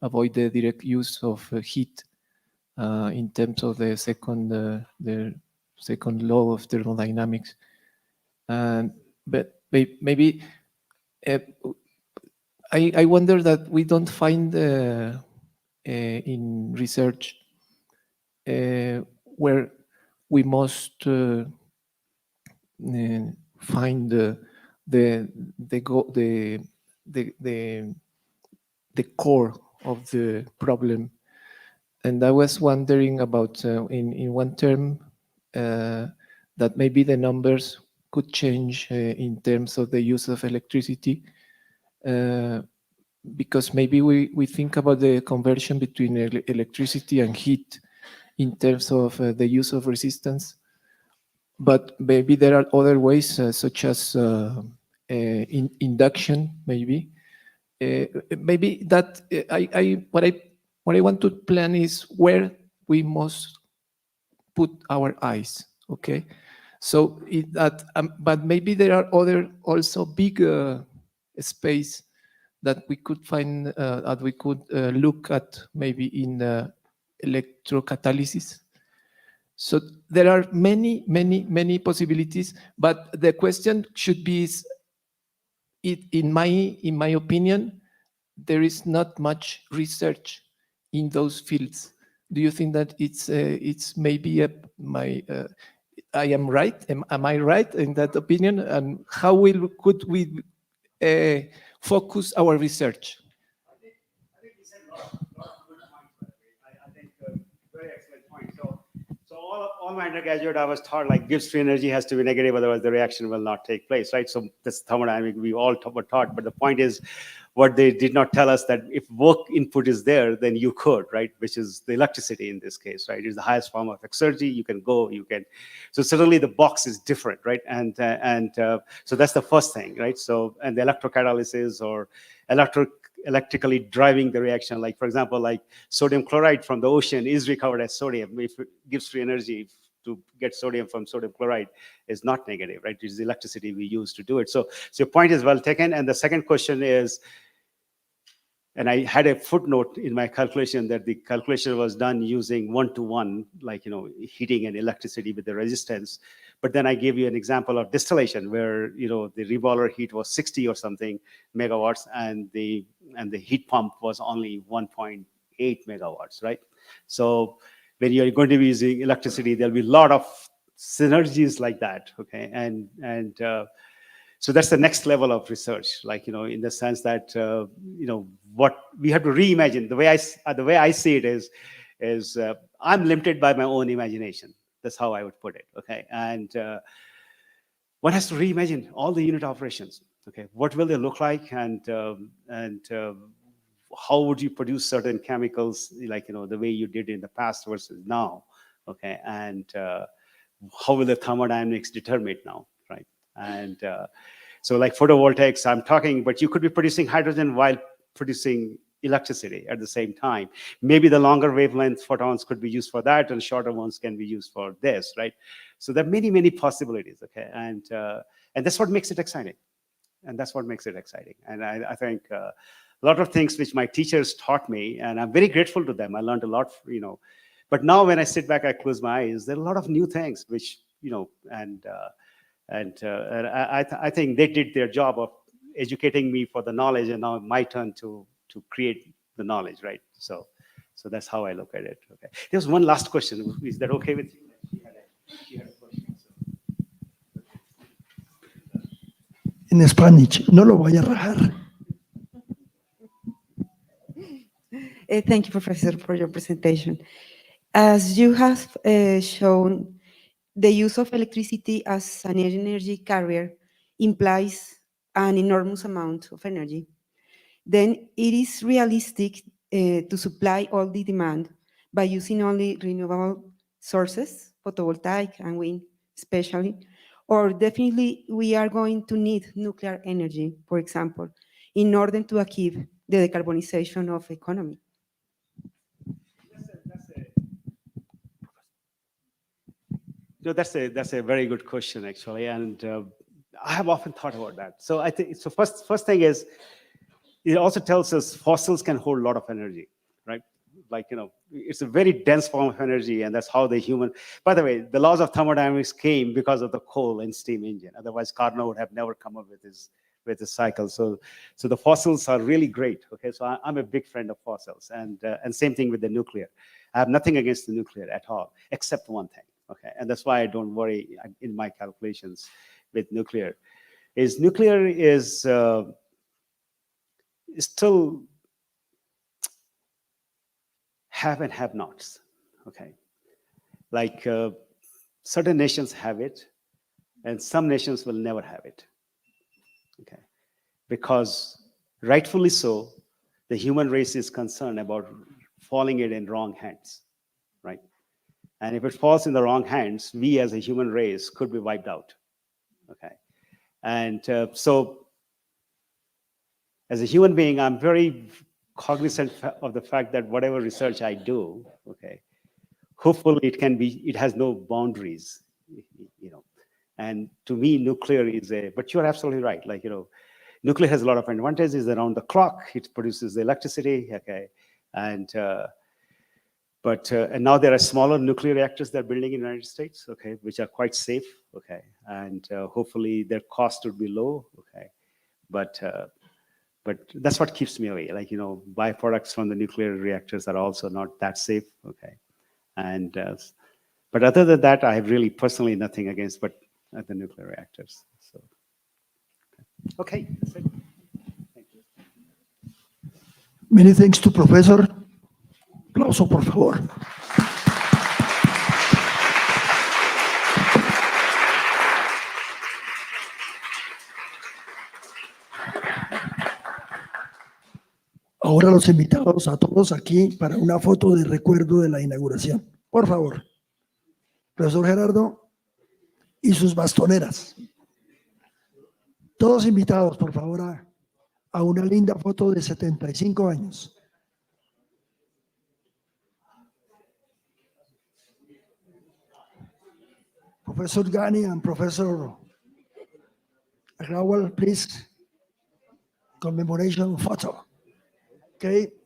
avoid the direct use of heat in terms of the second law of thermodynamics. But maybe I wonder that we don't find in research where we must find the core of the problem. And I was wondering about in one term that maybe the numbers could change in terms of the use of electricity, because maybe we think about the conversion between electricity and heat in terms of the use of resistance, but maybe there are other ways such as induction. Maybe that what I want to plan is where we must put our eyes. Okay. So but maybe there are other also big space that we could find, that we could look at maybe in electrocatalysis. So there are many possibilities, but the question should be, in my opinion, there is not much research in those fields. Do you think that it's maybe I am right? Am I right in that opinion? And how could we focus our research? I think you said a lot of good points. I think very excellent point. So all my undergraduate, I was taught like Gibbs free energy has to be negative, otherwise the reaction will not take place, right? So that's thermodynamics we all were taught. But the point is, what they did not tell us, that if work input is there, then you could, right? Which is the electricity in this case, right? It's the highest form of exergy. You can go, so certainly the box is different, right? And so that's the first thing, right? So, and the electrocatalysis or electrically driving the reaction, like for example, like sodium chloride from the ocean is recovered as sodium. If it gives free energy to get sodium from sodium chloride is not negative, right? It's the electricity we use to do it. So your point is well taken. And the second question is, And I had a footnote in my calculation that the calculation was done using 1-to-1, like, heating and electricity with the resistance. But then I gave you an example of distillation where, the reboiler heat was 60 or something megawatts and the heat pump was only 1.8 megawatts, right? So when you're going to be using electricity, there'll be a lot of synergies like that, okay? And so that's the next level of research, like, in the sense that, what we have to reimagine. The way I see it is I'm limited by my own imagination. That's how I would put it, okay? And one has to reimagine all the unit operations, okay? What will they look like, and how would you produce certain chemicals, like, the way you did in the past versus now, okay? And how will the thermodynamics determine now, right? And so like photovoltaics, I'm talking, but you could be producing hydrogen while producing electricity at the same time. Maybe the longer wavelength photons could be used for that, and shorter ones can be used for this, right? So there are many, many possibilities, okay? And that's what makes it exciting. And that's what makes it exciting. And I think a lot of things which my teachers taught me, and I'm very grateful to them. I learned a lot, but now when I sit back, I close my eyes, there are a lot of new things which, and I think they did their job of educating me for the knowledge, and now my turn to create the knowledge, right? So that's how I look at it. Okay. There's one last question. Is that okay with you? She had a question. En Spanish, no lo vaya a rajar. Thank you, Professor, for your presentation. As you have shown, the use of electricity as an energy carrier implies an enormous amount of energy. Then it is realistic to supply all the demand by using only renewable sources, photovoltaic and wind especially, or definitely we are going to need nuclear energy, for example, in order to achieve the decarbonization of economy. That's a very good question, actually, and I have often thought about that. So I think first thing is, it also tells us fossils can hold a lot of energy, right? Like, it's a very dense form of energy, and that's how the human. By the way, the laws of thermodynamics came because of the coal and steam engine. Otherwise, Carnot would have never come up with his cycle. So the fossils are really great. Okay, so I'm a big friend of fossils, and same thing with the nuclear. I have nothing against the nuclear at all, except one thing. Okay, and that's why I don't worry in my calculations with nuclear. Nuclear is still have and have nots. Okay, like certain nations have it, and some nations will never have it. Okay, because rightfully so, the human race is concerned about falling it in wrong hands, right? And if it falls in the wrong hands, we as a human race could be wiped out. Okay, and so as a human being, I'm very cognizant of the fact that whatever research I do, okay, hopefully it has no boundaries, And to me, nuclear is but you're absolutely right. Like, nuclear has a lot of advantages around the clock. It produces the electricity, okay, and now there are smaller nuclear reactors they're building in the United States, okay, which are quite safe, okay, and hopefully their cost would be low, okay, but that's what keeps me away. Like, byproducts from the nuclear reactors are also not that safe, okay, and but other than that, I have really personally nothing against the nuclear reactors. So, okay, that's it. Thank you. Many thanks to Professor. Aplauso, por favor. Ahora los invitados a todos aquí para una foto de recuerdo de la inauguración. Por favor. Profesor Gerardo y sus bastoneras. Todos invitados, por favor, a una linda foto de 75 años. Professor Ghani and Professor Agrawal, please, commemoration photo. Ok.